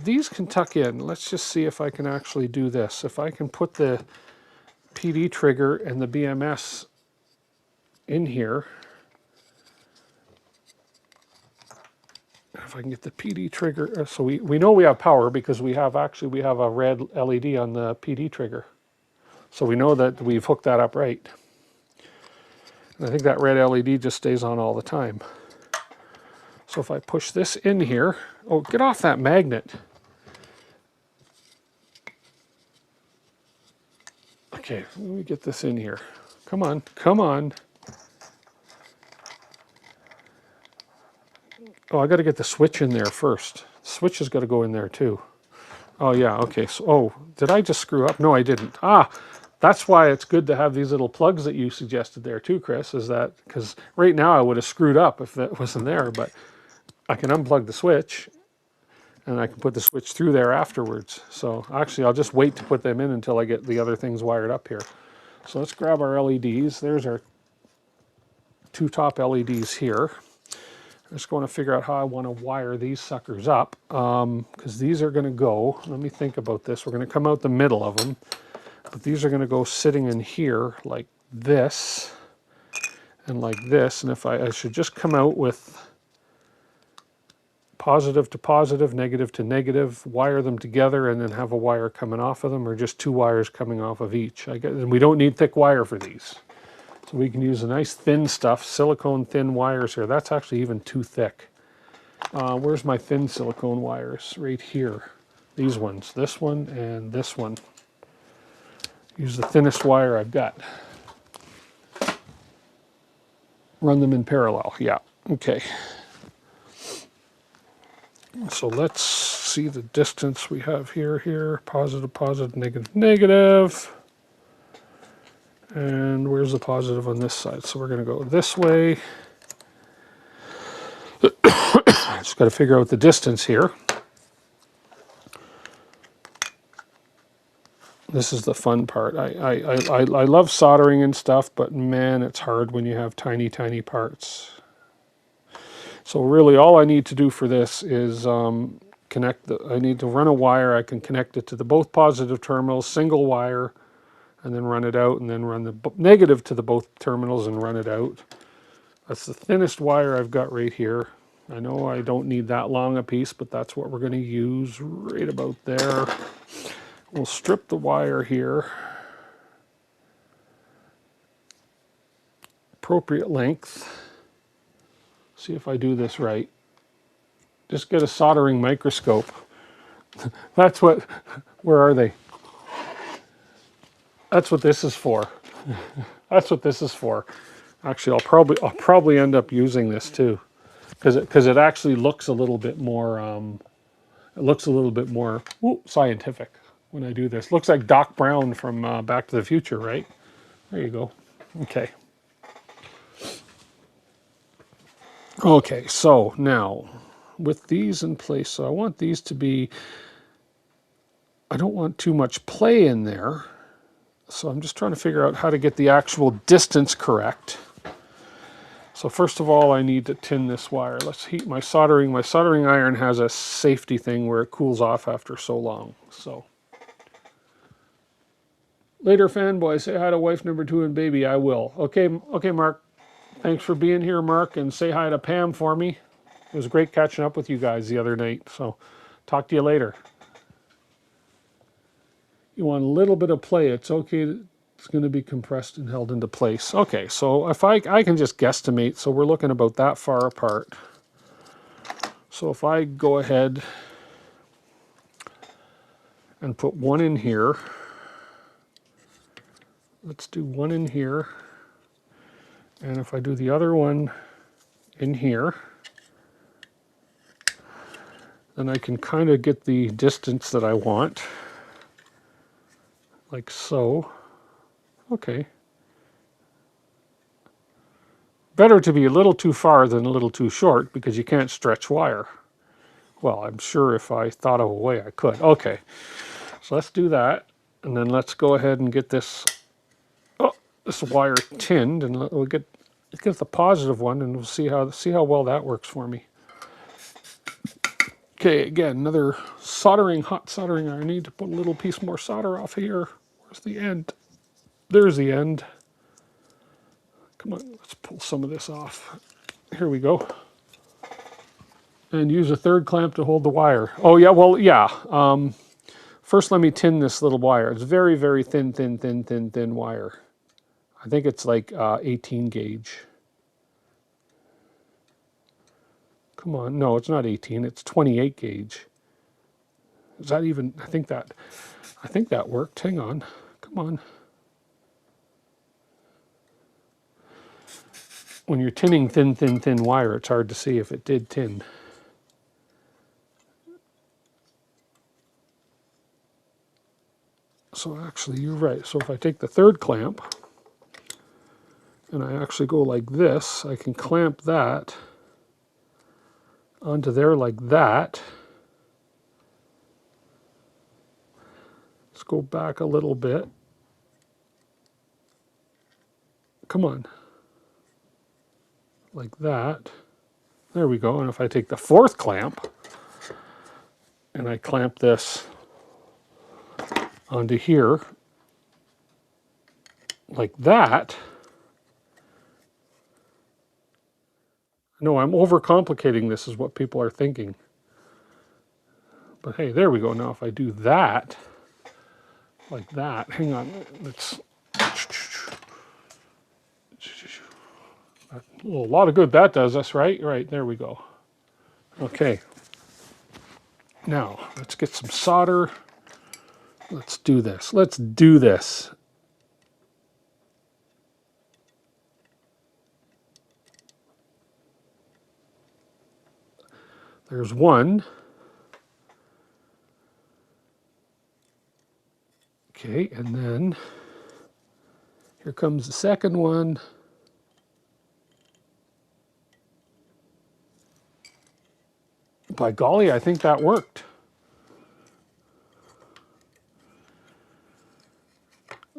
these can tuck in. Let's just see if I can actually do this. If I can put the PD trigger and the BMS in here. If I can get the PD trigger, so we know we have power because we have a red LED on the PD trigger. So we know that we've hooked that up right. And I think that red LED just stays on all the time. So if I push this in here, oh, get off that magnet. Okay, let me get this in here. Come on, come on. Oh, I got to get the switch in there first. The switch has got to go in there too. Oh yeah, okay. So, oh, did I just screw up? No, I didn't. Ah, that's why it's good to have these little plugs that you suggested there too, Chris, is that, because right now I would have screwed up if that wasn't there, but I can unplug the switch and I can put the switch through there afterwards. So actually I'll just wait to put them in until I get the other things wired up here. So let's grab our LEDs. There's our 2 top LEDs here. I'm just going to figure out how I want to wire these suckers up, because these are going to go, let me think about this, we're going to come out the middle of them, but these are going to go sitting in here like this, and like this, and if I should just come out with positive to positive, negative to negative, wire them together, and then have a wire coming off of them, or just 2 wires coming off of each. And we don't need thick wire for these. So we can use a nice thin stuff, silicone thin wires here. That's actually even too thick. Where's my thin silicone wires? Right here. These ones, this one and this one. Use the thinnest wire I've got. Run them in parallel, yeah, okay. So let's see the distance we have here, positive, positive, negative, negative. And where's the positive on this side? So we're going to go this way. Just got to figure out the distance here. This is the fun part. I love soldering and stuff, but man, it's hard when you have tiny, tiny parts. So really all I need to do for this is I need to run a wire. I can connect it to the both positive terminals, single wire, and then run it out, and then run the negative to the both terminals and run it out. That's the thinnest wire I've got right here. I know I don't need that long a piece, but that's what we're going to use right about there. We'll strip the wire here. Appropriate length. See if I do this right. Just get a soldering microscope. That's what, where are they? That's what this is for. That's what this is for. Actually, I'll probably end up using this too, because it actually looks a little bit more it looks a little bit more scientific when I do this. Looks like Doc Brown from Back to the Future, right? There you go. Okay. Okay, so now with these in place, so I want these to be, I don't want too much play in there. So I'm just trying to figure out how to get the actual distance correct. So first of all, I need to tin this wire. Let's heat my soldering. My soldering iron has a safety thing where it cools off after so long. So later, fanboy, say hi to wife number 2 and baby. I will. Okay, okay, Mark. Thanks for being here, Mark, and say hi to Pam for me. It was great catching up with you guys the other night. So talk to you later. You want a little bit of play. It's okay. It's going to be compressed and held into place. Okay, so if I can just guesstimate, so we're looking about that far apart. So if I go ahead and put one in here, let's do one in here, and if I do the other one in here, then I can kind of get the distance that I want, like so. Okay. Better to be a little too far than a little too short, because you can't stretch wire. Well, I'm sure if I thought of a way I could. Okay, so let's do that, and then let's go ahead and get this this wire tinned, and we'll get the positive one, and we'll see how well that works for me. Okay, again, another hot soldering iron. I need to put a little piece more solder off here. Where's the end? There's the end. Come on, let's pull some of this off. Here we go. And use a third clamp to hold the wire. Oh yeah, well yeah. First let me tin this little wire. It's very, very thin wire. I think it's like 18 gauge. Come on, no, it's not 18, it's 28 gauge. Is that even, I think that worked. Hang on, come on. When you're tinning thin wire, it's hard to see if it did tin. So actually, you're right. So if I take the third clamp, and I actually go like this, I can clamp that onto there like that. Let's go back a little bit. Come on. Like that. There we go. And if I take the fourth clamp, and I clamp this onto here, like that. No, I'm overcomplicating this, is what people are thinking. But hey, there we go. Now if I do that, like that, hang on, let's, a lot of good that does us, right? Right, there we go. Okay. Now, let's get some solder. Let's do this. Let's do this. There's one. Okay, and then here comes the second one. By golly, I think that worked.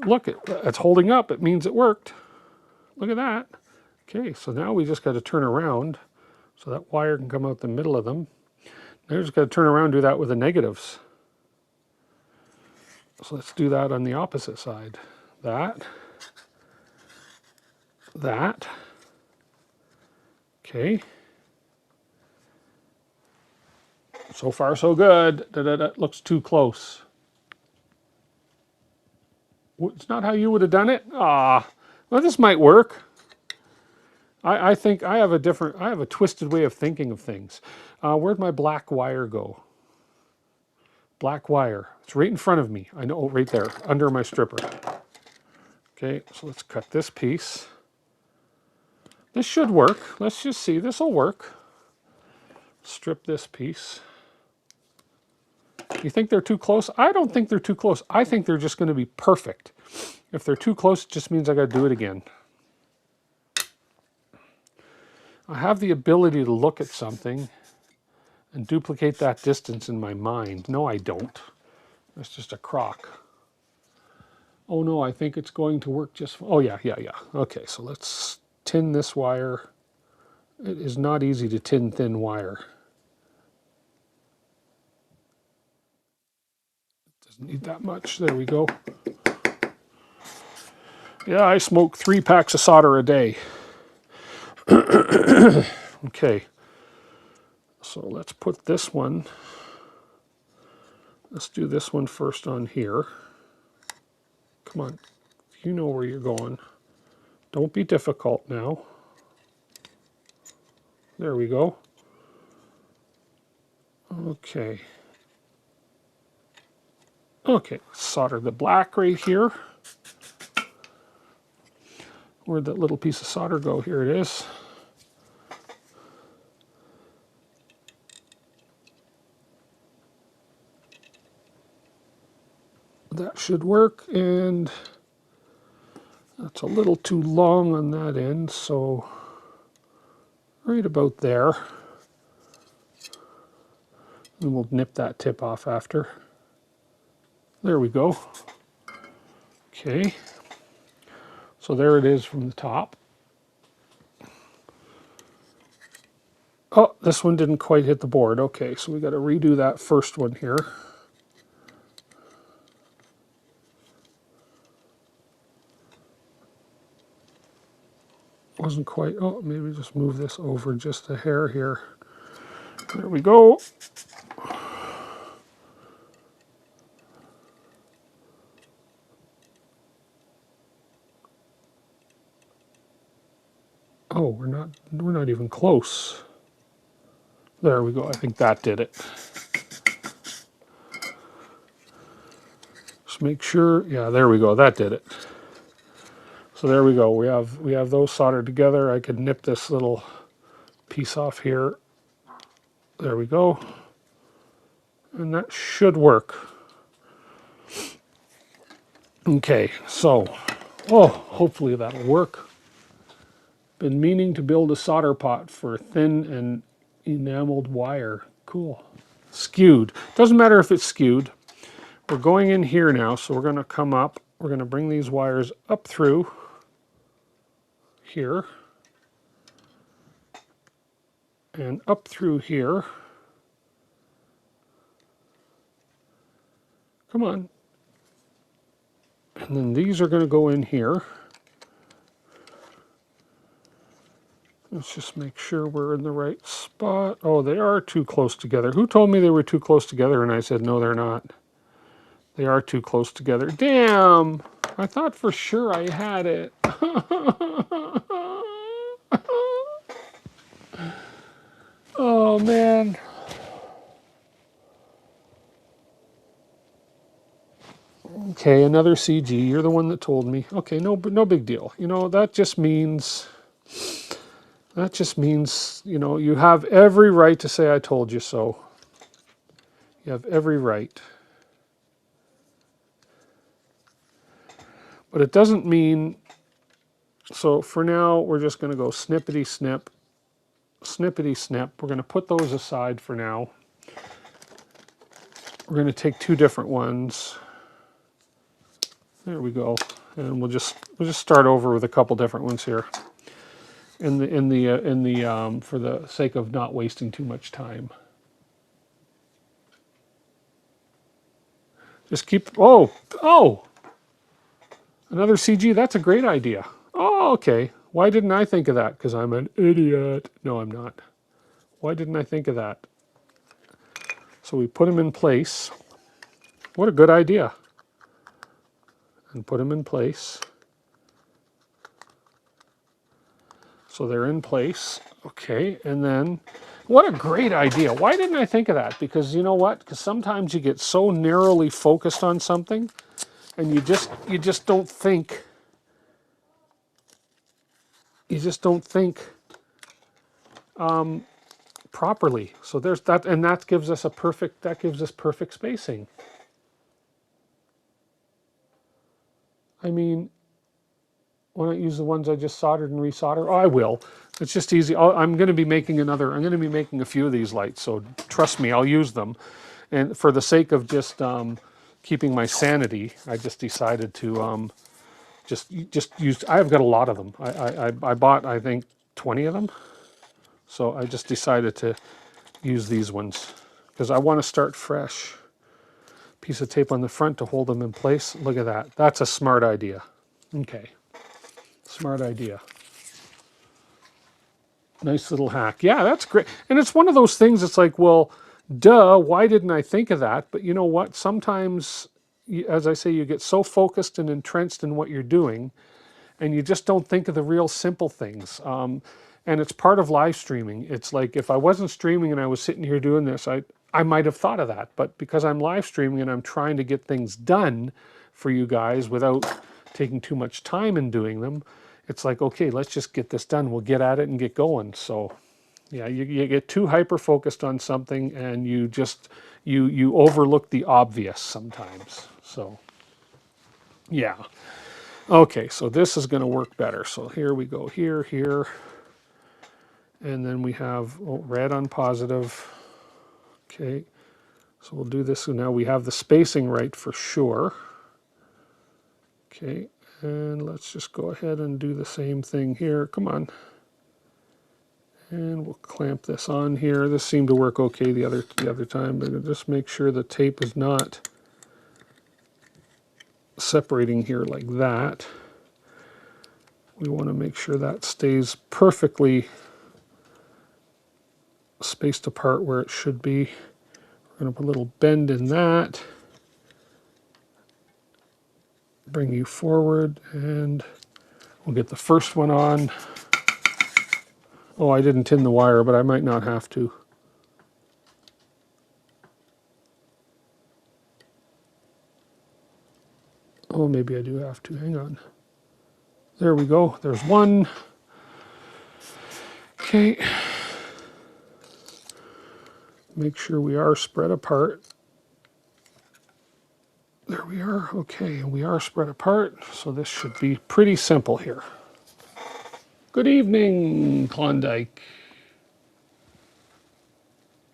Look, it's holding up. It means it worked. Look at that. Okay, so now we just got to turn around so that wire can come out the middle of them. Now we just got to turn around and do that with the negatives. So let's do that on the opposite side. That. That. Okay. So far, so good. That looks too close. It's not how you would have done it? Ah, well, this might work. I think I have a twisted way of thinking of things. Where'd my black wire go? Black wire. It's right in front of me. I know, right there, under my stripper. Okay, so let's cut this piece. This should work. Let's just see. This will work. Strip this piece. You think they're too close? I don't think they're too close. I think they're just going to be perfect. If they're too close, it just means I got to do it again. I have the ability to look at something and duplicate that distance in my mind. No, I don't. It's just a crock. Oh no, I think it's going to work just fine. Oh yeah. Okay, so let's tin this wire. It is not easy to tin thin wire. Doesn't need that much. There we go. Yeah, I smoke 3 packs of solder a day. Okay, so let's put this one. Let's do this one first on here. Come on, you know where you're going. Don't be difficult now. There we go. Okay. Okay, solder the black right here. Where'd that little piece of solder go? Here it is. That should work, and that's a little too long on that end, so right about there. And we'll nip that tip off after. There we go. Okay. So there it is from the top. Oh, this one didn't quite hit the board. Okay, so we got to redo that first one here. Wasn't quite, oh, maybe just move this over just a hair here. There we go. Oh, we're not even close. There we go. I think that did it. Just make sure. Yeah, there we go. That did it. So there we go. We have those soldered together. I could nip this little piece off here. There we go. And that should work. Okay, so, oh, hopefully that'll work. Been meaning to build a solder pot for thin and enameled wire. Cool. Skewed. Doesn't matter if it's skewed. We're going in here now, so we're going to come up. We're going to bring these wires up through here and up through here. Come on. And then these are going to go in here. Let's just make sure we're in the right spot. Oh, they are too close together. Who told me they were too close together? And I said, no, they're not. They are too close together. Damn! I thought for sure I had it. Oh, man. Okay, another CG. You're the one that told me. Okay, no big deal. You know, that just means, you know, you have every right to say I told you so. You have every right. But it doesn't mean, so for now, we're just going to go snippety snip, snippety snip. We're going to put those aside for now. We're going to take 2 different ones. There we go. And we'll just start over with a couple different ones here. For the sake of not wasting too much time. Just keep, oh, another CG, that's a great idea. Oh, okay. Why didn't I think of that? Because I'm an idiot. No, I'm not. Why didn't I think of that? So we put them in place. What a good idea. And put them in place. So they're in place. Okay, and then, what a great idea. Why didn't I think of that? Because you know what? Because sometimes you get so narrowly focused on something and you just don't think, properly. So there's that, and that gives us perfect spacing. I mean, why not use the ones I just soldered and resolder? Oh, I will. It's just easy. I'm going to be making a few of these lights, so trust me, I'll use them. And for the sake of just keeping my sanity, I just decided to just use. I've got a lot of them. I bought, I think, 20 of them. So I just decided to use these ones because I want to start fresh. Piece of tape on the front to hold them in place. Look at that. That's a smart idea. Okay. Smart idea. Nice little hack. Yeah, that's great. And it's one of those things, it's like, well, duh, why didn't I think of that? But you know what? Sometimes, as I say, you get so focused and entrenched in what you're doing, and you just don't think of the real simple things. And it's part of live streaming. It's like if I wasn't streaming and I was sitting here doing this, I might have thought of that. But because I'm live streaming and I'm trying to get things done for you guys without taking too much time in doing them, it's like, okay, let's just get this done. We'll get at it and get going. So yeah, you get too hyper-focused on something and you overlook the obvious sometimes. So yeah. Okay, so this is going to work better. So here we go, here. And then we have red on positive. Okay, so we'll do this. So now we have the spacing right for sure. Okay, and let's just go ahead and do the same thing here. Come on. And we'll clamp this on here. This seemed to work okay the other time, but just make sure the tape is not separating here like that. We want to make sure that stays perfectly spaced apart where it should be. We're going to put a little bend in that. Bring you forward, and we'll get the first one on. Oh, I didn't tin the wire, but I might not have to. Oh, maybe I do have to. Hang on. There we go. There's one. Okay. Make sure we are spread apart. There we are. Okay, we are spread apart, so this should be pretty simple here. Good evening, Klondike.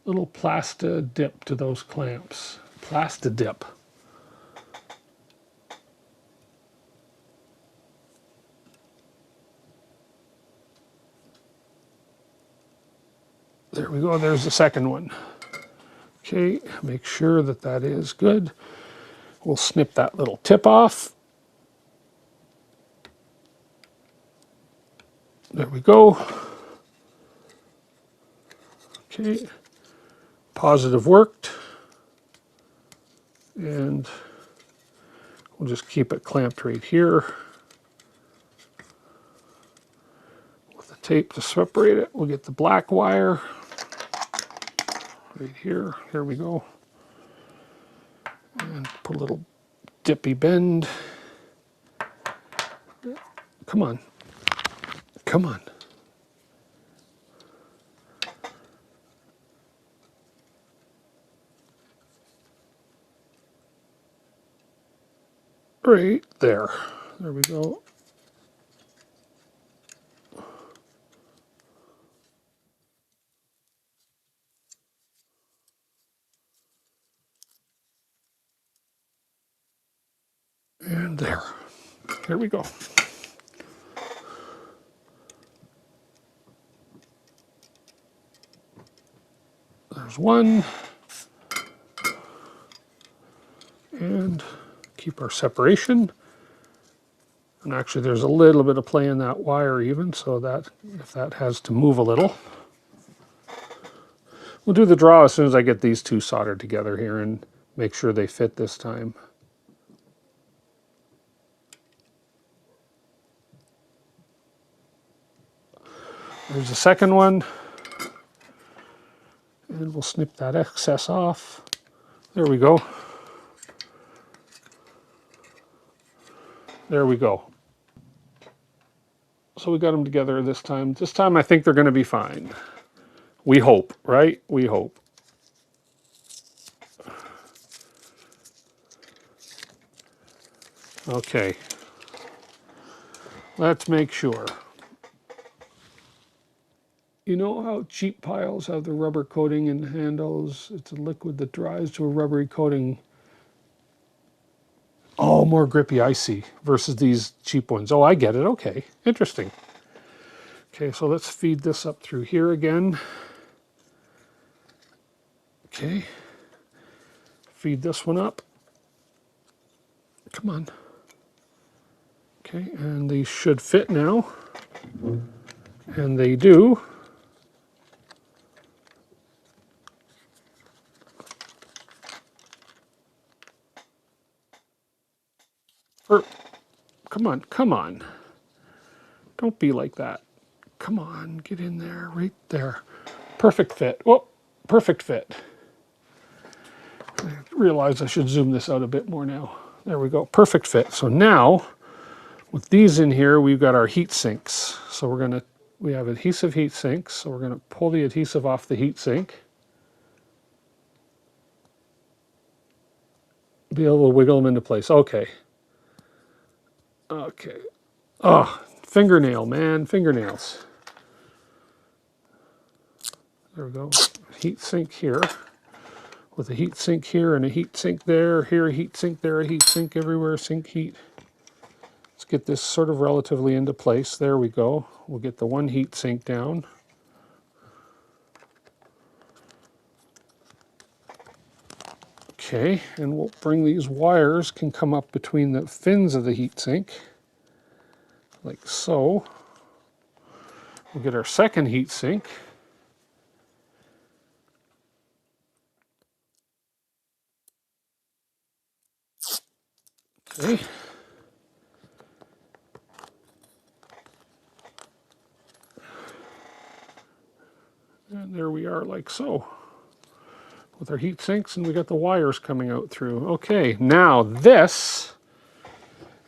Little plasta dip to those clamps. Plasta dip. There we go. There's the second one. Okay, make sure that that is good. We'll snip that little tip off. There we go. Okay, positive worked. And we'll just keep it clamped right here. With the tape to separate it, we'll get the black wire right here. Here we go. And put a little dippy bend. Come on. Come on. Right there. There we go. And there. Here we go. There's one. And keep our separation. And actually there's a little bit of play in that wire even, so that if that has to move a little, We'll do the draw as soon as I get these two soldered together here and make sure they fit this time. There's the second one. And we'll snip that excess off. There we go. There we go. So we got them together this time. This time I think they're going to be fine. We hope, right? We hope. Okay. Let's make sure. You know how cheap piles have the rubber coating in the handles? It's a liquid that dries to a rubbery coating. Oh, more grippy, I see, versus these cheap ones. Oh, I get it. Okay, interesting. Okay, so let's feed this up through here again. Okay. Feed this one up. Come on. Okay, and these should fit now. And they do. Come on, come on. Don't be like that. Come on, get in there, right there. Perfect fit. Whoa, perfect fit. I realize I should zoom this out a bit more now. There we go, perfect fit. So now, with these in here, we've got our heat sinks. So we have adhesive heat sinks, so we're gonna pull the adhesive off the heat sink. Be able to wiggle them into place. Okay. Okay. Oh, fingernail, man, fingernails. There we go. Heat sink here. With a heat sink here and a heat sink there, here a heat sink, there a heat sink, everywhere sink heat. Let's get this sort of relatively into place. There we go. We'll get the one heat sink down. Okay, and we'll bring these wires, can come up between the fins of the heat sink, like so. We'll get our second heat sink. Okay. And there we are, like so, with our heat sinks, and we got the wires coming out through. Okay, now this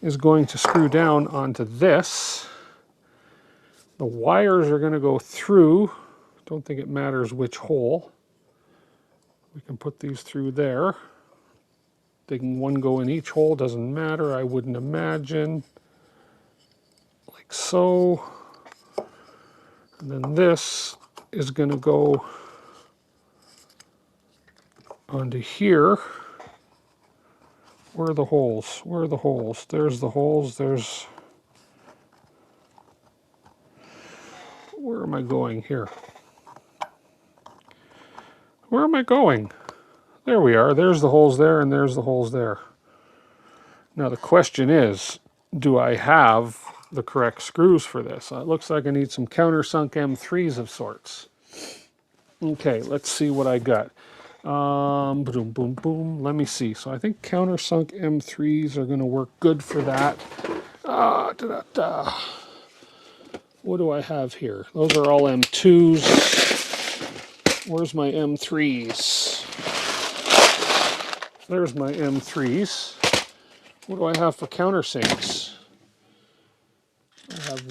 is going to screw down onto this. The wires are going to go through. Don't think it matters which hole. We can put these through there. They can one go in each hole, doesn't matter, I wouldn't imagine. Like so. And then this is going to go onto here. Where are the holes? Where are the holes? There's the holes, there's... Where am I going here? Where am I going? There we are. There's the holes there, and there's the holes there. Now the question is, do I have the correct screws for this? It looks like I need some countersunk M3s of sorts. Okay, let's see what I got. Boom, boom, boom. Let me see. So I think countersunk M3s are going to work good for that. What do I have here? Those are all M2s. Where's my M3s? There's my M3s. What do I have for countersinks? I have,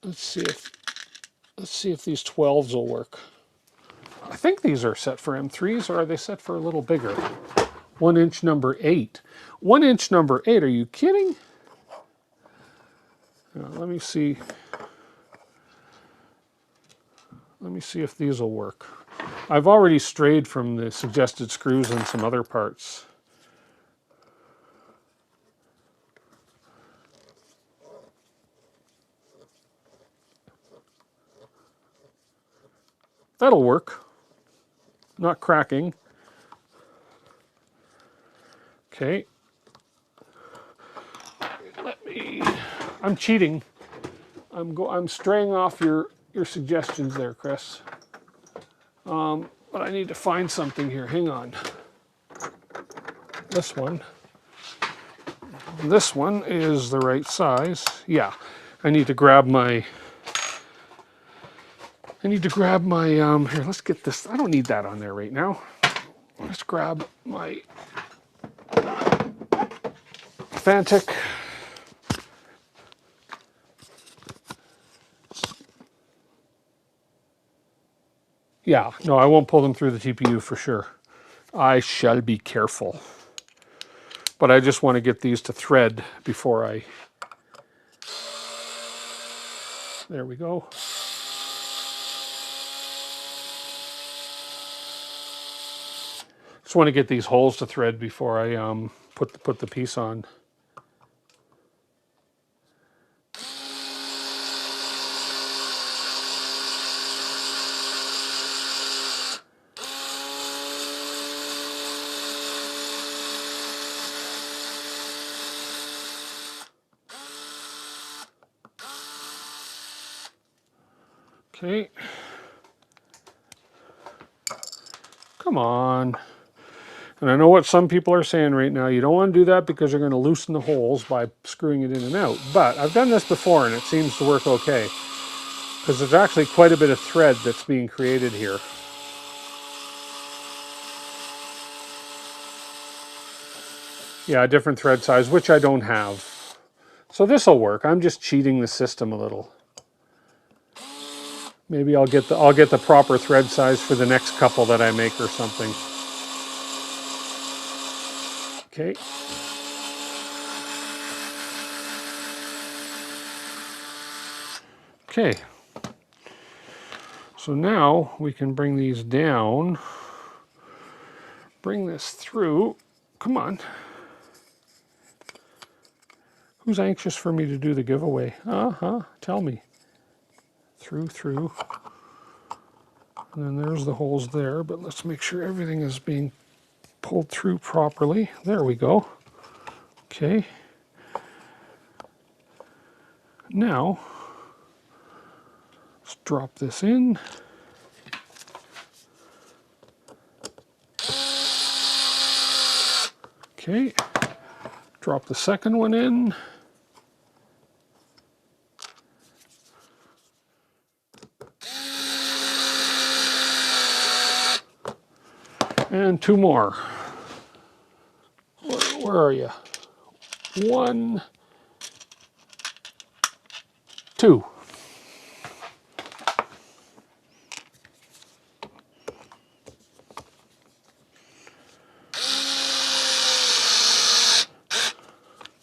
let's see if these 12s will work. I think these are set for M3s, or are they set for a little bigger? 1 inch number 8. 1 inch number 8, are you kidding? Let me see. Let me see if these will work. I've already strayed from the suggested screws on some other parts. That'll work. Not cracking. Okay. I'm cheating. I'm straying off your suggestions there, Chris. But I need to find something here. Hang on. This one. This one is the right size. Yeah. I need to grab my... here, let's get this. I don't need that on there right now. Let's grab my Fantic. Yeah, no, I won't pull them through the TPU for sure. I shall be careful. But I just want to get these to thread before I... There we go. Just want to get these holes to thread before I put the piece on. Okay. Come on. And I know what some people are saying right now. You don't want to do that because you're going to loosen the holes by screwing it in and out. But I've done this before and it seems to work okay. Because there's actually quite a bit of thread that's being created here. Yeah, a different thread size, which I don't have. So this will work. I'm just cheating the system a little. Maybe I'll get the proper thread size for the next couple that I make or something. Okay. Okay. So now we can bring these down. Bring this through. Come on. Who's anxious for me to do the giveaway? Tell me. Through. And then there's the holes there, but let's make sure everything is being pulled through properly. There we go. Okay. Now, let's drop this in. Okay. Drop the second one in. And two more. Where are you? 1, 2.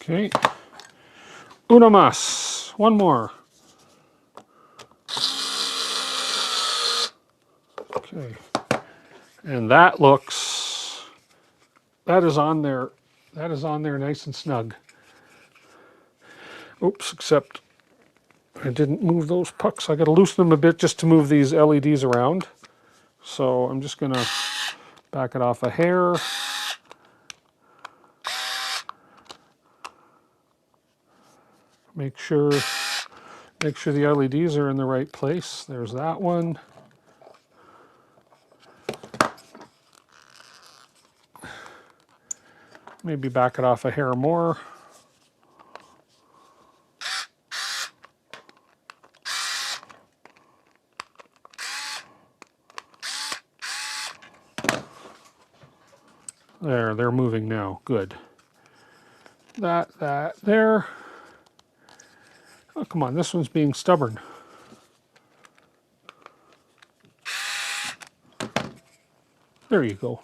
Okay. Uno más. One more. Okay. And that is on there. That is on there nice and snug. Oops, except I didn't move those pucks. I got to loosen them a bit just to move these LEDs around. So I'm just going to back it off a hair. Make sure the LEDs are in the right place. There's that one. Maybe back it off a hair more. There, they're moving now. Good. That, there. Oh, come on, this one's being stubborn. There you go.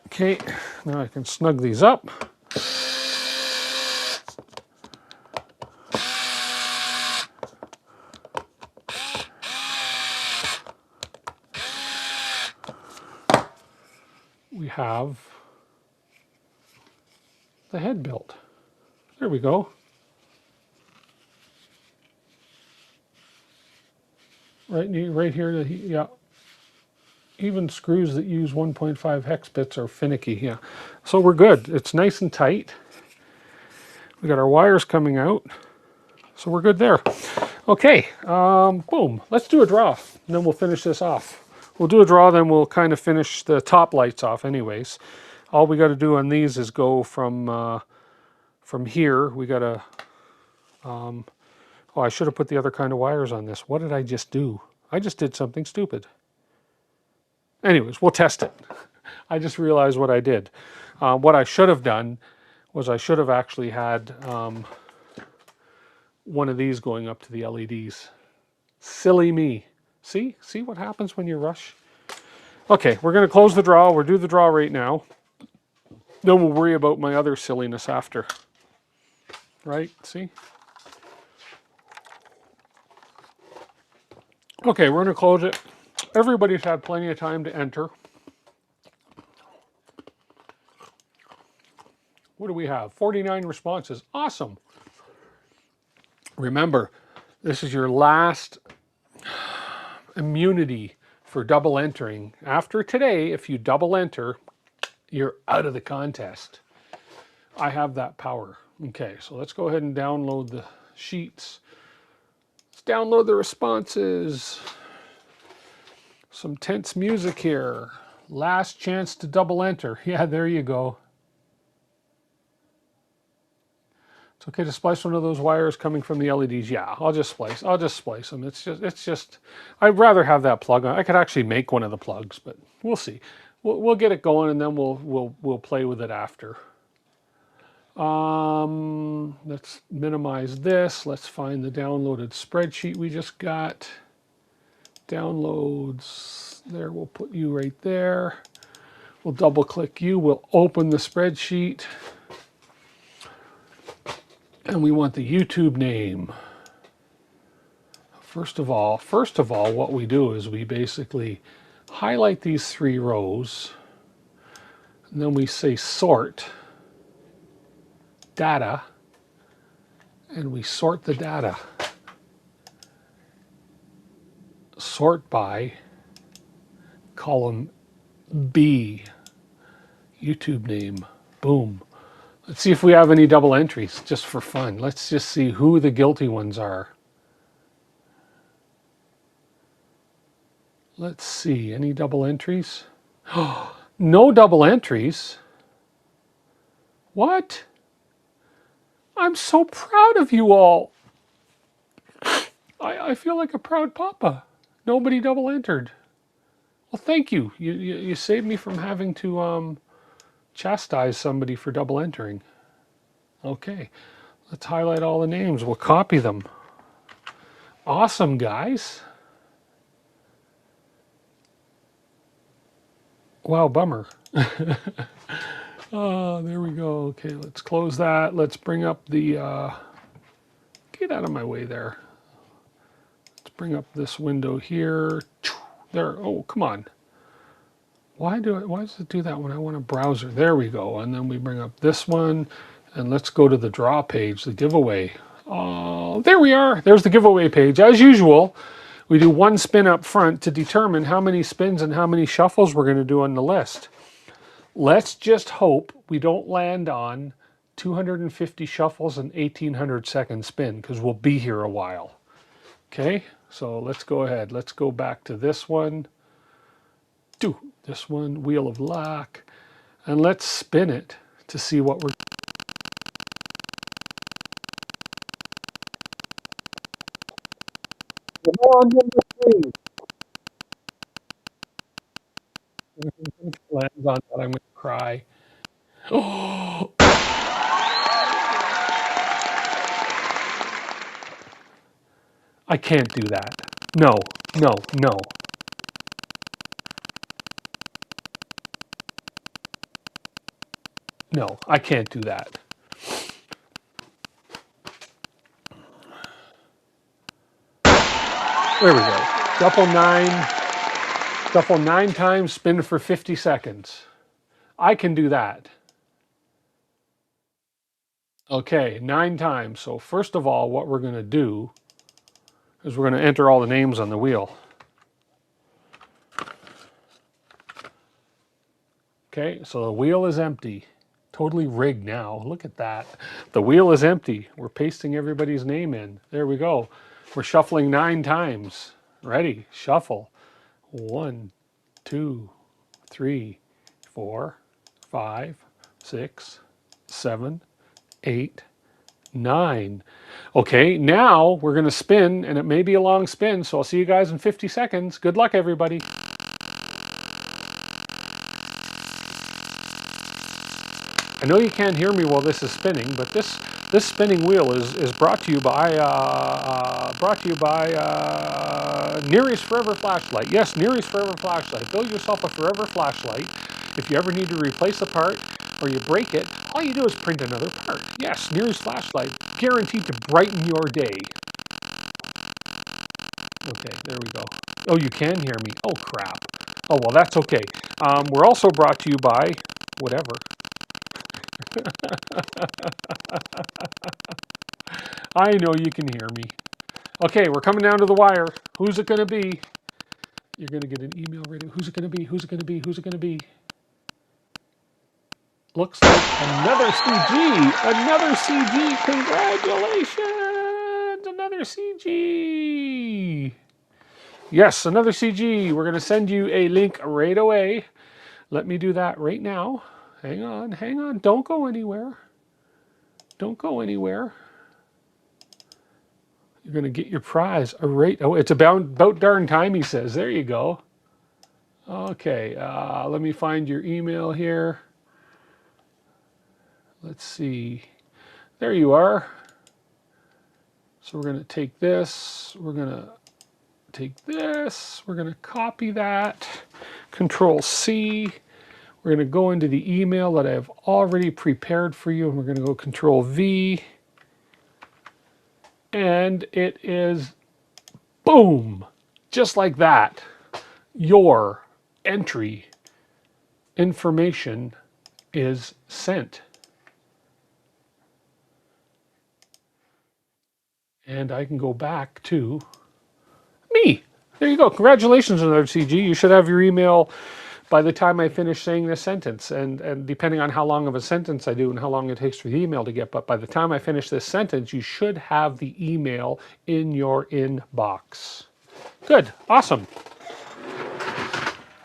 Okay, now I can snug these up. We have the head built. There we go. Right here, yeah. Even screws that use 1.5 hex bits are finicky, yeah. So we're good. It's nice and tight. We got our wires coming out. So we're good there. Okay, boom. Let's do a draw, and then we'll finish this off. We'll do a draw, then we'll kind of finish the top lights off anyways. All we got to do on these is go from here. We got to, oh, I should have put the other kind of wires on this. What did I just do? I just did something stupid. Anyways, we'll test it. I just realized what I did. What I should have done was I should have actually had one of these going up to the LEDs. Silly me. See what happens when you rush? Okay, we're going to close the draw. We'll do the draw right now. Then we'll worry about my other silliness after. Right? See? Okay, we're going to close it. Everybody's had plenty of time to enter. What do we have? 49 responses. Awesome. Remember, this is your last immunity for double entering. After today, if you double enter, you're out of the contest. I have that power. Okay, so let's go ahead and download the sheets. Let's download the responses. Some tense music here. Last chance to double enter. Yeah, there you go. It's okay to splice one of those wires coming from the LEDs. Yeah, I'll just splice them. It's just, I'd rather have that plug on. I could actually make one of the plugs, but we'll see. We'll get it going, and then we'll play with it after. Let's minimize this. Let's find the downloaded spreadsheet we just got. Downloads. There, we'll put you right there. We'll double click you. We'll open the spreadsheet. And we want the YouTube name. First of all, what we do is we basically highlight these 3 rows, and then we say sort data, and we sort the data. Sort by column B, YouTube name. Boom. Let's see if we have any double entries, just for fun. Let's just see who the guilty ones are. Let's see, any double entries? No double entries. What? I'm so proud of you all. I feel like a proud papa. Nobody double entered. Well, thank you. You saved me from having to chastise somebody for double entering. Okay, let's highlight all the names. We'll copy them. Awesome, guys. Wow, bummer. Oh, there we go. Okay, let's close that. Let's bring up the, get out of my way there. Let's bring up this window here. There, oh, come on. Why does it do that when I want a browser? There we go. And then we bring up this one, and let's go to the draw page, the giveaway. Oh, there we are. There's the giveaway page. As usual, we do 1 spin up front to determine how many spins and how many shuffles we're going to do on the list. Let's just hope we don't land on 250 shuffles and 1800 second spin, because we'll be here a while. Okay, so let's go ahead. Let's go back to this one. Do this one, Wheel of Luck, and let's spin it to see what we're. Come on, number 3. Lands on that, I'm going to cry. Oh. I can't do that. No, no, no. No, I can't do that. There we go. Shuffle 9 times, spin for 50 seconds. I can do that. Okay, 9 times. So first of all, what we're going to do is we're going to enter all the names on the wheel. Okay, so the wheel is empty. Totally rigged now. Look at that. The wheel is empty. We're pasting everybody's name in. There we go. We're shuffling 9 times. Ready, shuffle. 1, 2, 3, 4, 5, 6, 7, 8, 9. Okay, now we're going to spin, and it may be a long spin, so I'll see you guys in 50 seconds. Good luck, everybody. I know you can't hear me while this is spinning, but this spinning wheel is brought to you by Neary's Forever Flashlight. Yes, Neary's Forever Flashlight. Build yourself a Forever Flashlight. If you ever need to replace a part or you break it, all you do is print another part. Yes, Neary's Flashlight, guaranteed to brighten your day. Okay, there we go. Oh, you can hear me. Oh, crap. Oh, well, that's okay. We're also brought to you by whatever. I know you can hear me. Okay, we're coming down to the wire. Who's it going to be? You're going to get an email ready. Who's it going to be? Who's it going to be? Who's it going to be? Looks like another CG. Another CG. Congratulations. Another CG. Yes, another CG. We're going to send you a link right away. Let me do that right now. Hang on, hang on. Don't go anywhere. Don't go anywhere. You're going to get your prize right. Oh, it's about darn time, he says. There you go. Okay, let me find your email here. Let's see. There you are. So we're going to take this. We're going to take this. We're going to copy that. Control C. We're going to go into the email that I've already prepared for you. And we're going to go Control V. And it is, boom, just like that. Your entry information is sent. And I can go back to me. There you go. Congratulations, another CG. You should have your email by the time I finish saying this sentence. And depending on how long of a sentence I do and how long it takes for the email to get, but by the time I finish this sentence, you should have the email in your inbox. Good. Awesome.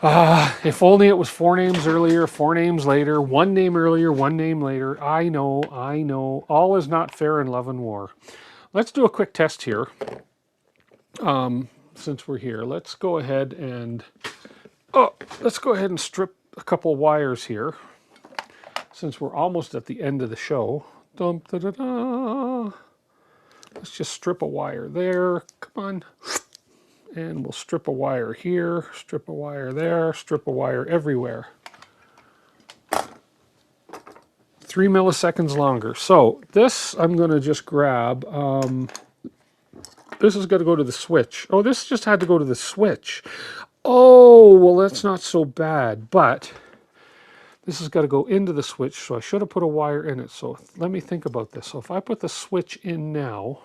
If only it was 4 names earlier, 4 names later, 1 name earlier, 1 name later. I know, I know. All is not fair in love and war. Let's do a quick test here. Since we're here, let's go ahead and strip a couple wires here. Since we're almost at the end of the show. Dum, da, da, da. Let's just strip a wire there. Come on. And we'll strip a wire here, strip a wire there, strip a wire everywhere. 3 milliseconds longer. So this I'm going to just grab. This is going to go to the switch. Oh, this just had to go to the switch. Oh, well, that's not so bad. But this has got to go into the switch. So I should have put a wire in it. So let me think about this. So if I put the switch in now,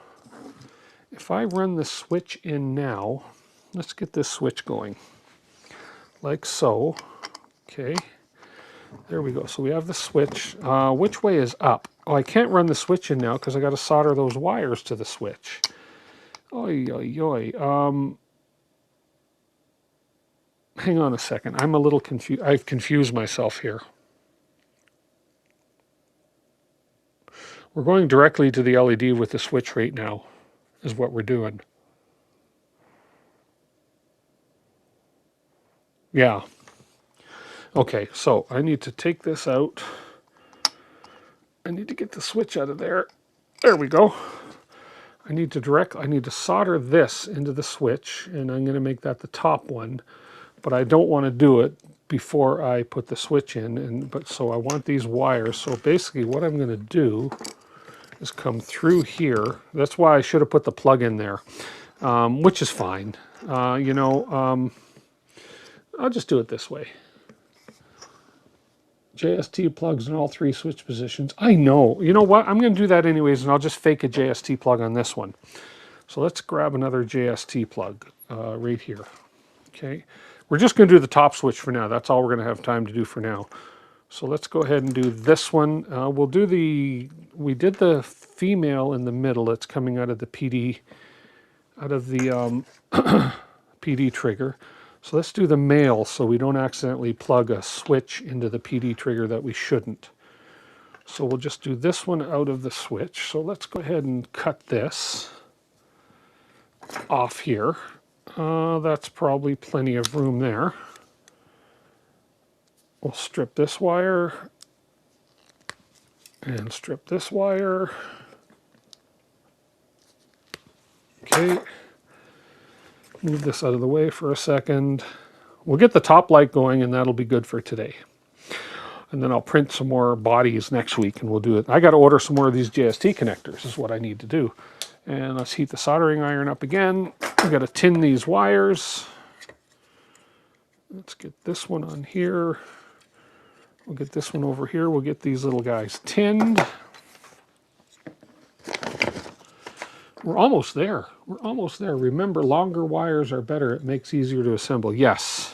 if I run the switch in now, let's get this switch going, like so. Okay, there we go. So we have the switch. Which way is up? Oh, I can't run the switch in now because I got to solder those wires to the switch. Oy, oy, oy. Hang on a second. I'm a little confused. I've confused myself here. We're going directly to the LED with the switch right now, is what we're doing. Yeah. Okay, so I need to take this out. I need to get the switch out of there. There we go. I need to solder this into the switch, and I'm going to make that the top one, but I don't want to do it before I put the switch in, so I want these wires. So basically what I'm going to do is come through here. That's why I should have put the plug in there, which is fine. I'll just do it this way. JST plugs in all 3 switch positions. I know. You know what? I'm going to do that anyways, and I'll just fake a JST plug on this one. So let's grab another JST plug right here. Okay. We're just going to do the top switch for now. That's all we're going to have time to do for now. So let's go ahead and do this one. We did the female in the middle. It's coming out of the PD out of the PD trigger. So let's do the male so we don't accidentally plug a switch into the PD trigger that we shouldn't. So we'll just do this one out of the switch. So let's go ahead and cut this off here. That's probably plenty of room there. We'll strip this wire and strip this wire. Okay, move this out of the way for a second. We'll get the top light going and that'll be good for today. And then I'll print some more bodies next week and we'll do it. I got to order some more of these JST connectors is what I need to do. And let's heat the soldering iron up again. We got to tin these wires. Let's get this one on here. We'll get this one over here. We'll get these little guys tinned. We're almost there. We're almost there. Remember, longer wires are better. It makes it easier to assemble. Yes,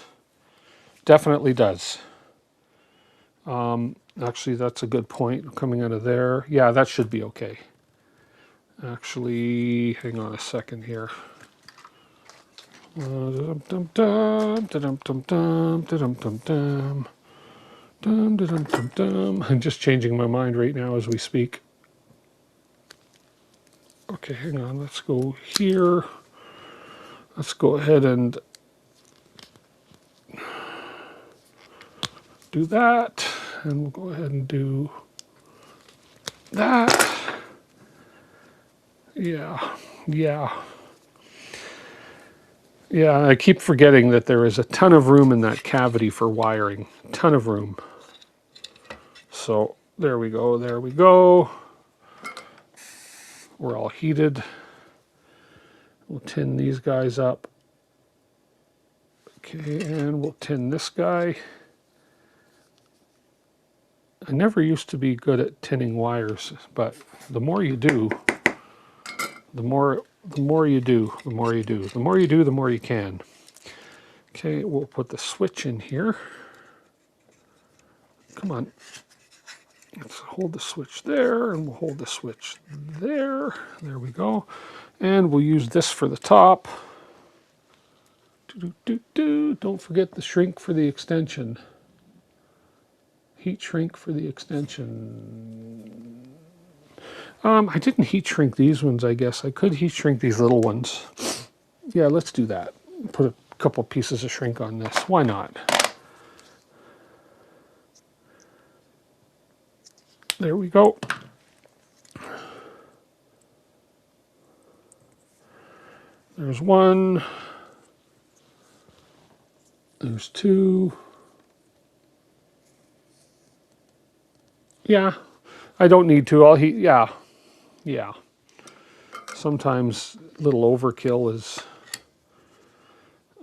definitely does. Actually, that's a good point coming out of there. Yeah, that should be okay. Actually, hang on a second here. I'm just changing my mind right now as we speak. Okay, hang on. Let's go here. Let's go ahead and do that. And we'll go ahead and do that. Yeah. Yeah, I keep forgetting that there is a ton of room in that cavity for wiring. Ton of room. So there we go, there we go. We're all heated. We'll tin these guys up. Okay, and we'll tin this guy. I never used to be good at tinning wires, but the more you do, the more you do, the more you do. The more you do, the more you can. Okay, we'll put the switch in here. Come on. Let's hold the switch there, and we'll hold the switch there. There we go. And we'll use this for the top. Don't forget the shrink for the extension. Heat shrink for the extension. I didn't heat shrink these ones, I guess. I could heat shrink these little ones. Yeah, let's do that. Put a couple pieces of shrink on this. Why not? There we go. There's one. There's two. Yeah, I don't need to. I'll heat. Yeah. Sometimes little overkill is.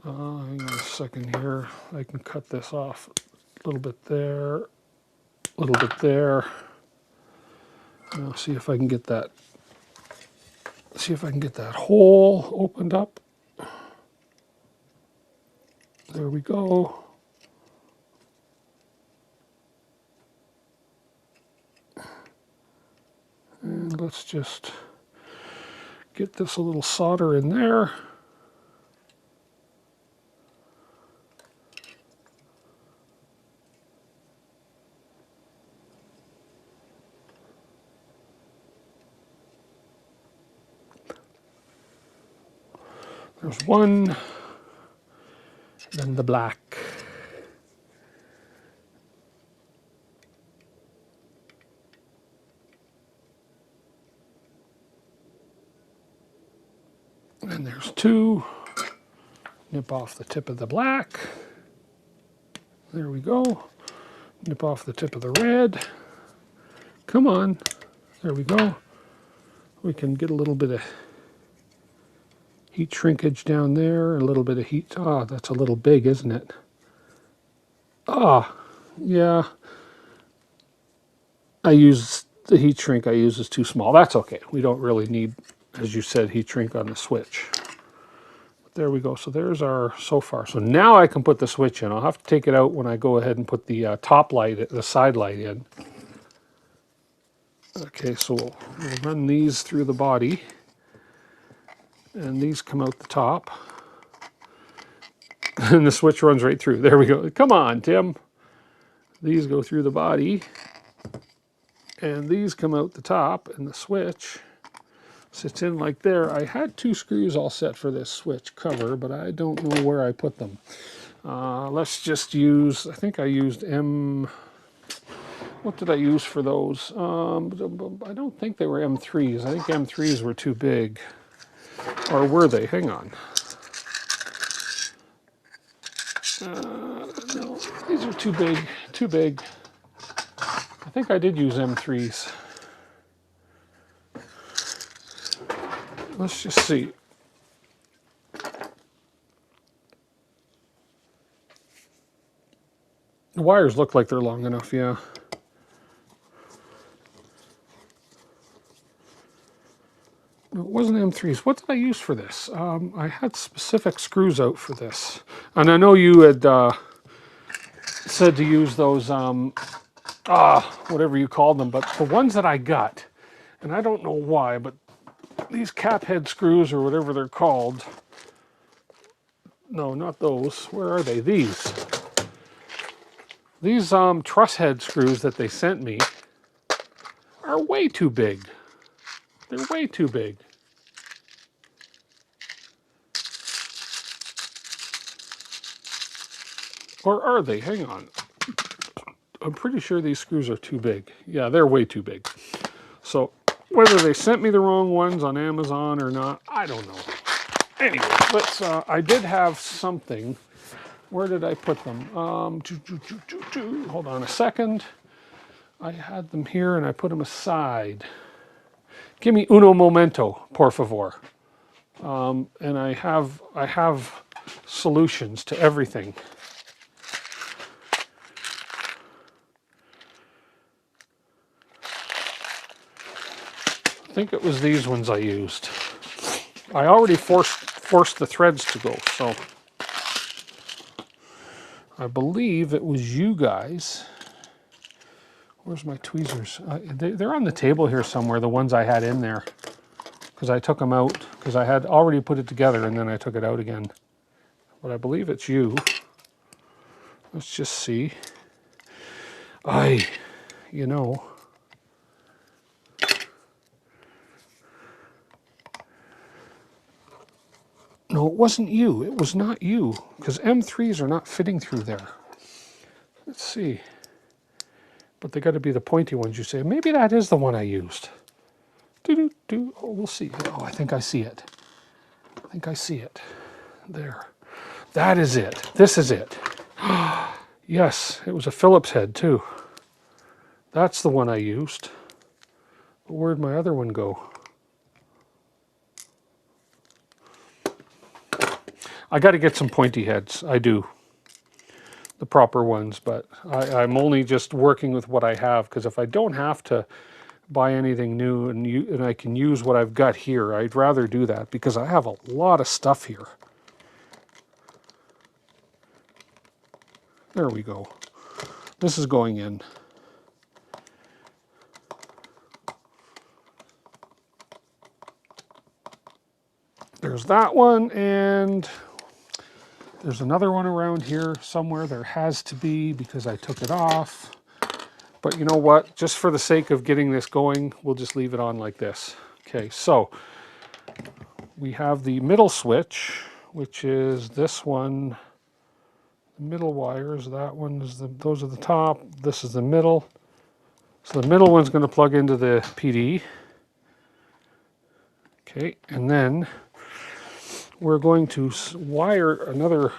Hang on a second here. I can cut this off a little bit there, a little bit there. Now see if I can get that. See if I can get that hole opened up. There we go. And let's just get this a little solder in there. There's one, then the black. And there's two. Nip off the tip of the black. There we go. Nip off the tip of the red. Come on. There we go. We can get a little bit of heat shrinkage down there, a little bit of heat. Ah, that's a little big, isn't it? Ah, yeah. I use the heat shrink I use is too small. That's okay. We don't really need, as you said, heat shrink on the switch. But there we go. So there's our so far. So now I can put the switch in. I'll have to take it out when I go ahead and put the top light, the side light in. Okay, so we'll run these through the body. and these come out the top. And the switch runs right through. There we go. Come on, Tim. These go through the body, and these come out the top, and the switch sits in like there. I had 2 screws all set for this switch cover, but I don't know where I put them. Let's just use, I think I used what did I use for those? I don't think they were M3s. I think M3s were too big. Or were they? Hang on. No, these are too big. Too big. I think I did use M3s. Let's just see. The wires look like they're long enough, yeah. It wasn't M3s. What did I use for this? I had specific screws out for this. And I know you had said to use those, whatever you called them, but the ones that I got, and I don't know why, but these cap head screws or whatever they're called, no, not those. Where are they? These truss head screws that they sent me are way too big. They're way too big. Or are they? Hang on. I'm pretty sure these screws are too big. Yeah, they're way too big. So whether they sent me the wrong ones on Amazon or not, I don't know. Anyway, let's, I did have something. Where did I put them? Hold on a second. I had them here and I put them aside. Give me uno momento, por favor. And I have solutions to everything. I think it was these ones I used. I already forced the threads to go, so I believe it was you guys. Where's my tweezers? They're on the table here somewhere, the ones I had in there. Because I took them out, because I had already put it together and then I took it out again. But I believe it's you. Let's just see. You know. No, it wasn't you. It was not you. Because M3s are not fitting through there. Let's see. But they got to be the pointy ones, you say. Maybe that is the one I used. Oh, we'll see. Oh, I think I see it. I think I see it. There. That is it. This is it. Yes, it was a Phillips head too. That's the one I used. But where'd my other one go? I got to get some pointy heads. I do. The proper ones, but I'm only just working with what I have, because if I don't have to buy anything new and I can use what I've got here, I'd rather do that, because I have a lot of stuff here. There we go. This is going in. There's that one, and there's another one around here somewhere. There has to be, because I took it off. But you know what? Just for the sake of getting this going, we'll just leave it on like this. Okay, so we have the middle switch, which is this one. The middle wires, that one is those are the top. This is the middle. So the middle one's going to plug into the PD. Okay, and then we're going to wire another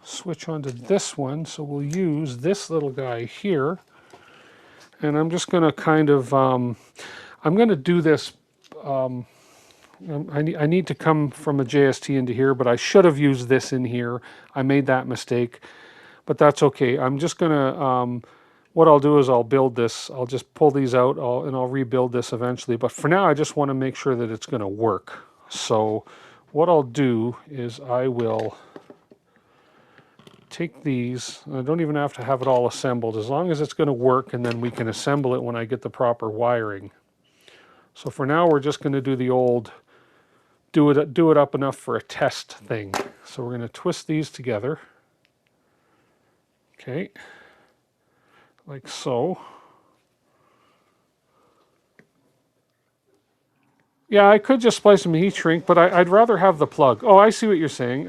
switch onto this one. So we'll use this little guy here. And I'm just going to kind of, I'm going to do this, I need to come from a JST into here, but I should have used this in here. I made that mistake, but that's okay. I'm just going to, what I'll do is I'll build this. I'll just pull these out and I'll rebuild this eventually. But for now, I just want to make sure that it's going to work. So what I'll do is I will take these. I don't even have to have it all assembled, as long as it's going to work, and then we can assemble it when I get the proper wiring. So for now, we're just going to do the old do it up enough for a test thing. So we're going to twist these together. Okay, like so. Yeah, I could just splice them heat shrink, but I'd rather have the plug. Oh, I see what you're saying.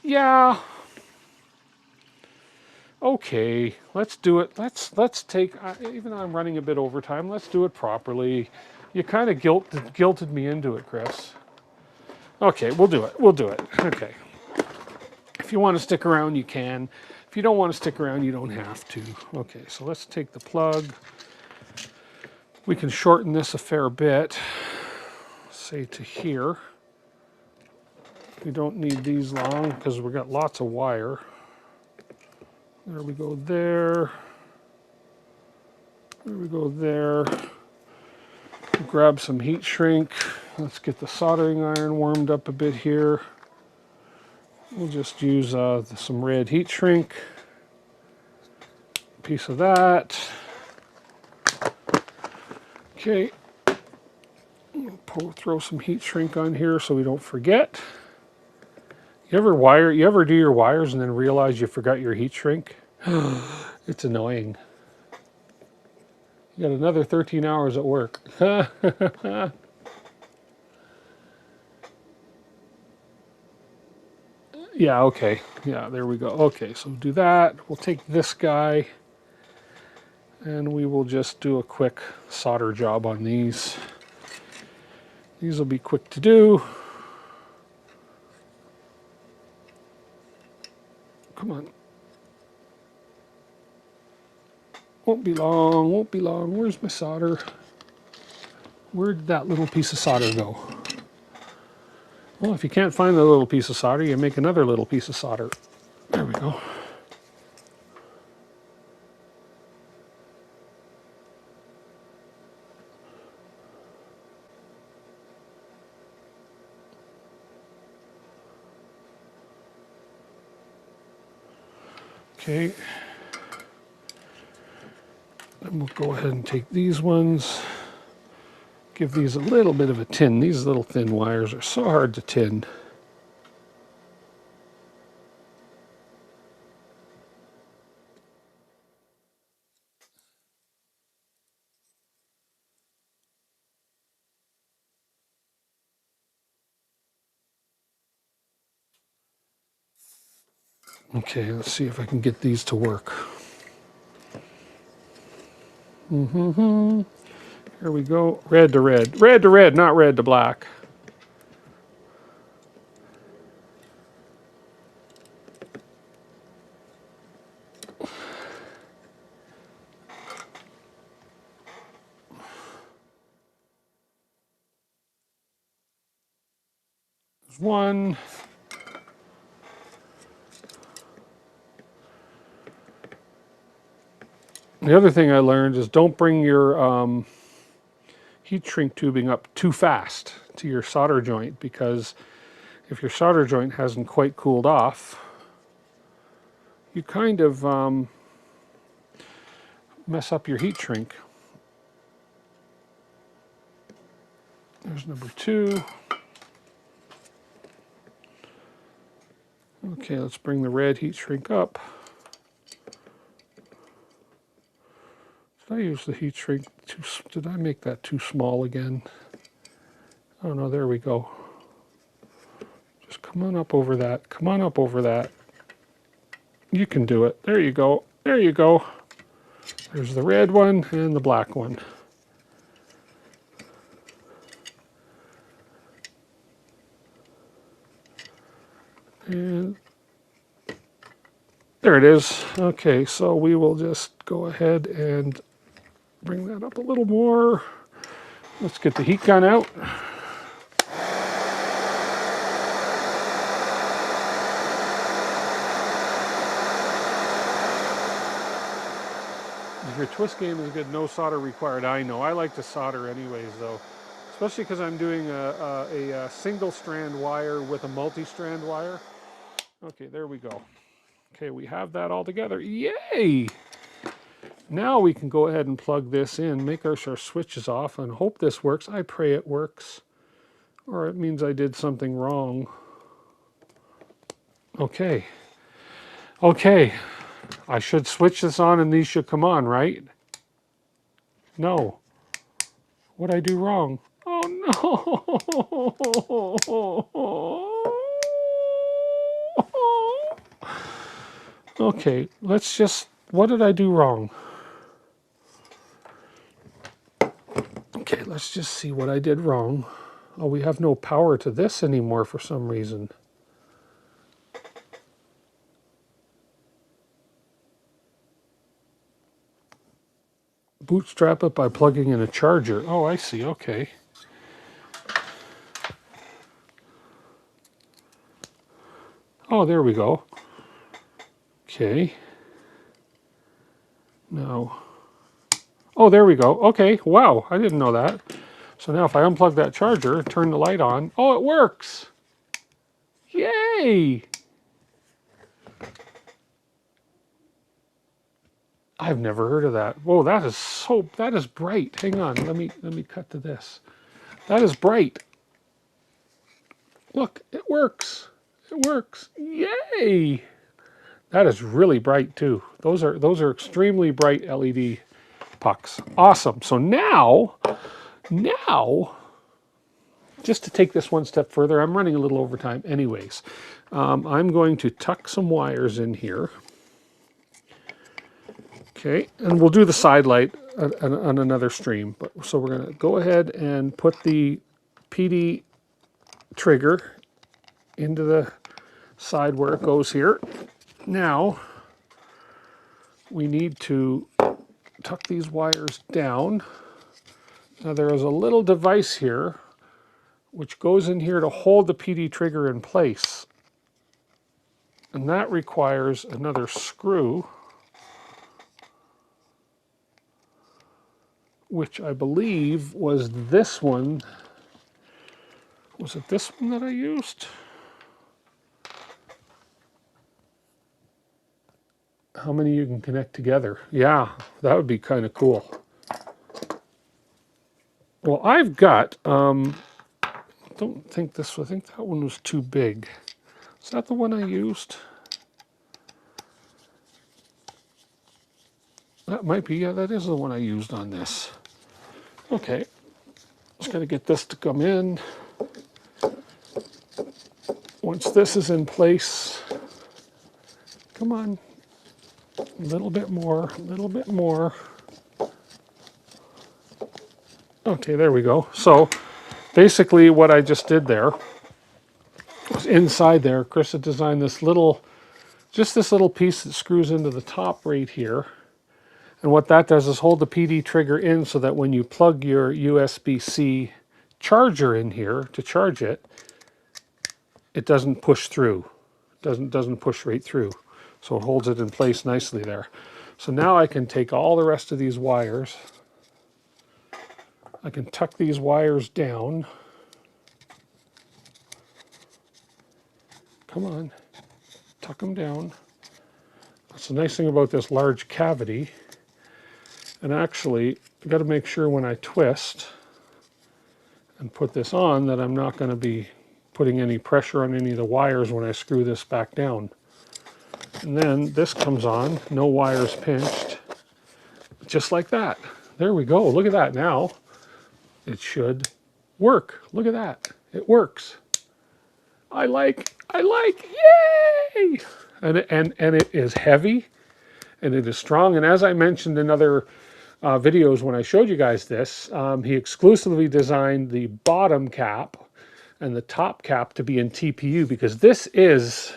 Yeah. Okay, let's do it. Let's take, even though I'm running a bit overtime, let's do it properly. You kind of guilted me into it, Chris. Okay, we'll do it. We'll do it. Okay. If you want to stick around, you can. If you don't want to stick around, you don't have to. Okay, so let's take the plug. We can shorten this a fair bit, say to here. We don't need these long because we've got lots of wire. There we go there. There we go there. Grab some heat shrink. Let's get the soldering iron warmed up a bit here. We'll just use some red heat shrink. Piece of that. Okay. Throw some heat shrink on here so we don't forget. You ever do your wires and then realize you forgot your heat shrink? It's annoying. You got another 13 hours at work. Yeah, okay. Yeah, there we go. Okay, so do that. We'll take this guy and we will just do a quick solder job on these. These will be quick to do. Come on. Won't be long, won't be long. Where's my solder? Where did that little piece of solder go? Well, if you can't find the little piece of solder, you make another little piece of solder. There we go. Okay. Then we'll go ahead and take these ones. Give these a little bit of a tin. These little thin wires are so hard to tin. Okay, let's see if I can get these to work. Here we go. Red to red. Red to red, not red to black. There's one. The other thing I learned is don't bring your heat shrink tubing up too fast to your solder joint, because if your solder joint hasn't quite cooled off, you kind of mess up your heat shrink. There's number 2. Okay, let's bring the red heat shrink up. Did I use the heat shrink too? Did I make that too small again? Oh no, there we go. Just come on up over that. Come on up over that. You can do it. There you go. There you go. There's the red one and the black one. And there it is. Okay, so we will just go ahead and bring that up a little more. Let's get the heat gun out. If your twist game is good, no solder required. I know. I like to solder anyways, though. Especially because I'm doing a single strand wire with a multi-strand wire. Okay, there we go. Okay, we have that all together. Yay! Now we can go ahead and plug this in, make our switches off, and hope this works. I pray it works. or it means I did something wrong. Okay. Okay. I should switch this on and these should come on, right? No. What'd I do wrong? Oh no! Okay, let's just, what did I do wrong? Okay, let's just see what I did wrong. Oh, we have no power to this anymore for some reason. Bootstrap it by plugging in a charger. Oh, I see, okay. Oh, there we go. Okay. Now, oh, there we go. Okay, wow, I didn't know that. So now if I unplug that charger, turn the light on, oh, it works. Yay! I've never heard of that. Whoa, that is bright. Hang on, let me cut to this. That is bright. Look, it works. It works. Yay! That is really bright too. Those are extremely bright LED pucks. Awesome. So now, just to take this one step further, I'm running a little over time anyways. I'm going to tuck some wires in here. Okay, and we'll do the side light on another stream. So we're going to go ahead and put the PD trigger into the side where it goes here. Now, we need to tuck these wires down. Now there is a little device here which goes in here to hold the PD trigger in place. And that requires another screw, which I believe was this one. Was it this one that I used? How many you can connect together? Yeah, that would be kind of cool. Well, I've got, I think that one was too big. Is that the one I used? That might be, yeah, that is the one I used on this. Okay, just got to get this to come in. Once this is in place, come on, a little bit more, a little bit more. Okay, there we go. So basically what I just did there was inside there, Chris had designed this little, just this little piece that screws into the top right here. And what that does is hold the PD trigger in so that when you plug your USB-C charger in here to charge it, it doesn't push through, doesn't push right through. So it holds it in place nicely there. So now I can take all the rest of these wires, I can tuck these wires down. Come on, tuck them down. That's the nice thing about this large cavity. And actually, I've got to make sure when I twist and put this on that I'm not going to be putting any pressure on any of the wires when I screw this back down. And then this comes on, no wires pinched, just like that. There we go. Look at that now. It should work. Look at that. It works. I like, yay! And it is heavy and it is strong. And as I mentioned in other videos when I showed you guys this, he exclusively designed the bottom cap and the top cap to be in TPU because this is,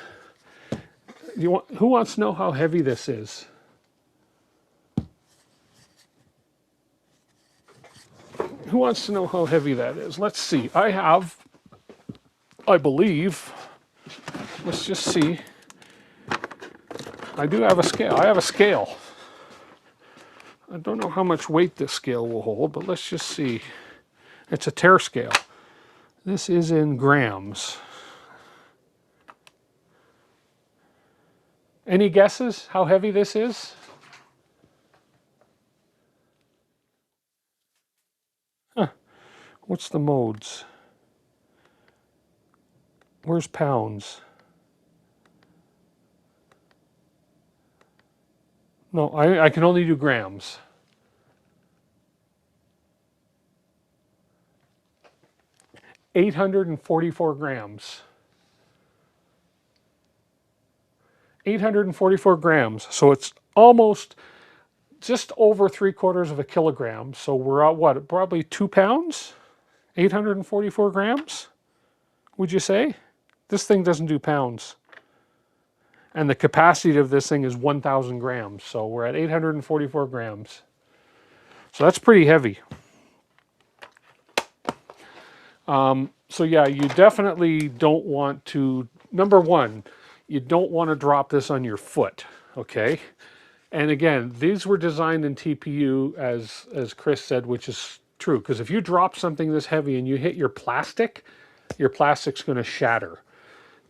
who wants to know how heavy this is? Who wants to know how heavy that is? Let's see. I believe, let's just see. I do have a scale. I have a scale. I don't know how much weight this scale will hold, but let's just see. It's a tear scale. This is in grams. Any guesses how heavy this is? Huh. What's the modes? Where's pounds? No, I can only do grams. 844 grams. 844 grams. So it's almost just over 3/4 of a kilogram. So we're at what? Probably 2 pounds? 844 grams? Would you say? This thing doesn't do pounds. And the capacity of this thing is 1,000 grams. So we're at 844 grams. So that's pretty heavy. So yeah, you definitely don't want to, number one, you don't want to drop this on your foot, okay? And again, these were designed in TPU, as Chris said, which is true, because if you drop something this heavy and you hit your plastic's going to shatter.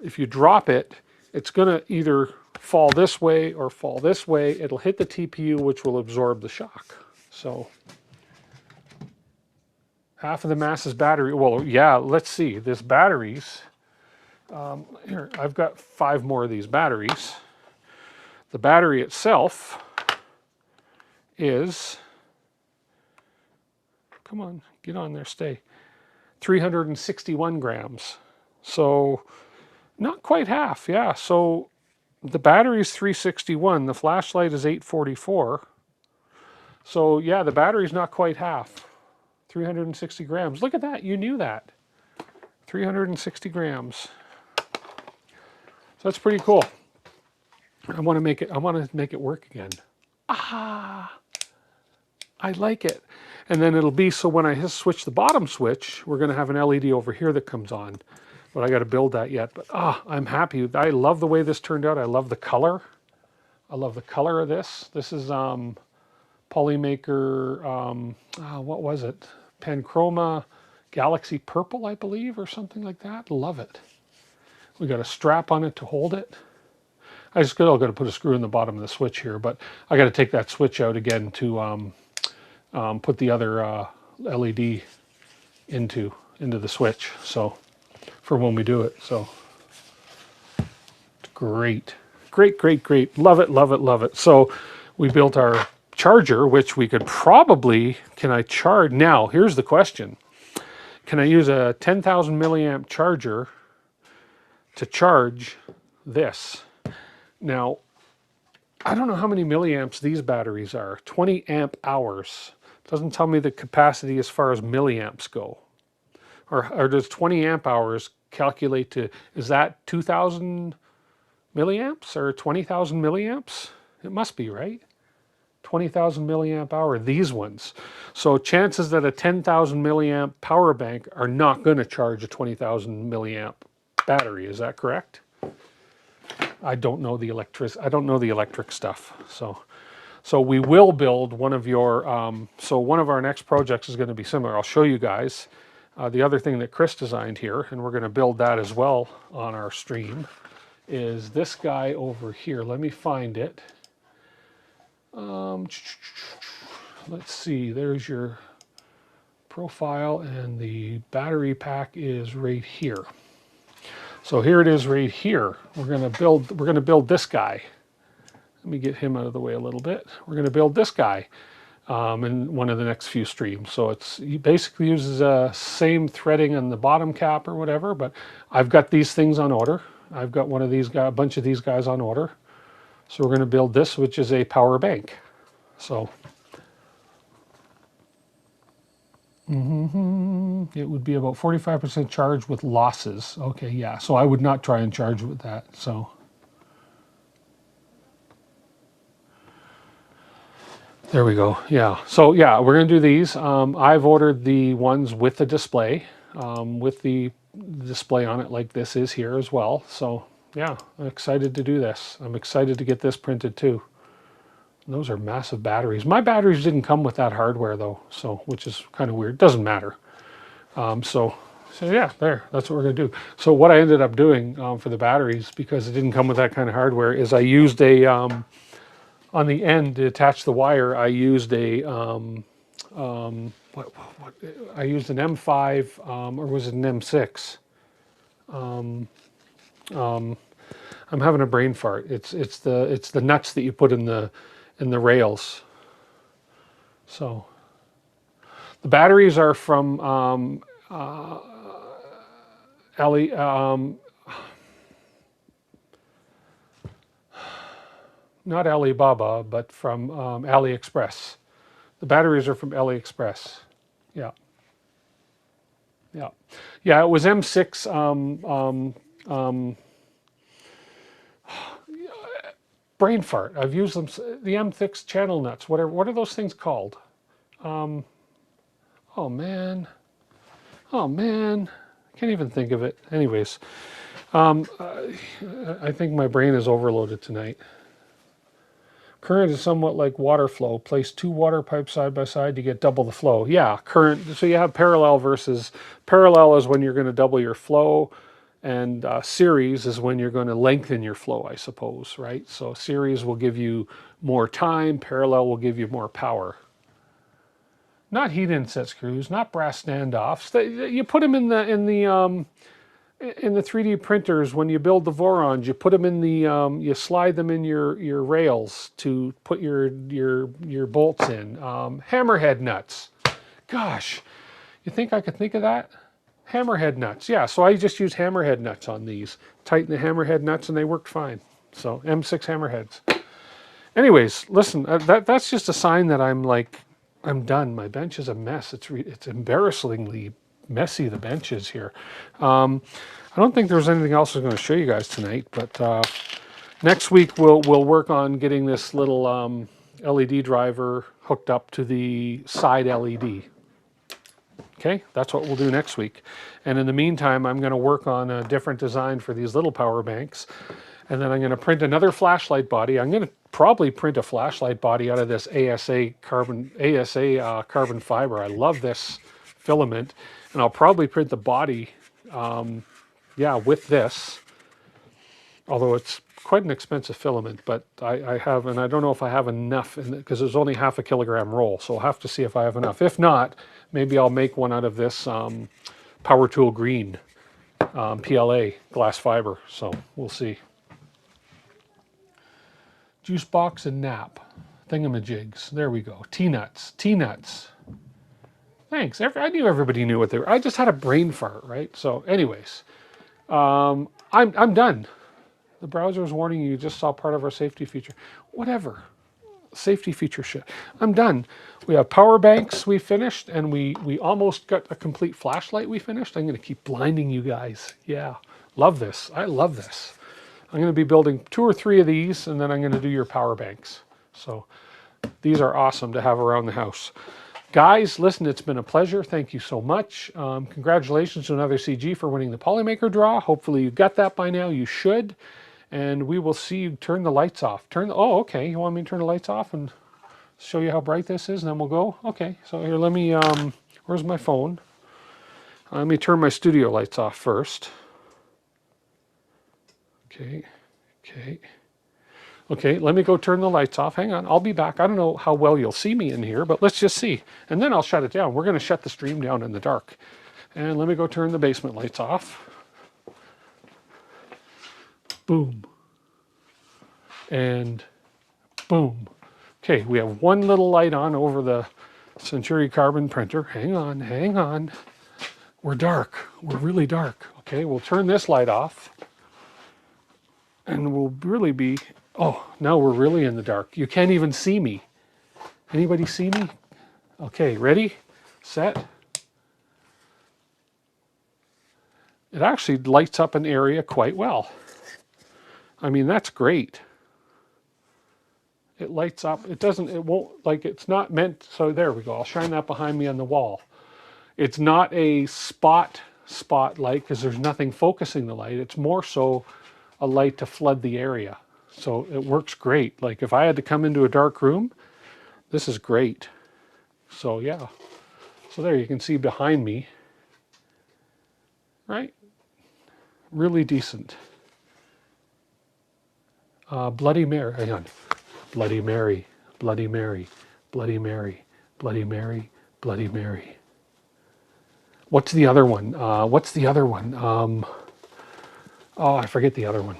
If you drop it, it's going to either fall this way or fall this way. It'll hit the TPU, which will absorb the shock. So half of the mass is battery. Well, yeah, let's see. This batteries, here, I've got 5 more of these batteries. The battery itself is, come on, get on there, stay, 361 grams. So not quite half, yeah. So the battery is 361, the flashlight is 844. So yeah, the battery's not quite half. 360 grams. Look at that, you knew that. 360 grams. So that's pretty cool. I want to make it work again. Ah, I like it. And then it'll be so when I switch the bottom switch, we're going to have an LED over here that comes on. But I got to build that yet. But I'm happy. I love the way this turned out. I love the color. I love the color of this. This is Polymaker, what was it? Panchroma Galaxy Purple, I believe, or something like that. Love it. We got a strap on it to hold it. I just got to put a screw in the bottom of the switch here, but I got to take that switch out again to put the other LED into the switch. So for when we do it, so great, great, great, great. Love it, love it, love it. So we built our charger, which we could probably, can I charge? Now, here's the question. Can I use a 10,000 milliamp charger to charge this? Now, I don't know how many milliamps these batteries are. 20 amp hours. Doesn't tell me the capacity as far as milliamps go. Or does 20 amp hours calculate to, is that 2,000 milliamps or 20,000 milliamps? It must be, right? 20,000 milliamp hour, these ones. So chances that a 10,000 milliamp power bank are not going to charge a 20,000 milliamp battery. Is that correct? I don't know the electric stuff. So we will build one of your, so one of our next projects is going to be similar. I'll show you guys the other thing that Chris designed here, and we're going to build that as well on our stream, is this guy over here. Let me find it. Let's see, there's your profile, and the battery pack is right here. So here it is right here. We're going to build this guy. Let me get him out of the way a little bit. We're going to build this guy in one of the next few streams. So he basically uses same threading on the bottom cap or whatever, but I've got these things on order. I've got one of these guys, a bunch of these guys on order. So we're going to build this, which is a power bank. So it would be about 45% charge with losses. Okay, yeah. So I would not try and charge with that. So there we go. Yeah. So yeah, we're going to do these. I've ordered the ones with the display on it like this is here as well. So yeah, I'm excited to do this. I'm excited to get this printed too. Those are massive batteries. My batteries didn't come with that hardware though, so which is kind of weird. Doesn't matter. So yeah, that's what we're going to do. So what I ended up doing for the batteries, because it didn't come with that kind of hardware, is I used a, on the end to attach the wire, I used a, I used an M5, or was it an M6? I'm having a brain fart. It's the nuts that you put in the rails. So the batteries are from Ali, not Alibaba, but from AliExpress. The batteries are from AliExpress. Yeah, yeah, yeah. It was M6. Brain fart. I've used them. The M6 channel nuts. Whatever. What are those things called? Oh man. Oh man. I can't even think of it. Anyways, I think my brain is overloaded tonight. Current is somewhat like water flow. Place 2 water pipes side by side to get double the flow. Yeah, current. So you have parallel versus parallel is when you're going to double your flow, and series is when you're going to lengthen your flow, I suppose, right? So series will give you more time. Parallel will give you more power. Not heat inset screws, not brass standoffs. You put them in the 3D printers when you build the Vorons. You put them in the you slide them in your rails to put your bolts in. Hammerhead nuts. Gosh, you think I could think of that? Hammerhead nuts. Yeah, so I just use hammerhead nuts on these. Tighten the hammerhead nuts and they worked fine. So M6 hammerheads. Anyways, listen, that's just a sign that I'm done. My bench is a mess. It's embarrassingly messy, the bench is here. I don't think there's anything else I'm going to show you guys tonight, but next week we'll work on getting this little LED driver hooked up to the side LED. Okay, that's what we'll do next week. And in the meantime, I'm going to work on a different design for these little power banks. And then I'm going to print another flashlight body. I'm going to probably print a flashlight body out of this ASA carbon fiber. I love this filament. And I'll probably print the body, yeah, with this. Although it's quite an expensive filament, but I have, and I don't know if I have enough, because there's only half a kilogram roll. So I'll have to see if I have enough. If not, maybe I'll make one out of this Power Tool Green PLA glass fiber. So we'll see. Juice box and nap thingamajigs. There we go. T-nuts. T-nuts. Thanks. I knew everybody knew what they were. I just had a brain fart, right? So anyways, I'm done. The browser is warning you just saw part of our safety feature. Whatever. Safety feature shit. I'm done. We have power banks we finished, and we almost got a complete flashlight we finished. I'm going to keep blinding you guys. Yeah. Love this. I love this. I'm going to be building 2 or 3 of these, and then I'm going to do your power banks. So these are awesome to have around the house. Guys, listen, it's been a pleasure. Thank you so much. Congratulations to another CG for winning the Polymaker draw. Hopefully you got that by now. You should. And we will see you turn the lights off. Oh, okay. You want me to turn the lights off and show you how bright this is, and then we'll go? Okay. So here, let me, where's my phone? Let me turn my studio lights off first. Okay. Okay. Okay, let me go turn the lights off. Hang on, I'll be back. I don't know how well you'll see me in here, but let's just see. And then I'll shut it down. We're going to shut the stream down in the dark. And let me go turn the basement lights off. Boom. And boom. Okay, we have one little light on over the Century Carbon printer. Hang on, hang on. We're dark. We're really dark. Okay, we'll turn this light off. And we'll really be... Oh, now we're really in the dark. You can't even see me. Anybody see me? Okay, ready? Set. It actually lights up an area quite well. I mean, that's great. It lights up. It won't, like, it's not meant, so there we go. I'll shine that behind me on the wall. It's not a spotlight because there's nothing focusing the light. It's more so a light to flood the area. So it works great. Like if I had to come into a dark room, this is great. So yeah. So there you can see behind me, right? Really decent. Bloody Mary, hang on. Bloody Mary, Bloody Mary, Bloody Mary, Bloody Mary, Bloody Mary. What's the other one? Oh, I forget the other one.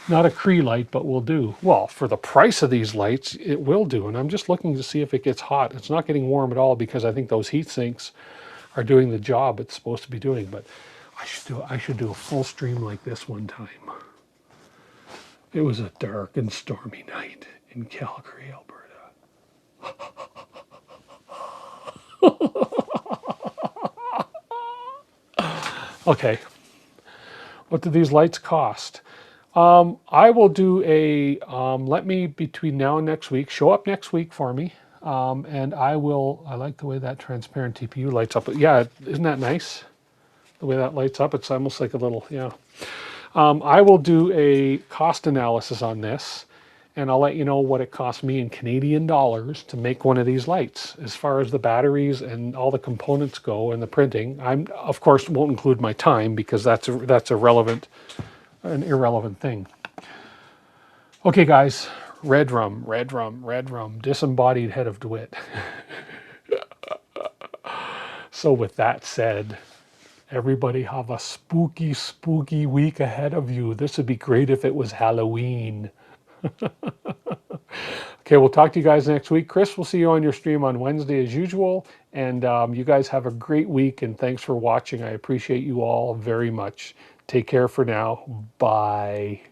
Not a Cree light, but will do. Well, for the price of these lights, it will do. And I'm just looking to see if it gets hot. It's not getting warm at all because I think those heat sinks are doing the job it's supposed to be doing. But I should do a full stream like this one time. It was a dark and stormy night in Calgary, Alberta. Okay. What do these lights cost? I will do a, let me, between now and next week, show up next week for me. And I like the way that transparent TPU lights up. But yeah, isn't that nice? The way that lights up, it's almost like a little, yeah. I will do a cost analysis on this, and I'll let you know what it cost me in Canadian dollars to make one of these lights. As far as the batteries and all the components go and the printing, I'm, of course, won't include my time because that's irrelevant, an irrelevant thing. Okay, guys, red rum, red rum, red rum, disembodied head of DeWitt. So with that said, everybody have a spooky, spooky week ahead of you. This would be great if it was Halloween. Okay, we'll talk to you guys next week. Chris, we'll see you on your stream on Wednesday as usual. And you guys have a great week, and thanks for watching. I appreciate you all very much. Take care for now. Bye.